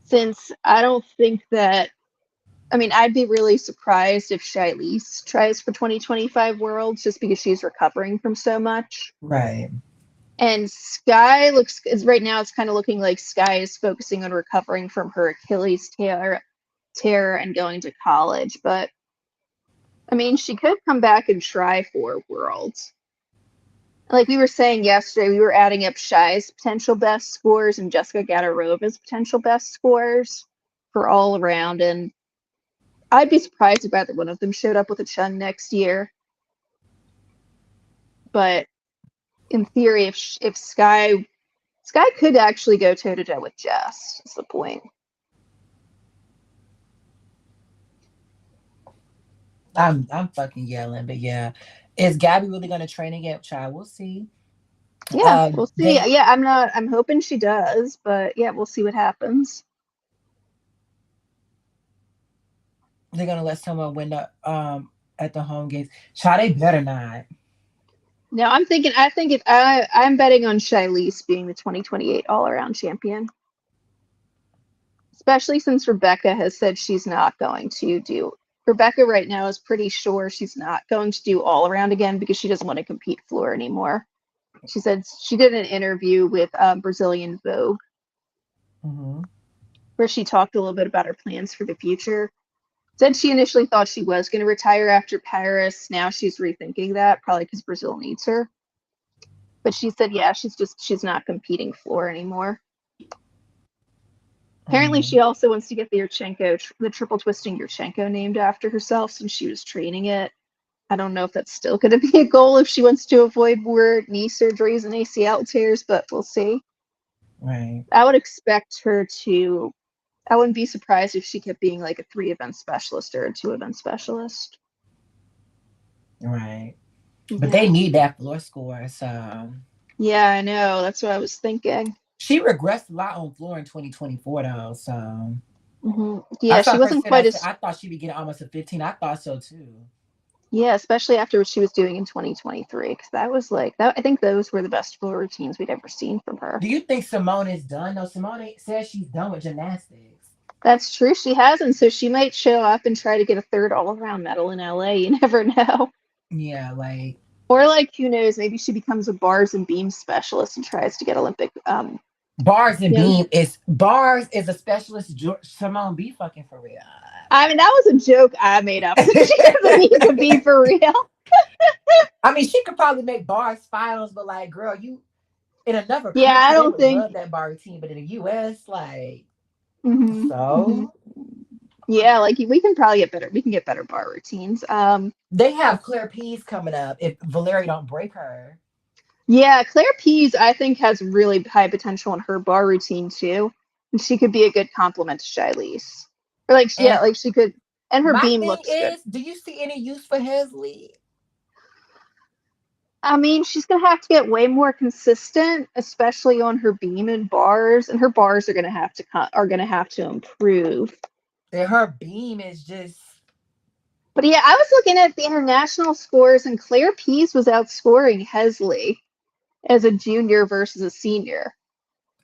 B: Since I don't think that, I mean, I'd be really surprised if Shilese tries for 2025 Worlds just because she's recovering from so much.
A: Right.
B: And Sky looks, is right now it's kind of looking like Sky is focusing on recovering from her Achilles tear and going to college. But I mean, she could come back and try for Worlds. Like we were saying yesterday, we were adding up Shy's potential best scores and Jessica Gadarova's potential best scores for all around. And I'd be surprised if either one of them showed up with a Chun next year. But in theory, if Sky could actually go toe to toe with Jess, is the point.
A: I'm fucking yelling, but yeah. Is Gabby really gonna train again? Child, we'll see.
B: Yeah, we'll see.
A: They
B: Yeah, I'm hoping she does, but yeah, we'll see what happens.
A: they're gonna let someone win the at the home games. Child, they better not.
B: No, I'm betting on Shilese being the 2028 all around champion. Especially since Rebecca has said she's not going to do. Rebecca right now is pretty sure she's not going to do all around again because she doesn't want to compete floor anymore. She said she did an interview with Brazilian Vogue
A: Mm-hmm.
B: where she talked a little bit about her plans for the future. Said she initially thought she was going to retire after Paris. Now she's rethinking that, probably because Brazil needs her. But she said, yeah, she's not competing floor anymore. Apparently,
A: Mm-hmm.
B: she also wants to get the triple twisting Yurchenko named after herself since she was training it. I don't know if that's still going to be a goal if she wants to avoid more knee surgeries and ACL tears, but we'll see.
A: Right.
B: I would expect her to. I wouldn't be surprised if she kept being like a 3 event specialist or a 2 event specialist.
A: Right. But they
B: Yeah.
A: need that floor score. So
B: Yeah, I know. That's what I was thinking.
A: she regressed a lot on floor in 2024 though. So I
B: Yeah, she
A: saw her
B: wasn't
A: said I
B: quite
A: said
B: as.
A: I thought she'd be getting almost a 15. I thought so too.
B: Yeah, especially after what she was doing in 2023, because that was like that. I think those were the best floor routines we'd ever seen from her.
A: Do you think Simone is done? No, Simone says she's done with gymnastics.
B: That's true. She hasn't, so she might show up and try to get a third all-around medal in LA. You never know.
A: Yeah, like
B: Or like, who knows? Maybe she becomes a bars and beam specialist and tries to get Olympic.
A: bars and
B: You know,
A: bars is a specialist. Simone be fucking for real.
B: I mean, that was a joke I made up. So she doesn't need to be for real.
A: I mean, she could probably make bars finals, but like, girl, you in another
B: Yeah, I
A: country, they
B: don't
A: would
B: think.
A: love that bar routine, but in the US, like,
B: hmm hmm
A: so
B: Yeah, like we can probably get better. We can get better bar routines.
A: they have Claire Pease coming up if Valeria don't break her.
B: Yeah, Claire Pease, I think, has really high potential in her bar routine too, and she could be a good complement to Shilese. Or like, yeah,
A: And
B: like she could, and her
A: my
B: beam
A: thing
B: looks good.
A: is, do you see any use for Hesley?
B: I mean, she's gonna have to get way more consistent, especially on her beam and her bars are gonna have to improve.
A: And her beam is just.
B: But yeah, I was looking at the international scores, and Claire Pease was outscoring Hesley as a junior versus a senior.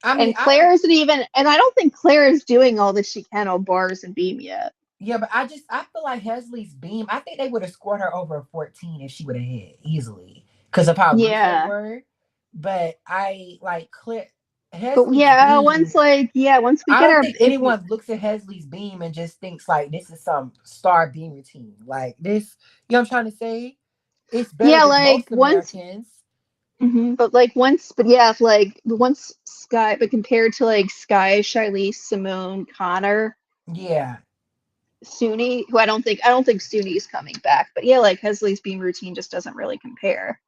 A: I mean,
B: And
A: I
B: Claire
A: don't.
B: isn't even, and I don't think Claire is doing all that she can on bars and beam yet.
A: Yeah, but I feel like Hesley's beam. I think they would have scored her over a 14 if she would have hit easily because of how loose they
B: Yeah.
A: were. But I like
B: But
A: Hesley's
B: yeah,
A: beam.
B: once we
A: I
B: get
A: don't
B: our,
A: think anyone looks at Hesley's beam and just thinks like this is some star beam routine. Like this, you know what I'm trying to say? It's better
B: yeah,
A: than
B: like
A: most Americans.
B: but yeah, like once Sky, but compared to like Sky, Shiley, Simone, Connor,
A: Yeah,
B: Suni, who I don't think Suni is coming back, but yeah, like Hesley's beam routine just doesn't really compare.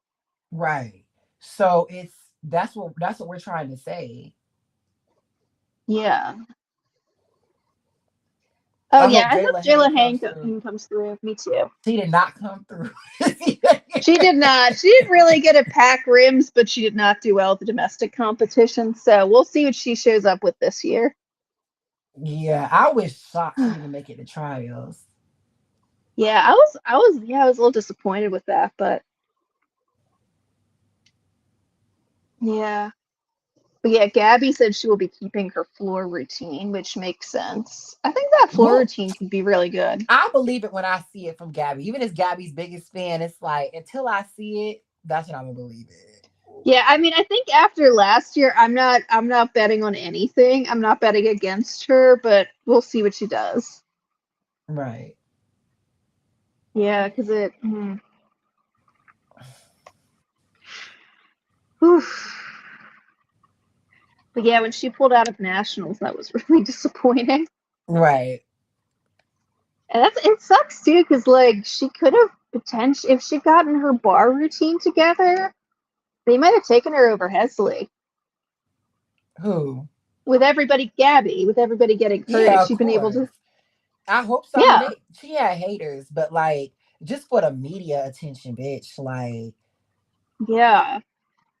A: right. So it's that's what we're trying to say.
B: Yeah. Oh
A: I
B: yeah,
A: hope
B: I hope
A: Jayla Hain
B: Jayla
A: comes through.
B: Hain comes through. Me too.
A: She did not come through.
B: She did not. She didn't really get at pack rims, but she did not do well at the domestic competition. So we'll see what she shows up with this year.
A: Yeah, I was shocked she didn't make it to trials.
B: Yeah, I was a little disappointed with that, but Yeah. But yeah, Gabby said she will be keeping her floor routine, which makes sense. I think that floor
A: Well,
B: routine could be really good.
A: I believe it when I see it from Gabby. Even as Gabby's biggest fan, it's like until I see it, that's when I'm gonna believe it.
B: Yeah, I mean, I think after last year, I'm not betting on anything. I'm not betting against her, but we'll see what she does.
A: Right.
B: Yeah, because oof. But yeah, when she pulled out of nationals, that was really disappointing.
A: Right.
B: And it sucks too, because like she could have potentially, if she'd gotten her bar routine together, they might have taken her over Hesley.
A: Who?
B: With everybody getting hurt, if
A: Yeah, of
B: she'd been able
A: course.
B: to,
A: I hope so. I mean,
B: yeah,
A: she had haters, but like just for the media attention, bitch. Like,
B: yeah.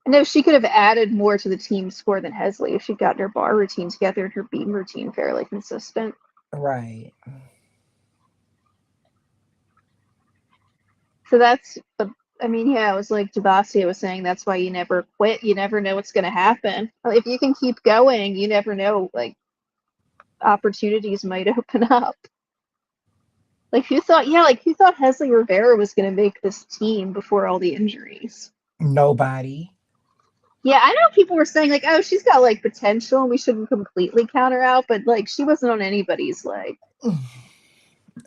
B: I know she could have added more to the team score than Hesley if she'd gotten her bar routine together and her beam routine fairly consistent.
A: right.
B: So that's, I mean, yeah, it was like Debasia was saying, that's why you never quit. You never know what's going to happen. If you can keep going, you never know, like, opportunities might open up. Who thought Hesley Rivera was going to make this team before all the injuries?
A: Nobody.
B: Yeah, I know people were saying, like, oh, she's got, like, potential and we shouldn't completely count her out, but, like, she wasn't on anybody's, like,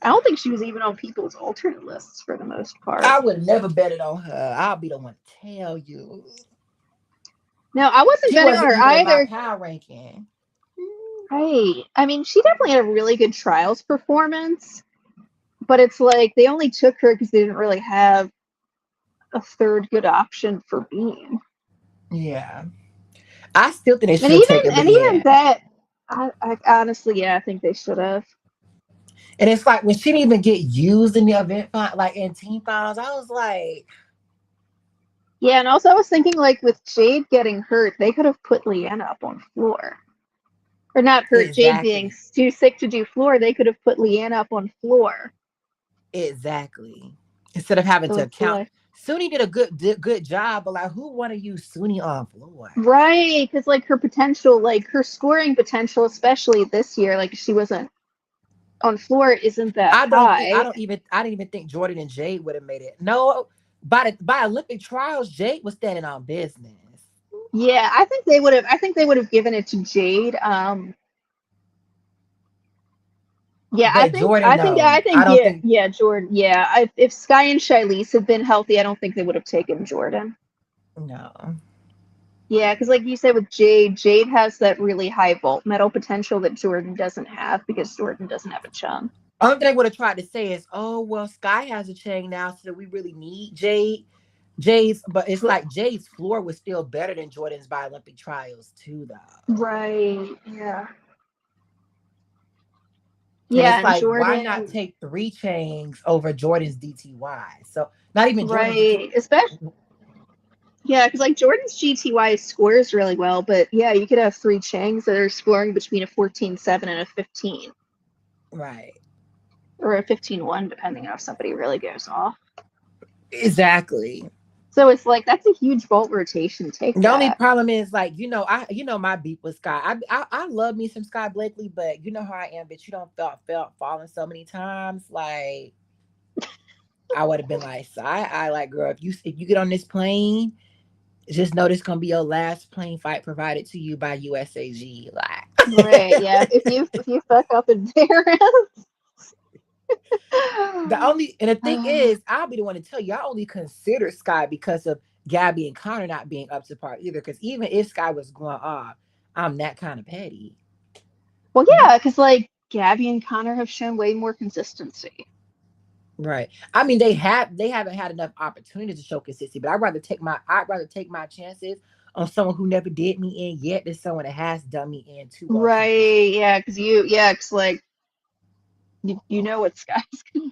B: I don't think she was even on people's alternate lists for the most part.
A: I would never bet it on her. I'll be the one to tell you.
B: No, I wasn't
A: She
B: betting on
A: wasn't
B: her
A: even in my
B: either.
A: power ranking.
B: Right. I mean, she definitely had a really good trials performance, but it's like they only took her because they didn't really have a third good option for Beam.
A: Yeah. I still think they
B: And
A: should have
B: even
A: taken
B: and even
A: Leanne.
B: that, I honestly, yeah, I think they should have.
A: And it's like when she didn't even get used in the event, like in team finals, I was like,
B: Yeah, and also I was thinking like with Jade getting hurt, they could have put Leanna up on floor. Or not hurt, Jade being
A: exactly.
B: too sick to do floor, they could have put Leanna up on floor.
A: Exactly. Instead of having
B: So
A: to
B: it's
A: count.
B: like
A: Suni did a good job, but like who wanna use Suni on floor?
B: right, because like her potential, like her scoring potential, especially this year, like she wasn't on floor isn't that high.
A: I didn't even think Jordan and Jade would have made it. No, by Olympic trials, Jade was standing on business.
B: Yeah, I think they would have. I think they would have given it to Jade. Yeah, I
A: But
B: think.
A: Jordan,
B: I think.
A: no.
B: I
A: I
B: think.
A: don't
B: Yeah,
A: think
B: yeah, Jordan. Yeah, if Sky and Shilese had been healthy, I don't think they would have taken Jordan.
A: no.
B: Yeah, because like you said with Jade, Jade has that really high vault medal potential that Jordan doesn't have because Jordan doesn't have a chum.
A: Only thing I would have tried to say is, oh well, Sky has a chain now, so we really need Jade. Jade's, but it's like Jade's floor was still better than Jordan's by Olympic trials too, though.
B: Right. Yeah.
A: And
B: Yeah,
A: it's
B: and
A: like, why not
B: Jordan.
A: take three chains over Jordan's DTY? So not even Jordan's DTY.
B: Right. Especially. Yeah, because like Jordan's GTY scores really well, but yeah, you could have three Changs that are scoring between a 14-7 and a 15,
A: Right.
B: or a 15-1, depending on if somebody really goes off.
A: Exactly.
B: So it's like that's a huge vault rotation. Take
A: The only
B: that.
A: problem is like, my beef with Sky. I love me some Sky Blakely, but you know how I am, bitch. You don't felt falling so many times. Like I would have been like, so I like, girl, if you get on this plane, just know this gonna be your last plane fight provided to you by USAG.
B: Right.
A: Like
B: Yeah. If you fuck up in there.
A: the thing is, I'll be the one to tell you, I only consider Sky because of Gabby and Connor not being up to par either. Because even if Sky was going off, I'm that kind of petty.
B: Well, yeah, because like Gabby and Connor have shown way more consistency.
A: Right. I mean, they haven't had enough opportunities to show consistency, but I'd rather take my chances on someone who never did me in yet than someone that has done me in two more times.
B: Right. Because like you know what Sky's gonna.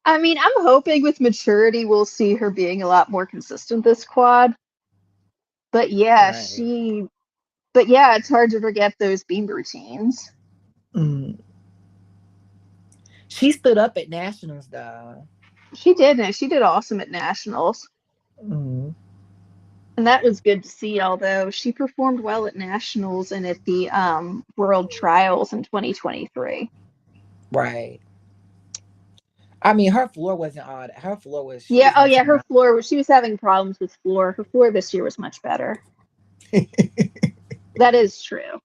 B: I mean, I'm hoping with maturity we'll see her being a lot more consistent this quad. But yeah,
A: Right.
B: she. But yeah, it's hard to forget those beam routines.
A: Mm. She stood up at nationals though.
B: She did, and she did awesome at nationals.
A: Mm.
B: And that was good to see, although she performed well at nationals and at the world trials in 2023.
A: Right. I mean, her floor wasn't all that. Her floor was, she
B: Yeah,
A: was
B: oh yeah,
A: messing
B: her
A: around.
B: floor, she was having problems with floor. Her floor this year was much better. That is true.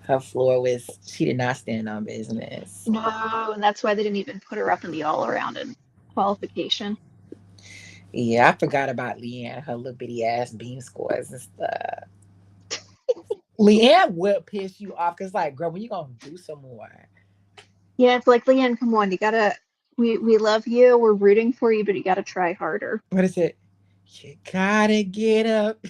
A: Her floor was, she did not stand on business.
B: No, and that's why they didn't even put her up in the all around in qualification.
A: Yeah, I forgot about Leanne, her little bitty ass beam scores and stuff. Leanne will piss you off because, like, girl, when you gonna do some more?
B: Yeah, it's like, Leanne, come on, you gotta, we love you, we're rooting for you, but you gotta try harder.
A: What is it? You gotta get up.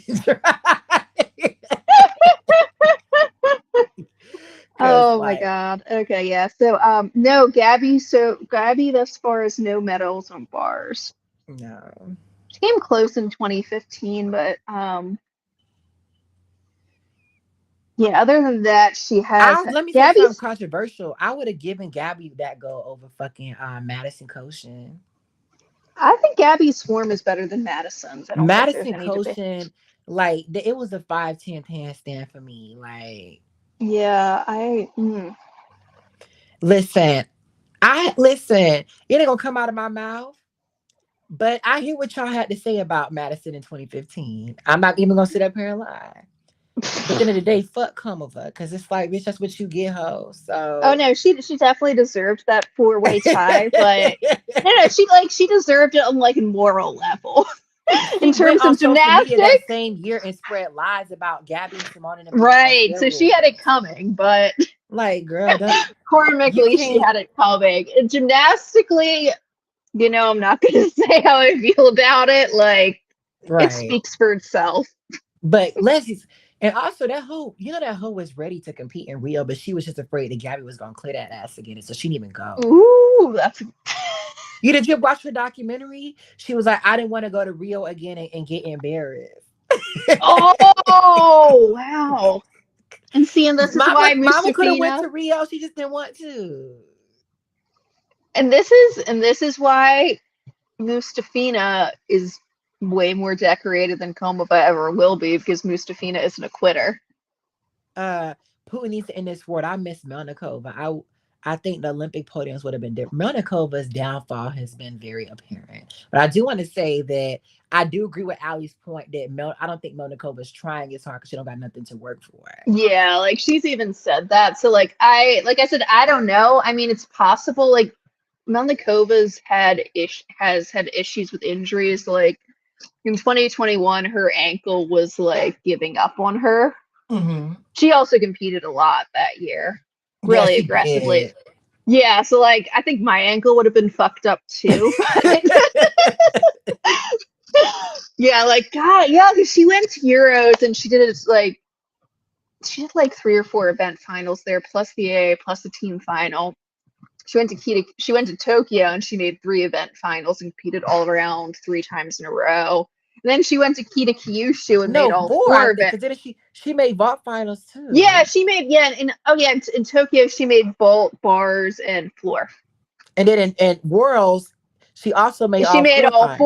A: Cause
B: Oh my
A: like,
B: God. Okay, yeah. So no, Gabby thus far has no medals on bars.
A: no.
B: She came close in 2015, but yeah, other than that, she has
A: I let me say something
B: Gabby's
A: controversial. I would have given Gabby that go over fucking Madison Koshin.
B: I think Gabby's form is better than Madison's. I don't think there's
A: Madison
B: any debate.
A: Koshin, like it was a 5'10" handstand for me. Like,
B: Yeah,
A: listen, I listen. It ain't gonna come out of my mouth. But I hear what y'all had to say about Madison in 2015. I'm not even gonna sit up here and lie. But at the end of the day, fuck Comova, because it's like, bitch, that's what you get, ho.
B: Oh
A: So
B: no, she definitely deserved that four-way tie, but no, she deserved it on like a moral level. In
A: she went
B: terms
A: on
B: of
A: social media that
B: gymnastics.
A: same year and spread lies about Gabby and Simone and them being on
B: Right. So she had
A: steroids.
B: it coming, but
A: Like, girl, you
B: karmically she
A: can't.
B: had it coming. And gymnastically, I'm not going to say how I feel about it. Like, it
A: Right.
B: speaks for itself.
A: But Leslie's, and also that whole, that hoe was ready to compete in Rio, but she was just afraid that Gabby was gonna clear that ass again, so she didn't even go.
B: Ooh, that's.
A: You did you watch her documentary? She was like, I didn't want to go to Rio again and get embarrassed.
B: Oh, wow. And see, and this is
A: Mama,
B: why
A: Mama could have went
B: Mustafina,
A: to Rio. She just didn't want to.
B: and this is why Mustafina is way more decorated than Komova ever will be because Mustafina isn't a quitter.
A: Uh, Putin needs to end this sport. I miss Melnikova. I think the Olympic podiums would have been different. Melnikova's downfall has been very apparent. But I do want to say that I do agree with Ali's point that I don't think Melnikova's trying as hard because she don't got nothing to work for.
B: Yeah, like she's even said that. So like I said, I don't know. I mean, it's possible. Like Melnikova's has had issues with injuries. Like in 2021, her ankle was like giving up on her.
A: Mm-hmm.
B: She also competed a lot that year,
A: Yeah,
B: really
A: she
B: aggressively.
A: did.
B: Yeah, so like I think my ankle would have been fucked up too. Yeah, like God, yeah, because she went to Euros and she had like 3 or 4 event finals there, plus the A, plus the team final. She went to Tokyo and she made 3 event finals and competed all around 3 times in a row. And then she went to Kita Kyushu and made
A: No,
B: all
A: 4, I
B: 4
A: think,
B: event.
A: because then she made vault finals
B: Yeah,
A: too.
B: she made in Tokyo she made vault, bars, and floor.
A: And then in Worlds, she also made
B: She
A: all
B: made
A: 4
B: all
A: finals.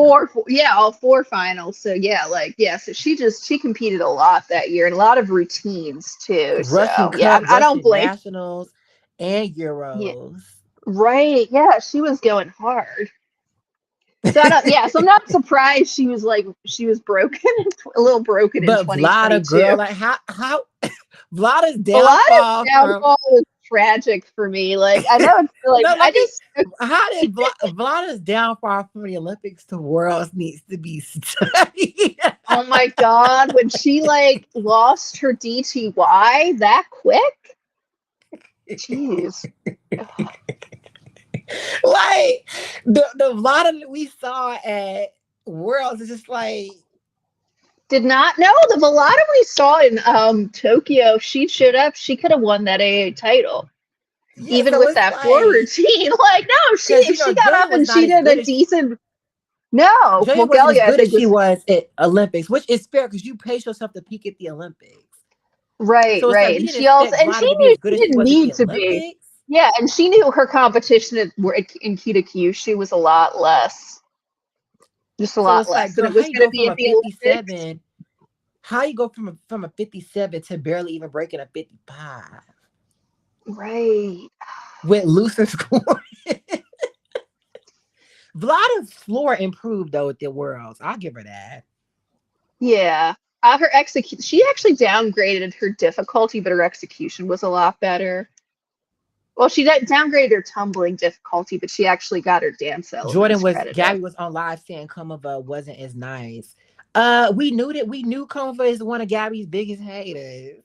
B: all 4 finals. So yeah, so she competed a lot that year and a lot of routines too.
A: Russian
B: So yeah,
A: Cup,
B: I don't
A: Russian
B: blame.
A: Nationals, and
B: Yeah,
A: Euros.
B: right. Yeah, she was going hard. So I don't. Yeah, so I'm not surprised she was broken, a little broken in
A: But Vlada,
B: 2022.
A: girl, like how Vlada's
B: A lot of
A: downfall from
B: downfall was tragic for me. Like I know it's like
A: no,
B: I
A: let me.
B: just
A: How did Vlada's downfall from the Olympics to Worlds needs to be studied?
B: oh my God, when she like lost her DTY that quick. Jeez.
A: Like the Vlada that we saw at Worlds is just like,
B: Did not know the Velada we saw in Tokyo. She showed up. She could have won that AA title,
A: yeah.
B: even
A: So
B: with
A: it's
B: that floor
A: like,
B: routine. Like, no,
A: because
B: she got
A: Julia
B: up
A: was
B: and
A: not
B: she
A: as
B: did
A: good
B: a
A: as
B: decent. No,
A: Julia
B: well,
A: wasn't as
B: Gelia, I
A: good as
B: think
A: she
B: was
A: was at Olympics, which is fair because you pace yourself to peak at the Olympics.
B: right,
A: So it's like
B: right,
A: we
B: and
A: didn't
B: she also
A: expect
B: and she
A: Vlada to be
B: knew
A: as good
B: she
A: as she
B: didn't
A: was at the
B: need to be.
A: Olympics.
B: Yeah, and she knew her competition in Kita Kyushu was a lot less just a
A: So
B: lot
A: it's like,
B: less than
A: girl,
B: it
A: how
B: was
A: you
B: going to
A: go
B: be
A: from
B: at
A: a
B: the Olympics.
A: 57? How you go from a 57 to barely even breaking a 55
B: Right.
A: with looser score? Vlada's floor improved though with the worlds. I'll give her that.
B: Yeah. Her execute. She actually downgraded her difficulty, but her execution was a lot better. Well, she downgraded her tumbling difficulty, but she actually got her dance elements credited.
A: Gabby was on live saying Komova wasn't as nice. We knew Komova is one of Gabby's biggest haters.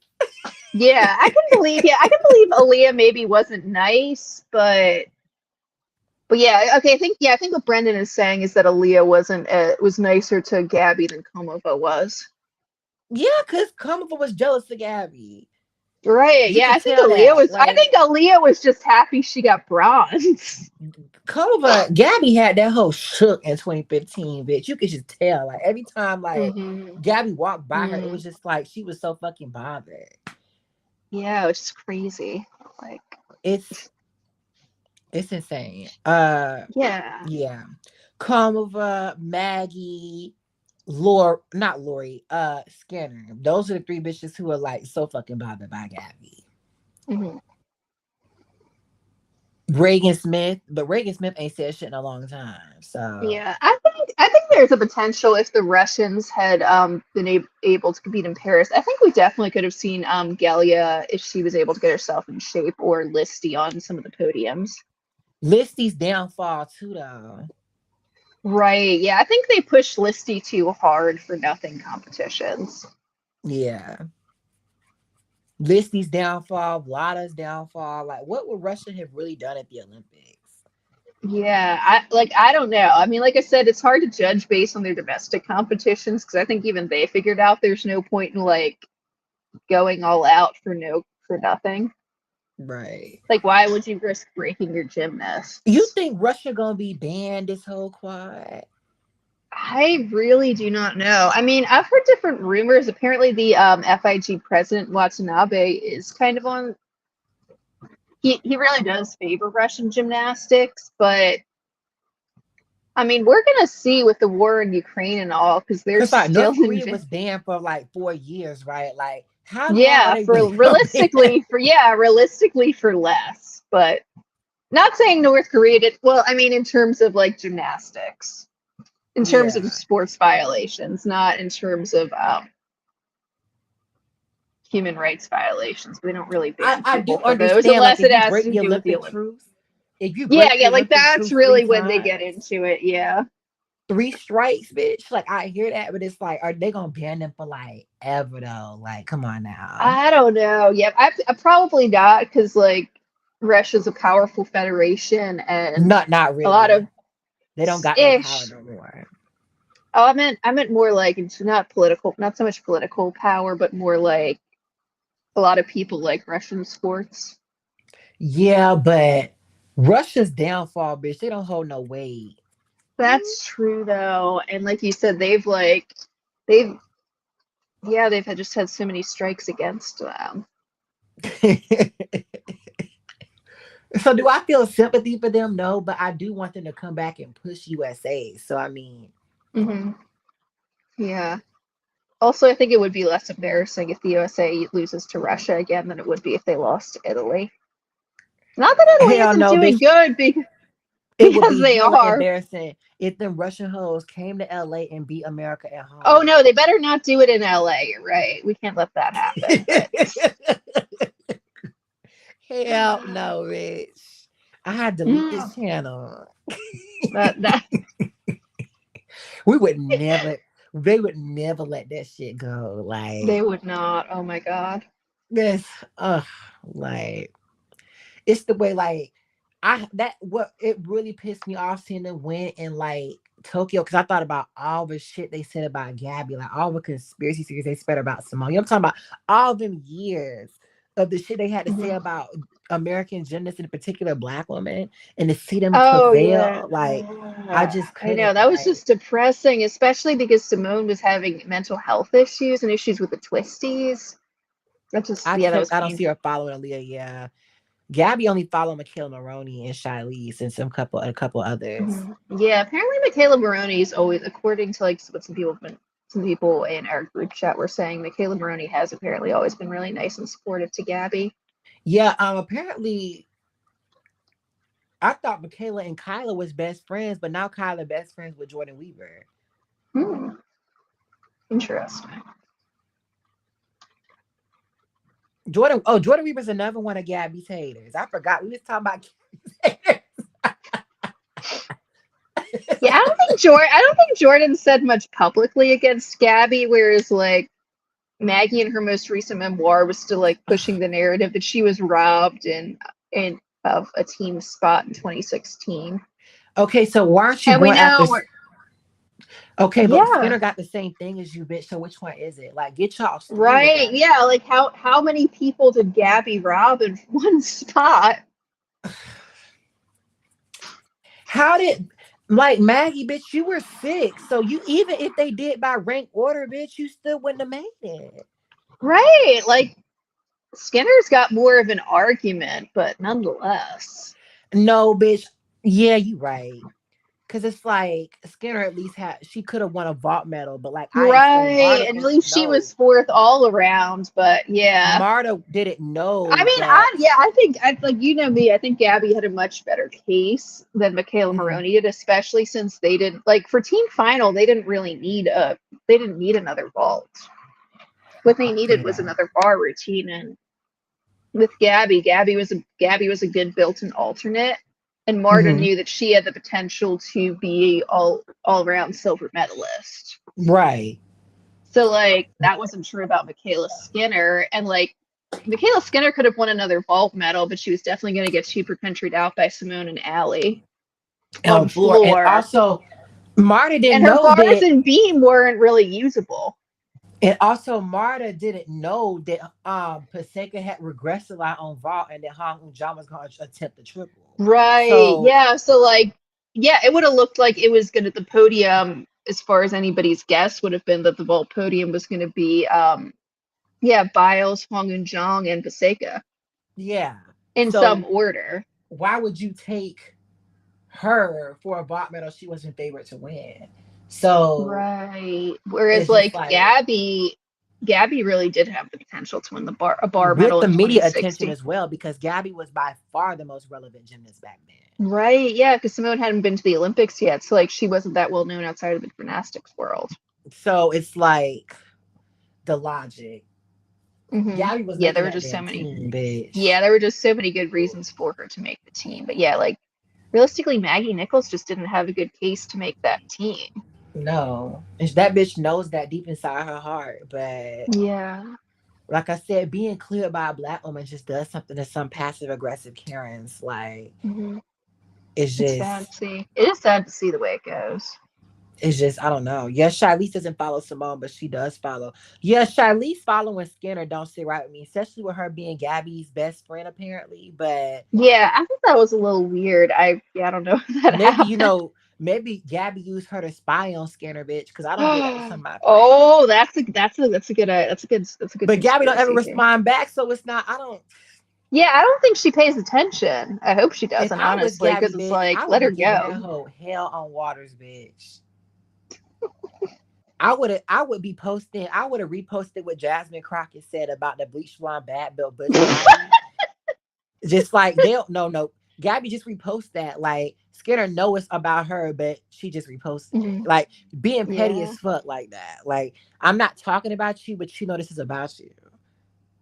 B: Yeah, I can believe. Yeah, I can believe Aaliyah maybe wasn't nice, but yeah, okay. I think what Brendan is saying is that Aaliyah wasn't was nicer to Gabby than Komova was.
A: Yeah, because Komova was jealous of Gabby.
B: Right.
A: You
B: Yeah,
A: could tell that.
B: I
A: Like
B: think Aaliyah was just happy she got bronze.
A: Komova, Gabby had that whole shook in 2015, bitch. You could just tell. Like every time like
B: Mm-hmm.
A: Gabby walked by her, it
B: Mm-hmm.
A: was just like she was so fucking bothered.
B: Yeah, which is crazy. Like,
A: It's it's insane.
B: yeah.
A: Yeah. Komova, Maggie, not Lori, Skinner. Those are the three bitches who are like so fucking bothered by Gabby.
B: Mm-hmm.
A: Reagan Smith, but Reagan Smith ain't said shit in a long time. So
B: Yeah, I think there's a potential if the Russians had been able to compete in Paris. I think we definitely could have seen Galia if she was able to get herself in shape, or Listy on some of the podiums.
A: Listy's downfall too though.
B: Right. Yeah, I think they pushed Listy too hard for nothing competitions.
A: Yeah. Listy's downfall, Vlada's downfall. Like what would Russia have really done at the Olympics?
B: Yeah, I don't know. I mean, like I said, it's hard to judge based on their domestic competitions because I think even they figured out there's no point in like going all out for nothing.
A: Right.
B: Like, why would you risk breaking your
A: You
B: gymnasts?
A: think Russia gonna be banned this whole quad?
B: I really do not know. I mean, I've heard different rumors. Apparently, the FIG president Watanabe is kind of on. He really does favor Russian gymnastics, but I mean, we're gonna see with the war in Ukraine and all because they're
A: Because like
B: still
A: North
B: in.
A: Korea was banned for like 4 years, right? Like how long are
B: Yeah,
A: they
B: for
A: really gonna ban?
B: realistically for less, but not saying North Korea did well. I mean, in terms of like gymnastics, in terms of
A: Yeah.
B: sports violations, not in terms of human rights violations. We don't really ban
A: I
B: people
A: do
B: for those
A: understand, like
B: unless
A: if
B: it
A: you
B: has
A: break
B: to
A: the
B: do with the
A: Olympic
B: Olympics.
A: truce, if you
B: Yeah,
A: break the
B: yeah, like
A: Olympic
B: that's
A: truce three
B: really when they get
A: times,
B: into it. Yeah.
A: 3 strikes, bitch. Like I hear that, but it's like, are they gonna ban them for like ever though? Like, come on now.
B: I don't know. Yeah, I probably not because like Russia's a powerful federation and
A: Not
B: a lot of
A: really. They don't got no power
B: ish.
A: no more.
B: Oh, I meant more like it's not political, not so much political power, but more like a lot of people like Russian sports.
A: Yeah, but Russia's downfall, bitch, they don't hold no weight.
B: That's true though, and like you said, they've they've just had so many strikes against them.
A: So do I feel sympathy for them? No, but I do want them to come back and push USA. So I mean,
B: Hmm. Yeah. Also, I think it would be less embarrassing if the USA loses to Russia again than it would be if they lost to Italy. Not that Italy
A: hell
B: isn't
A: no,
B: doing
A: bitch.
B: good
A: It would
B: because
A: be
B: they
A: hella
B: are.
A: embarrassing if them Russian hoes came to LA and beat America at
B: Oh
A: home.
B: no, they better not do it in LA. You're right. We can't let that happen. But
A: Hell no, bitch. I had to delete
B: mm,
A: this channel.
B: that
A: We would never, they would never let that shit go.
B: they
A: Like,
B: would not. Oh my God.
A: this, like, it's the way, like, what it really pissed me off seeing them win in, like, Tokyo, because I thought about all the shit they said about Gabby, like, all the conspiracy theories they spread about Simone. You know, I'm talking about all them years of the shit they had to say
B: Mhm.
A: about American gymnasts, in particular Black women, and to see them
B: Oh yeah.
A: prevail, like, I just
B: I know
A: couldn't,
B: that was
A: like,
B: just depressing, especially because Simone was having mental health issues and issues with the twisties. That just yeah, that was
A: I don't see
B: painful.
A: her following Aaliyah. Yeah. Gabby only followed Michaela Maroney and Shilese and a couple others.
B: Yeah, apparently Michaela Maroney is always, according to like what some people in our group chat were saying, Michaela Maroney has apparently always been really nice and supportive to Gabby.
A: Yeah, apparently I thought Michaela and Kyla was best friends, but now Kyla best friends with Jordan Weaver.
B: Hmm. Interesting.
A: Jordan Weaver's another one of Gabby's haters. I forgot we was talking about Gabby's haters.
B: Yeah, I don't think Jordan said much publicly against Gabby, whereas like Maggie in her most recent memoir was still like pushing the narrative that she was robbed in of a team spot in 2016.
A: Okay, so why aren't you
B: And we
A: going after?
B: know,
A: Okay, but
B: yeah,
A: Skinner got the same thing as you, bitch. So which one is it? Like, get y'all story
B: right,
A: together.
B: yeah, like how many people did Gabby rob in one spot?
A: How did like Maggie, bitch? You were sick, so you even if they did by rank order, bitch, you still wouldn't have made it.
B: Right, like Skinner's got more of an argument, but nonetheless.
A: No, bitch. Yeah, you right. Cause it's like Skinner at least had she could have won a vault medal, but like I explained,
B: Right,
A: Marta
B: and at
A: didn't
B: least she
A: know.
B: was fourth all around, but yeah.
A: Marta didn't
B: I
A: know
B: mean,
A: that.
B: I think I like you know me. I think Gabby had a much better case than Michaela
A: Mhm.
B: Maroney did, especially since they didn't like for team final. They didn't need another vault. What they needed was
A: Yeah.
B: another bar routine, and with Gabby, Gabby was a good built-in alternate, and Marta
A: Hmm.
B: knew that she had the potential to be all around silver medalist.
A: Right.
B: So like that wasn't true about Michaela Skinner, and like Michaela Skinner could have won another vault medal, but she was definitely going to get super countryed out by Simone and Allie on
A: On floor. And
B: floor.
A: also Marta didn't
B: And her
A: know
B: bars
A: that.
B: and beam weren't really usable.
A: And also Marta didn't know that Paseka had regressed a lot on vault and that Hong John was gonna attempt the triple.
B: Right.
A: So
B: Yeah. So like, yeah, it would have looked like it was going to the podium. As far as anybody's guess would have been that the vault podium was going to be, yeah, Biles, Hong and Jong, and Paseka
A: yeah.
B: in some
A: So
B: order.
A: why would you take her for a vault medal she wasn't favored to win? So
B: Right. Whereas
A: it's just
B: like
A: like
B: Gabby really did have the potential to win a bar
A: with
B: medal
A: the
B: in
A: media attention
B: 2016.
A: as well, because Gabby was by far the most relevant gymnast back then.
B: Right. Yeah, because Simone hadn't been to the Olympics yet, so like she wasn't that well known outside of the gymnastics world.
A: So it's like the logic. Gabby was
B: Yeah, there
A: making
B: were
A: that
B: just so
A: damn
B: many.
A: team, bitch.
B: Yeah, there were just so many good reasons for her to make the team. But yeah, like realistically, Maggie Nichols just didn't have a good case to make that team.
A: No. And that bitch knows that deep inside her heart. But
B: Yeah.
A: like I said, being cleared by a black woman just does something to some passive aggressive Karens. Like
B: hmm
A: it's
B: It's sad
A: just
B: to see. It is sad to see the way it goes.
A: I don't know. Yes, Shilese doesn't follow Simone, but she does follow. Yes, Shilese following Skinner don't sit right with me, especially with her being Gabby's best friend apparently. But
B: Yeah, I thought that was a little weird. I don't know if that
A: maybe
B: happened.
A: maybe Gabby used her to spy on Skinner, bitch, because I don't do that with some of my friends.
B: Oh, that's a good
A: But Gabby don't ever
B: conspiracy theory.
A: respond back, so it's not. I don't.
B: Yeah, I don't think she pays attention. I hope she
A: If
B: doesn't,
A: I was
B: honestly,
A: Gabby,
B: because it's
A: bitch,
B: like
A: I would
B: let
A: be
B: her
A: giving that
B: go.
A: hoe hell on waters, bitch. I would be posting. I would have reposted what Jasmine Crockett said about the bleach blonde bad bill Butch Gabby. Just like they'll no. Gabby just repost that. Like Skinner know it's about her, but she just reposted it.
B: Mhm.
A: Like being petty
B: Yeah,
A: as fuck like that. Like I'm not talking about you, but you know this is about you.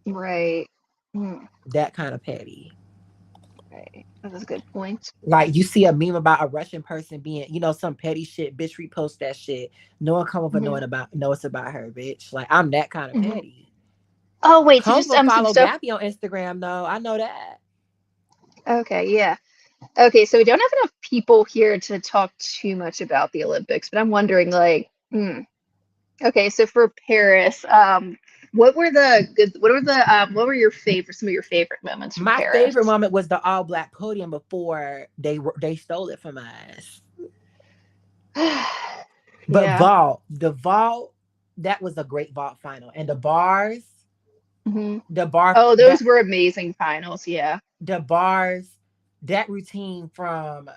B: right. Mm,
A: That kind of petty.
B: right. That's a good point.
A: Like you see a meme about a Russian person being, some petty shit, bitch repost that shit. No one come over
B: hmm
A: knowing about know it's about her, bitch. Like I'm that kind of
B: hmm
A: petty.
B: Oh wait, so just
A: Combo
B: some
A: follow
B: stuff.
A: Gabby on Instagram though. I know that.
B: Okay, yeah. Okay, so we don't have enough people here to talk too much about the Olympics, but I'm wondering, like, okay, so for Paris, what were your favorite, some of your favorite moments from
A: My favorite
B: Paris?
A: moment was the all black podium before they stole it from us. But
B: Yeah.
A: the vault, that was a great vault final, and the bars.
B: Mhm.
A: The bar
B: Oh, those
A: that
B: were amazing finals. Yeah.
A: the bars, that routine from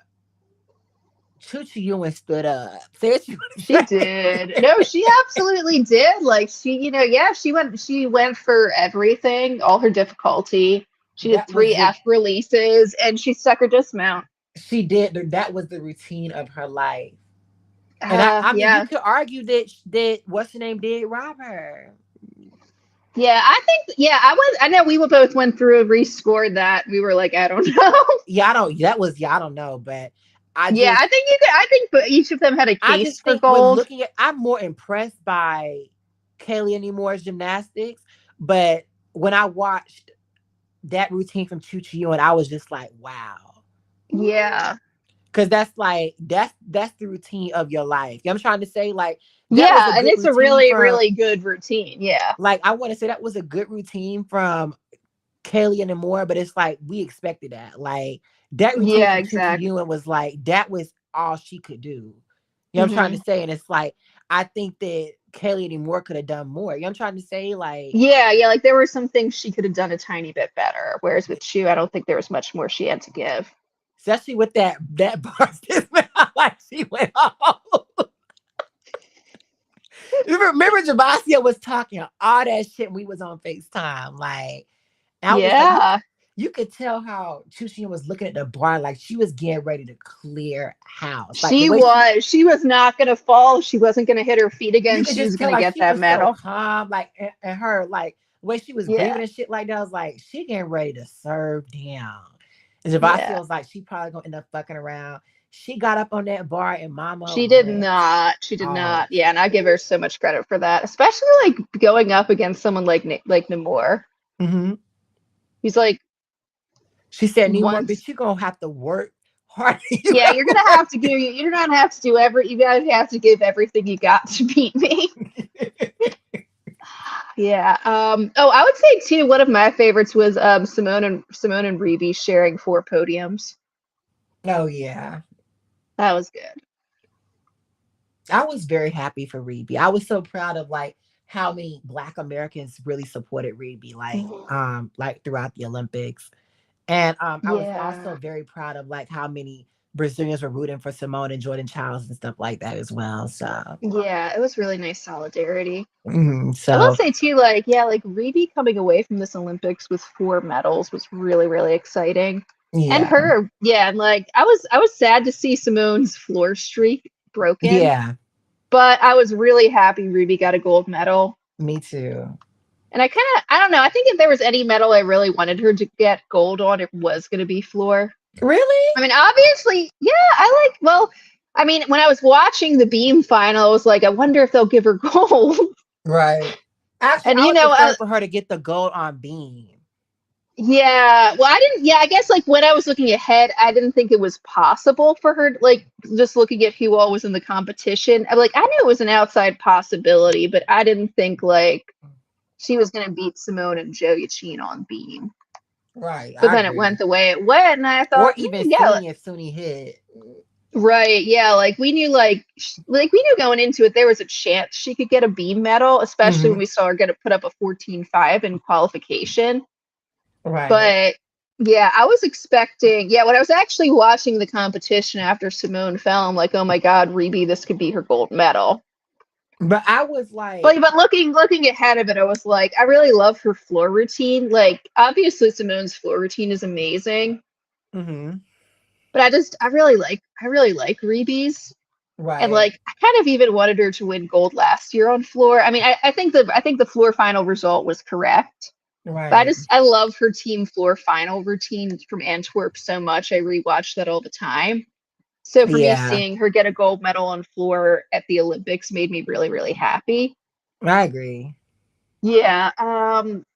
A: Chuchi Ewan stood up. Say what you want
B: She
A: to
B: did.
A: say.
B: No, she absolutely did. Like yeah, she went for everything, all her difficulty. She did
A: That was
B: three
A: the
B: F releases and she stuck her dismount.
A: she did that was the routine of her life. And I mean, you
B: Yeah.
A: could argue that what's her name did rob her.
B: Yeah, I think yeah, I know we both went through and rescored that. We were like, I don't know.
A: Yeah, I don't. That was yeah, I don't know, but I
B: Yeah,
A: just
B: I think but each of them had a
A: I
B: case
A: just
B: for
A: think with
B: gold.
A: looking at, I'm more impressed by Kaylee Animore's gymnastics. But when I watched that routine from Chu Chi and I was just like, wow.
B: Yeah.
A: Cause that's like that's the routine of your life. You know what I'm trying to say? Like that was a
B: Yeah, and
A: good
B: it's a
A: routine
B: really,
A: from
B: really good routine. Yeah.
A: like I want to say that was a good routine from Kaylee and more, but it's like we expected that. Like that routine
B: Yeah,
A: from Chuchi
B: exactly.
A: Ewan was like that was all she could do. You know what I'm trying to
B: Hmm.
A: say? And it's like I think that Kaylee anymore could have done more. You know what I'm trying to say? Like
B: Yeah, yeah, like there were some things she could have done a tiny bit better, whereas with Shu, I don't think there was much more she had to give.
A: especially with that bar like she went home. Remember Javasia was talking all that shit when we was on FaceTime. Like I was like,
B: Yeah,
A: you could tell how Chushin was looking at the bar like she was getting ready to clear house. Like the
B: she
A: way
B: was. She was not gonna fall. She wasn't gonna hit her feet
A: you
B: again.
A: could
B: She was
A: just tell
B: gonna
A: like
B: get
A: she
B: that
A: was so
B: medal.
A: calm, like and her like the way she was
B: Yeah,
A: breathing and shit like that. I was like, she getting ready to serve down. And Javasia
B: yeah.
A: was like, she probably gonna end up fucking around. She got up on that bar and Mama
B: She did
A: went
B: not. She did
A: off.
B: not. Yeah, and I give her so much credit for that, especially like going up against someone like Namor.
A: Hmm.
B: He's like
A: She said, Nemore,
B: once.
A: bitch, you gonna have to work harder.
B: Yeah, you're gonna have to do. You're gonna have to do every. You guys have to give everything you got to beat me. Yeah. Oh, I would say too. One of my favorites was Simone and Reeve sharing 4 podiums.
A: Oh yeah.
B: That was good.
A: I was very happy for Reby. I was so proud of like how many Black Americans really supported Reby,
B: Mhm.
A: like throughout the Olympics. And I was also
B: Yeah.
A: very proud of like how many Brazilians were rooting for Simone and Jordan Childs and stuff like that as well. So,
B: Yeah, it was really nice solidarity. I will
A: so
B: say too, like, yeah, like Reeve coming away from this Olympics with 4 medals was really, really exciting. And
A: yeah,
B: her, yeah, and like I was sad to see Simone's floor streak broken,
A: yeah,
B: but I was really happy Reeve got a gold medal.
A: me too.
B: And I don't know, I think if there was any medal I really wanted her to get gold on, it was going to be floor.
A: Really?
B: I mean, obviously, yeah, well, I mean, when I was watching the beam final, I was like, I wonder if they'll give her gold.
A: Right. Actually,
B: And
A: I would prefer for her to get the gold on beam.
B: yeah, well, I didn't, yeah, I guess like when I was looking ahead, I didn't think it was possible for her, like just looking at who all was in the competition. I'm like, I knew it was an outside possibility, but I didn't think like she was going to beat Simone and Joe Yachin on beam.
A: Right,
B: But
A: I
B: then it
A: agree.
B: went the way it went, and I
A: Or
B: thought,
A: even
B: yeah,
A: Suni if Suni hit.
B: right, yeah, like we knew, like we knew going into it there was a chance she could get a beam medal, especially when
A: Hmm.
B: we saw her get to put up a 14.5 in qualification.
A: Right.
B: But yeah, I was expecting, yeah, when I was actually watching the competition after Simone fell, I'm like, oh my God, Reeve, this could be her gold medal.
A: But I was like,
B: But looking ahead of it, I was like, I really love her floor routine. Like, obviously Simone's floor routine is amazing,
A: hmm
B: but I really like Reeve's. And
A: right,
B: like I kind of even wanted her to win gold last year on floor. I mean, I think the floor final result was correct. But
A: right.
B: I love her team floor final routine from Antwerp so much. I rewatch that all the time. So for me,
A: Yeah,
B: seeing her get a gold medal on floor at the Olympics made me really, really happy.
A: I agree.
B: Yeah.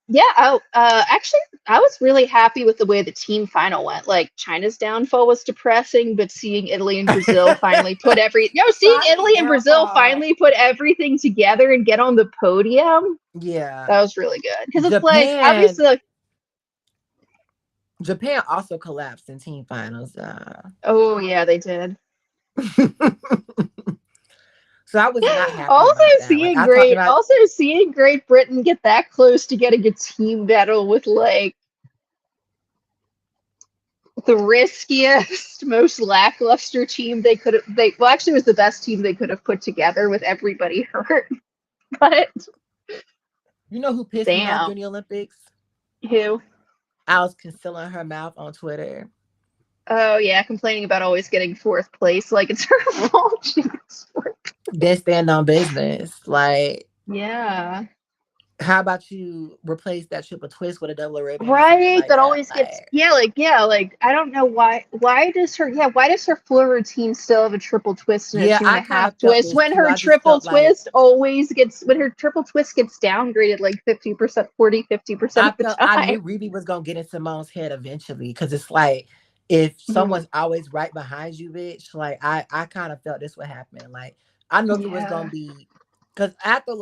B: Yeah. Actually, I was really happy with the way the team final went. Like China's downfall was depressing, but seeing Italy and Brazil finally put seeing
A: China's
B: Italy and Brazil
A: downfall.
B: finally put everything together and get on the podium,
A: Yeah.
B: that was really good. Because it's like
A: Japan
B: obviously, like,
A: Japan also collapsed in team finals.
B: oh yeah, they did.
A: So I was not happy about that. Like I talked about,
B: Also seeing Great Britain get that close to getting a team battle with like the riskiest, most lackluster team they could have. They well, actually, it was the best team they could have put together with everybody hurt. But
A: you know who pissed me off
B: damn,
A: during the Olympics?
B: who?
A: I was concealing her mouth on Twitter.
B: Oh yeah, complaining about always getting fourth place, like it's her fault. She gets fourth.
A: They stand on business. Like,
B: Yeah.
A: how about you replace that triple twist with a double ribbon or something
B: Right,
A: like
B: that
A: that?
B: always gets
A: Like,
B: like I don't know why does her floor routine still have a triple twist and a
A: yeah,
B: two and
A: I
B: a
A: kind
B: half
A: of felt
B: twist
A: this
B: when
A: too.
B: her
A: I just
B: triple
A: felt like
B: twist always gets when her triple twist gets downgraded like 50%, 50%
A: I
B: of the
A: felt I
B: time.
A: knew Ruby was gonna get in Simone's head eventually because it's like if
B: Mhm.
A: someone's always right behind you, bitch. Like I kind of felt this would happen. Like I know if it was gonna
B: Yeah.
A: be because after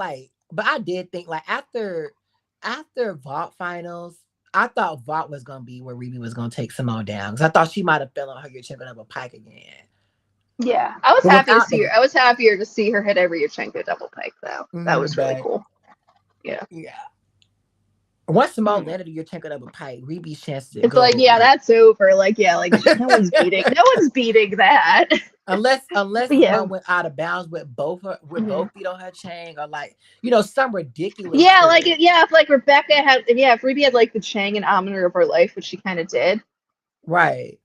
A: but I did think like after vault finals, I thought vault was gonna be where Ruby was gonna take Simone down because I thought she might have fell on her Yurchenko double pike again.
B: Yeah. I was
A: But
B: happy to
A: without
B: see her.
A: the
B: I was happier to see her hit every Yurchenko double pike though. That was really
A: but
B: cool. Yeah.
A: yeah. Once Simone
B: Mm.
A: landed a Yurchenko double pike, Ruby's chances to
B: It's like,
A: go
B: yeah,
A: like
B: that's over. Like, yeah, like no one's beating that.
A: unless
B: But yeah.
A: Simone went out of bounds with
B: Mhm.
A: both feet on her chain or like some ridiculous
B: Yeah, like
A: shit.
B: if like if Ruby had like the Chang and Aminer of her life, which she kind of did.
A: Right.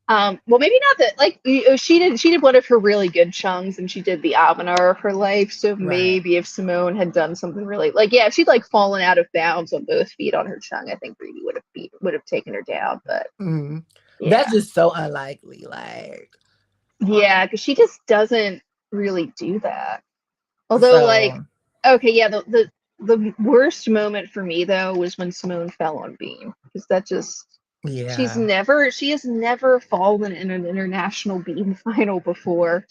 B: Well, maybe not that. Like she did one of her really good chunks, and she did the Aminer of her life. So
A: Right.
B: maybe if Simone had done something really like if she'd like fallen out of bounds on both feet on her chung, I think Ruby would have taken her down. But
A: Mhm. That's
B: yeah,
A: just so unlikely. Like
B: yeah, because she just doesn't really do that. Although like
A: so
B: okay, yeah, the worst moment for me though was when Simone fell on beam because that just
A: yeah.
B: she has never fallen in an international beam final before.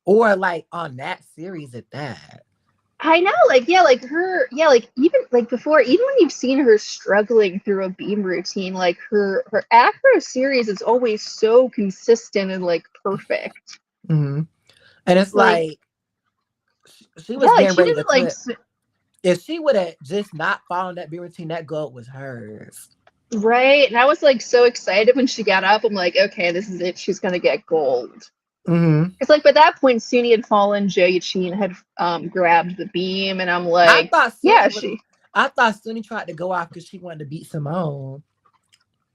A: Or like on that series at that.
B: I know, like like her, like even like before, even when you've seen her struggling through a beam routine, like her acro series is always so consistent and like perfect.
A: Mhm. And it's
B: Like
A: like she was
B: like
A: getting
B: she
A: ready to
B: doesn't like
A: clip. If she would have just not followed that B routine, that goal was hers.
B: right, and I was like so excited when she got up. I'm like, okay, this is it. She's gonna get gold.
A: Hmm.
B: It's like by that point, Suni had fallen, Joe Yachin had grabbed the beam, and I'm
A: I
B: like,
A: thought
B: yeah,
A: Suni was. I thought Suni tried to go off because she wanted to beat Simone.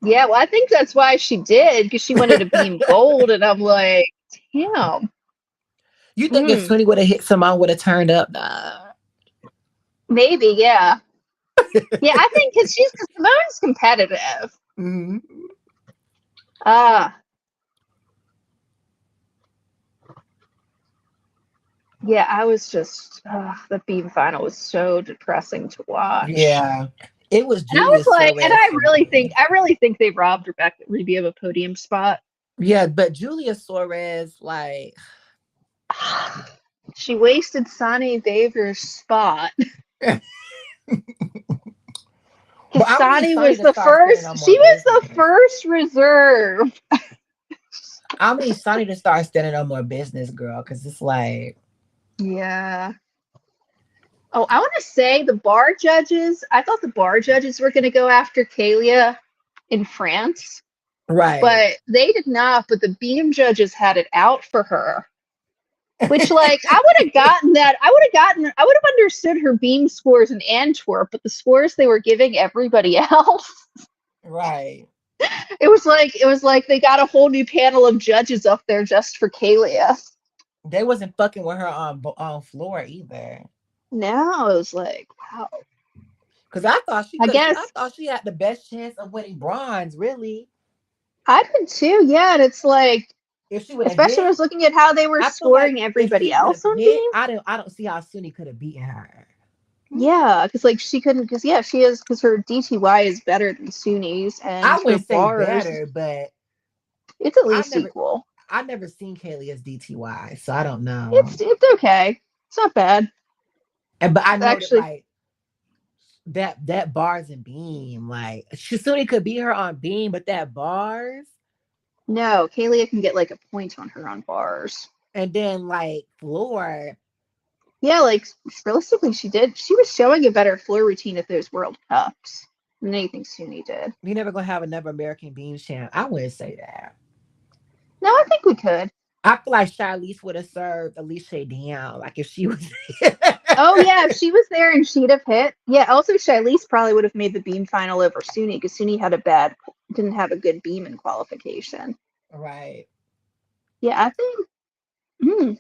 B: yeah, well, I think that's why she did because she wanted to beam gold, and I'm like, damn,
A: You think if Suni would have hit Simone, would have turned up? Nah.
B: maybe, yeah, yeah, I think because Simone's competitive.
A: Hmm.
B: Ah, yeah, I was just the beam final was so depressing to watch.
A: Yeah, it was
B: And I was
A: Julia
B: like, and
A: Suarez for me.
B: I really think they robbed Rebecca Ruby of a podium spot.
A: Yeah, but Julia Suarez, like,
B: She wasted Sonny Baver's spot.
A: but
B: Because
A: I need
B: Sonny
A: Sonny
B: was
A: to start standing on
B: she
A: more
B: was the
A: business.
B: first reserve.
A: I need Sonny to start standing on more business, girl, because it's like,
B: Yeah. Oh, I want to say the bar judges, I thought the bar judges were going to go after Kalia in France,
A: right.
B: but they did not. But the beam judges had it out for her, which, like, I would have gotten that. I would have understood her beam scores in Antwerp, but the scores they were giving everybody else,
A: Right.
B: it was like they got a whole new panel of judges up there just for Kalia.
A: They wasn't fucking with her on floor either.
B: Now it was like, wow.
A: Because I thought
B: I
A: I
B: guess
A: thought she had the best chance of winning bronze, really.
B: I did too. Yeah, and it's like,
A: If she would have
B: especially when I
A: hit,
B: was looking at how they were
A: I feel like
B: scoring
A: if
B: everybody
A: she would
B: else
A: have
B: on
A: hit,
B: beam.
A: I don't see how Suni could have beaten her.
B: Yeah, because like she couldn't, because yeah, she is, because her DTY is better than Suni's, and
A: I
B: her
A: wouldn't say
B: bars,
A: better, but
B: it's at
A: I
B: least
A: never
B: equal.
A: I never seen Kaylee as DTY, so I don't know.
B: It's okay. It's not bad.
A: And but I know that
B: Actually,
A: like that bars and beam, like Suni could beat her on beam, but that bars
B: no, Kalia can get like a point on her on bars.
A: and then like floor.
B: Yeah, like realistically, she did. She was showing a better floor routine at those World Cups than anything Suni did.
A: We never gonna have another American Beams champ. I wouldn't say that.
B: No, I think we could.
A: I feel like Charlize would have served Alicia down, like if she was.
B: Oh yeah, if she was there and she'd have hit. Yeah. Also, Shilese probably would have made the beam final over Suni because Suni didn't have a good beam in qualification.
A: Right.
B: Yeah, I think. Hmm.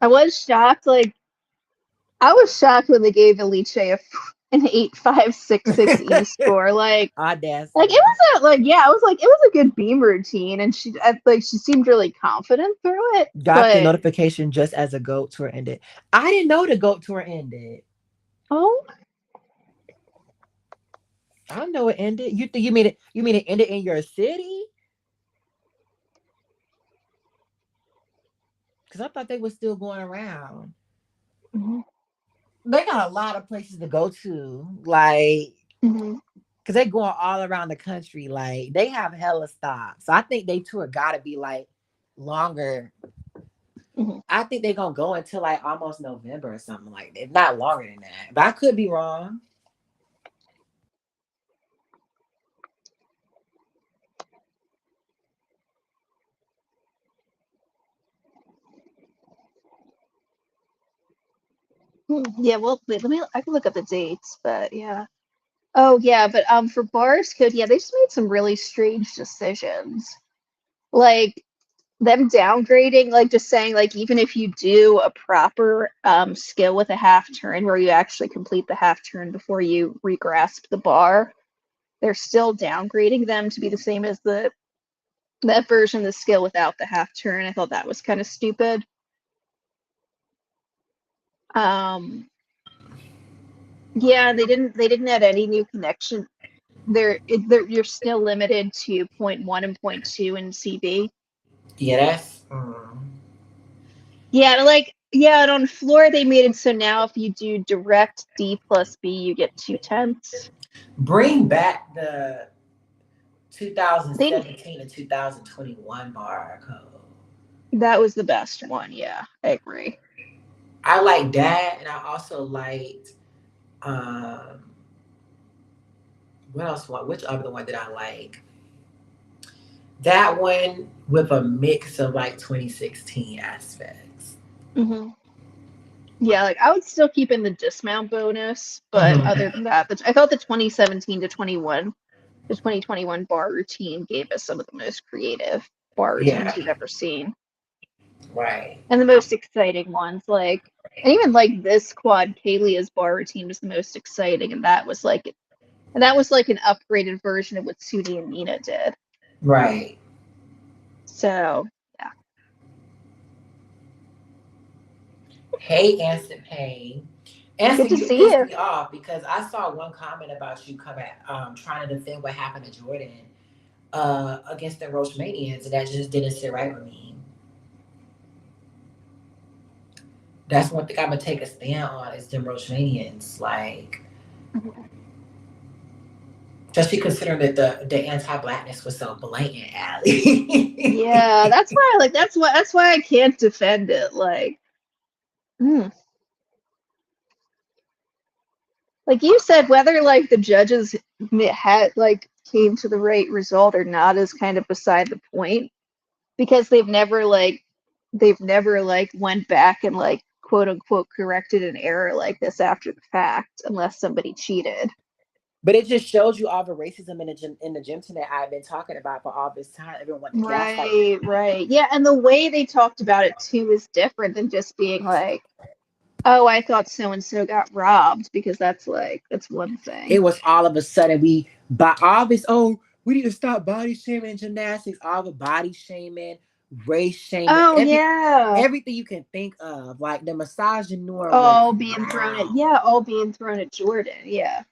B: I was shocked. Like I was shocked when they gave Alice an 8.566 E score. Like it
A: Audacity.
B: was a like yeah, I was like it was a good beam routine, and she seemed really confident through it.
A: Got the
B: But
A: notification just as a GOAT tour ended. I didn't know the GOAT tour ended.
B: oh,
A: I don't know it ended. You think you mean it ended in your city? Because I thought they were still going around.
B: hmm
A: They got a lot of places to go to, like
B: hmm
A: because they're going all around the country. Like they have hella stops. So I think they tour gotta be like longer.
B: hmm
A: I think they're gonna go until like almost November or something like that. If not longer than that. But I could be wrong.
B: yeah. Well, wait, let me. I can look up the dates, but yeah. Oh yeah, but for bars code, yeah, they just made some really strange decisions. Like them downgrading, like just saying like even if you do a proper skill with a half turn where you actually complete the half turn before you regrasp the bar, they're still downgrading them to be the same as that version of the skill without the half turn. I thought that was kind of stupid. Um yeah, they didn't add any new connection. You're still limited to point 0.1 and point 0.2 in CB.
A: Yeah, that's
B: Yeah, like yeah, and on floor they made it so now if you do direct D plus B, you get 2/10.
A: bring back the
B: They
A: 2017 and 2021 bar code.
B: that was the best one. Yeah, I agree.
A: I like that, and I also liked um what else? Which other one did I like? That one with a mix of like 2016 aspects.
B: hmm Yeah, like I would still keep in the dismount bonus, but other
A: Mhm.
B: than that, I thought the 2017 to 21, the 2021 bar routine gave us some of the most creative bar routines
A: Yeah,
B: we've ever seen.
A: right.
B: And the most exciting ones. Like, and even like this quad Kalia's bar routine was the most exciting, and that was like an upgraded version of what Sudi and Nina did.
A: Right.
B: So yeah,
A: Hey, Answer Payne.
B: good
A: Answer,
B: to
A: you
B: see
A: pissed
B: you.
A: me off because I saw one comment about you coming trying to defend what happened to Jordan against the Rochemanians, and that just didn't sit right with me. That's one thing I'm gonna take a stand on is them Rochemanians. Like, especially considering that the anti-blackness was so blatant,
B: Yeah,
A: Allie.
B: that's why that's why I can't defend it. Hmm. Like you said, whether like the judges had like came to the right result or not is kind of beside the point because they've never went back and like quote unquote corrected an error like this after the fact unless somebody cheated.
A: But it just shows you all the racism in the gym tonight I've been talking about for all this time. Everyone wanted to gaslight me.
B: Right, right. Yeah, and the way they talked about it too is different than just being like, "Oh, I thought so and so got robbed," because that's one
A: It
B: thing.
A: was all of a sudden by all this, oh, we need to stop body shaming in gymnastics, all the body shaming, race shaming,
B: Oh yeah.
A: everything you can think of. Like the misogynoir was
B: All being thrown at
A: loud.
B: yeah, all being thrown at Jordan. Yeah.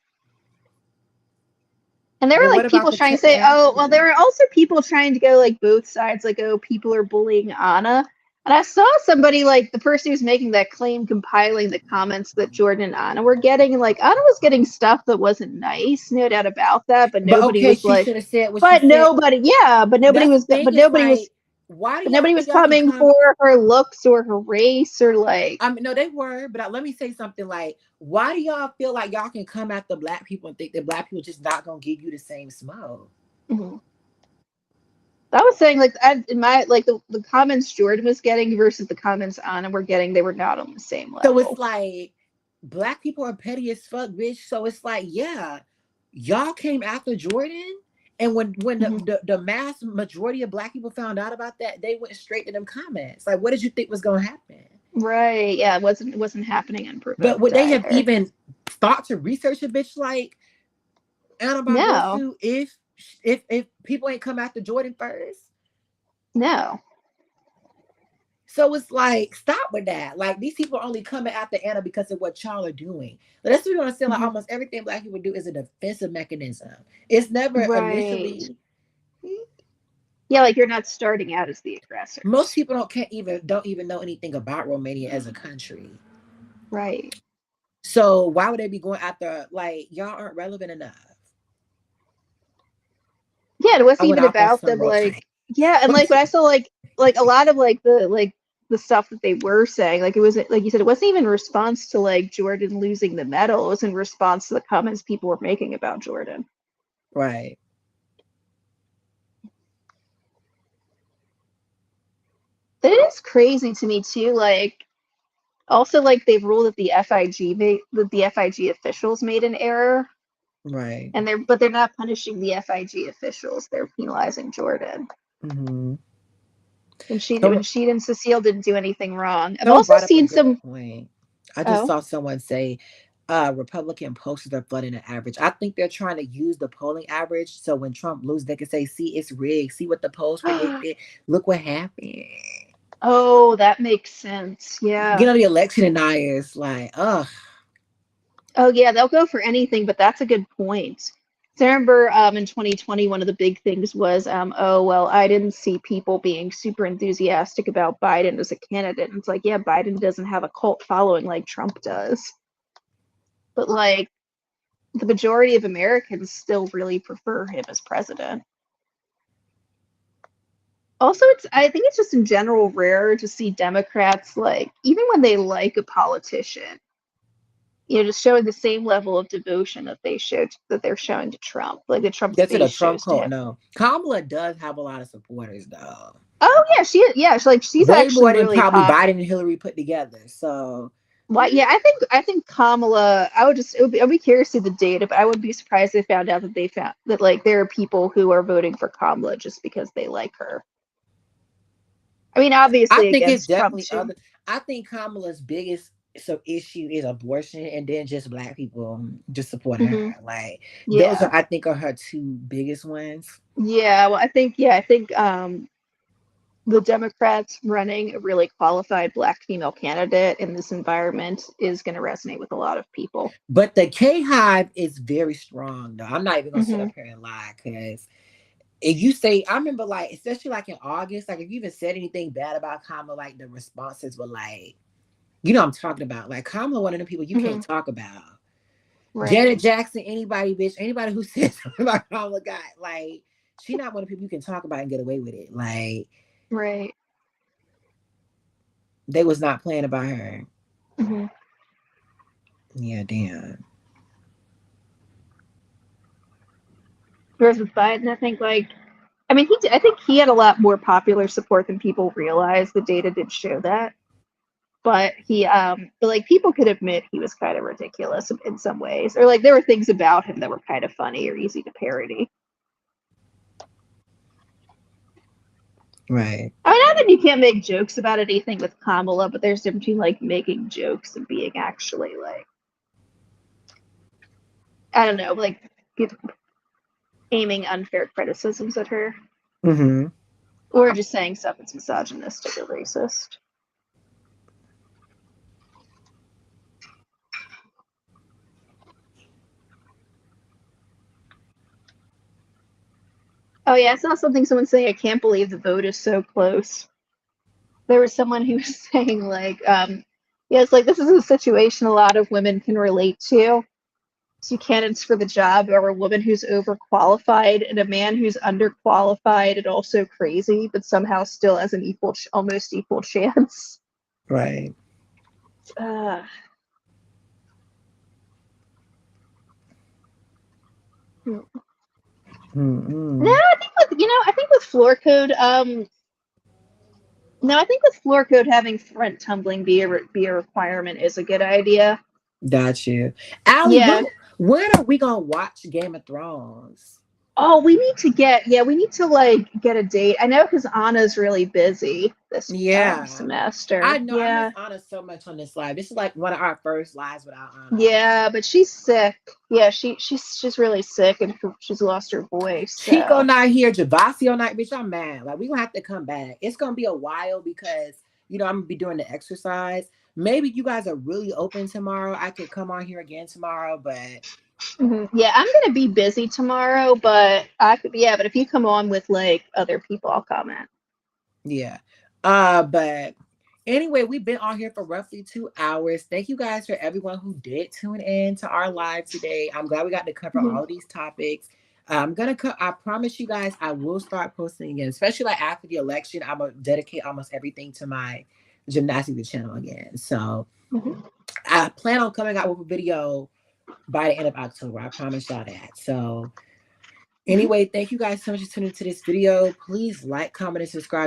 B: And there
A: But
B: were
A: what
B: like
A: about
B: people
A: the
B: trying to
A: tech
B: say, oh, well,
A: athletes?
B: there were also people trying to go like both sides, like, oh, people are bullying Anna. And I saw somebody like the person who's making that claim compiling the comments that Jordan and Anna were getting, and like Anna was getting stuff that wasn't nice, no doubt about that, but
A: But
B: nobody
A: okay,
B: was
A: she
B: like,
A: should have said what she
B: but
A: said.
B: nobody, yeah,
A: That's the thing
B: but
A: is
B: nobody was
A: like why do
B: But
A: y'all
B: nobody
A: think
B: was
A: y'all can
B: coming
A: come?
B: for her looks or her race or like.
A: I mean, no, they were, but let me say something like, why do y'all feel like y'all can come after black people and think that black people just not gonna give you the same smoke?
B: Mhm. I was saying like in my like the comments Jordan was getting versus the comments Anna were getting, they were not on the same
A: So it's
B: level.
A: like black people are petty as fuck, bitch. So it's like, yeah, y'all came after Jordan. And when
B: Hmm.
A: the mass majority of black people found out about that, they went straight to them comments. Like, what did you think was gonna happen?
B: Right. Yeah, it wasn't happening
A: But would
B: unprovoked
A: they have
B: either.
A: even thought to research a bitch like Anna
B: No.
A: Barbosu if people ain't come after Jordan first?
B: No.
A: So it's like, stop with that. Like, these people are only coming after Anna because of what y'all are doing. But that's what we understand. Like,
B: Hmm.
A: almost everything black people do is a defensive mechanism. It's never
B: Right.
A: initially.
B: Yeah, like you're not starting out as the
A: Most
B: aggressors.
A: people don't even know anything about Romania as a country.
B: Right.
A: So why would they be going after, like, y'all aren't relevant enough?
B: Yeah, it
A: I
B: wasn't
A: went
B: even
A: off on
B: about
A: some
B: them
A: real
B: like
A: quick.
B: yeah, and
A: But
B: like when I saw like a lot of like the stuff that they were saying, like it was like you said, it wasn't even in response to like Jordan losing the medal. It was in response to the comments people were making about Jordan.
A: right.
B: But it is crazy to me too, like also like they've ruled that the FIG officials made an error
A: Right.
B: and they're not punishing the FIG officials. They're penalizing Jordan.
A: Mm-hmm.
B: And
A: So,
B: she and Cecile didn't do anything wrong. I've
A: someone
B: also
A: brought up a
B: seen
A: good
B: some.
A: point. I just
B: Oh.
A: saw someone say Republican posters are flooding the average. I think they're trying to use the polling average so when Trump loses, they can say, see, it's rigged. See what the polls predicted. Look what happened.
B: Oh, that makes sense.
A: Get
B: Yeah.
A: on the election deniers, like, ugh.
B: Oh, yeah, they'll go for anything, but that's a good point. So I remember in 2020, one of the big things was, oh, well, I didn't see people being super enthusiastic about Biden as a candidate. And it's like, yeah, Biden doesn't have a cult following like Trump does. But like the majority of Americans still really prefer him as president. Also, I think it's just in general rare to see Democrats like, even when they like a politician, just showing the same level of devotion that they're showing to Trump, like that Trump's
A: Get to the
B: base
A: Trump
B: shows to
A: cult.
B: him.
A: No, Kamala does have a lot of supporters, though.
B: Oh yeah, she's
A: Way
B: actually
A: more than
B: really
A: probably
B: pop.
A: Biden and Hillary put together. So,
B: Well, yeah, I think Kamala. I'd be curious to see the data, but I would be surprised if they found out that they found that like there are people who are voting for Kamala just because they like her. I mean,
A: I
B: obviously
A: think it's
B: against Trump
A: definitely
B: too.
A: other. I think Kamala's biggest issue is abortion, and then just black people just supporting
B: Hmm.
A: her. Like those
B: Yeah,
A: are, I think, are her two biggest ones.
B: yeah. Well, I think the Democrats running a really qualified black female candidate in this environment is going to resonate with a lot of people.
A: But the K Hive is very strong, though. I'm not even gonna sit
B: Hmm.
A: up here and lie, because if you say, I remember, like, especially like in August, like if you even said anything bad about Kamala, like the responses were like, you know, what I'm talking about. Like Kamala, one of the people you
B: Hmm.
A: can't talk about.
B: Right,
A: Janet Jackson, anybody, bitch, anybody who says something about Kamala, got like, she not one of the people you can talk about and get away with it. Like
B: right.
A: they was not playing about her.
B: Hmm.
A: Yeah, damn.
B: Whereas with Biden, I mean, I think he had a lot more popular support than people realize. The data did show that, but but like people could admit he was kind of ridiculous in some ways, or like there were things about him that were kind of funny or easy to parody.
A: Right.
B: I mean, not that you can't make jokes about anything with Kamala, but there's a difference between like making jokes and being actually like, I don't know, like aiming unfair criticisms at her,
A: Mm-hmm.
B: or just saying stuff that's misogynistic or racist. Oh yeah, I saw someone saying, I can't believe the vote is so close. There was someone who was saying like, yeah, it's like this is a situation a lot of women can relate to. two candidates for the job are a woman who's overqualified and a man who's underqualified and also crazy, but somehow still has an almost equal chance.
A: Right.
B: Uh, no,
A: Mm-mm.
B: I think I think with floor code, no, I think with floor code having front tumbling be a requirement is a good idea.
A: Got you. Allie,
B: Yeah.
A: when are we gonna watch Game of Thrones?
B: Oh, we need to like get a date. I know because Anna's really busy this
A: Yeah. I
B: semester.
A: know I miss
B: Yeah.
A: Anna so much on this live. This is like one of our first lives without Anna.
B: Yeah, but she's sick. Yeah, she's really sick and she's lost her voice.
A: Chico
B: So
A: not here, Javasio not, bitch. I'm mad. Like we gonna have to come back. It's gonna be a while because I'm gonna be doing the exercise. Maybe you guys are really open tomorrow. I could come on here again tomorrow, but
B: yeah, I'm gonna be busy tomorrow, but I could yeah, but if you come on with like other people, I'll comment.
A: yeah. But anyway, we've been on here for roughly 2 hours. Thank you guys for everyone who did tune in to our live today. I'm glad we got to cover
B: Mhm.
A: all of these topics. I promise you guys, I will start posting again, especially like after the election. I'm gonna dedicate almost everything to my gymnastics channel again. So
B: Mhm.
A: I plan on coming out with a video by the end of October. I promise y'all that. So
B: Mhm.
A: anyway, thank you guys so much for tuning into this video. Please like, comment, and subscribe.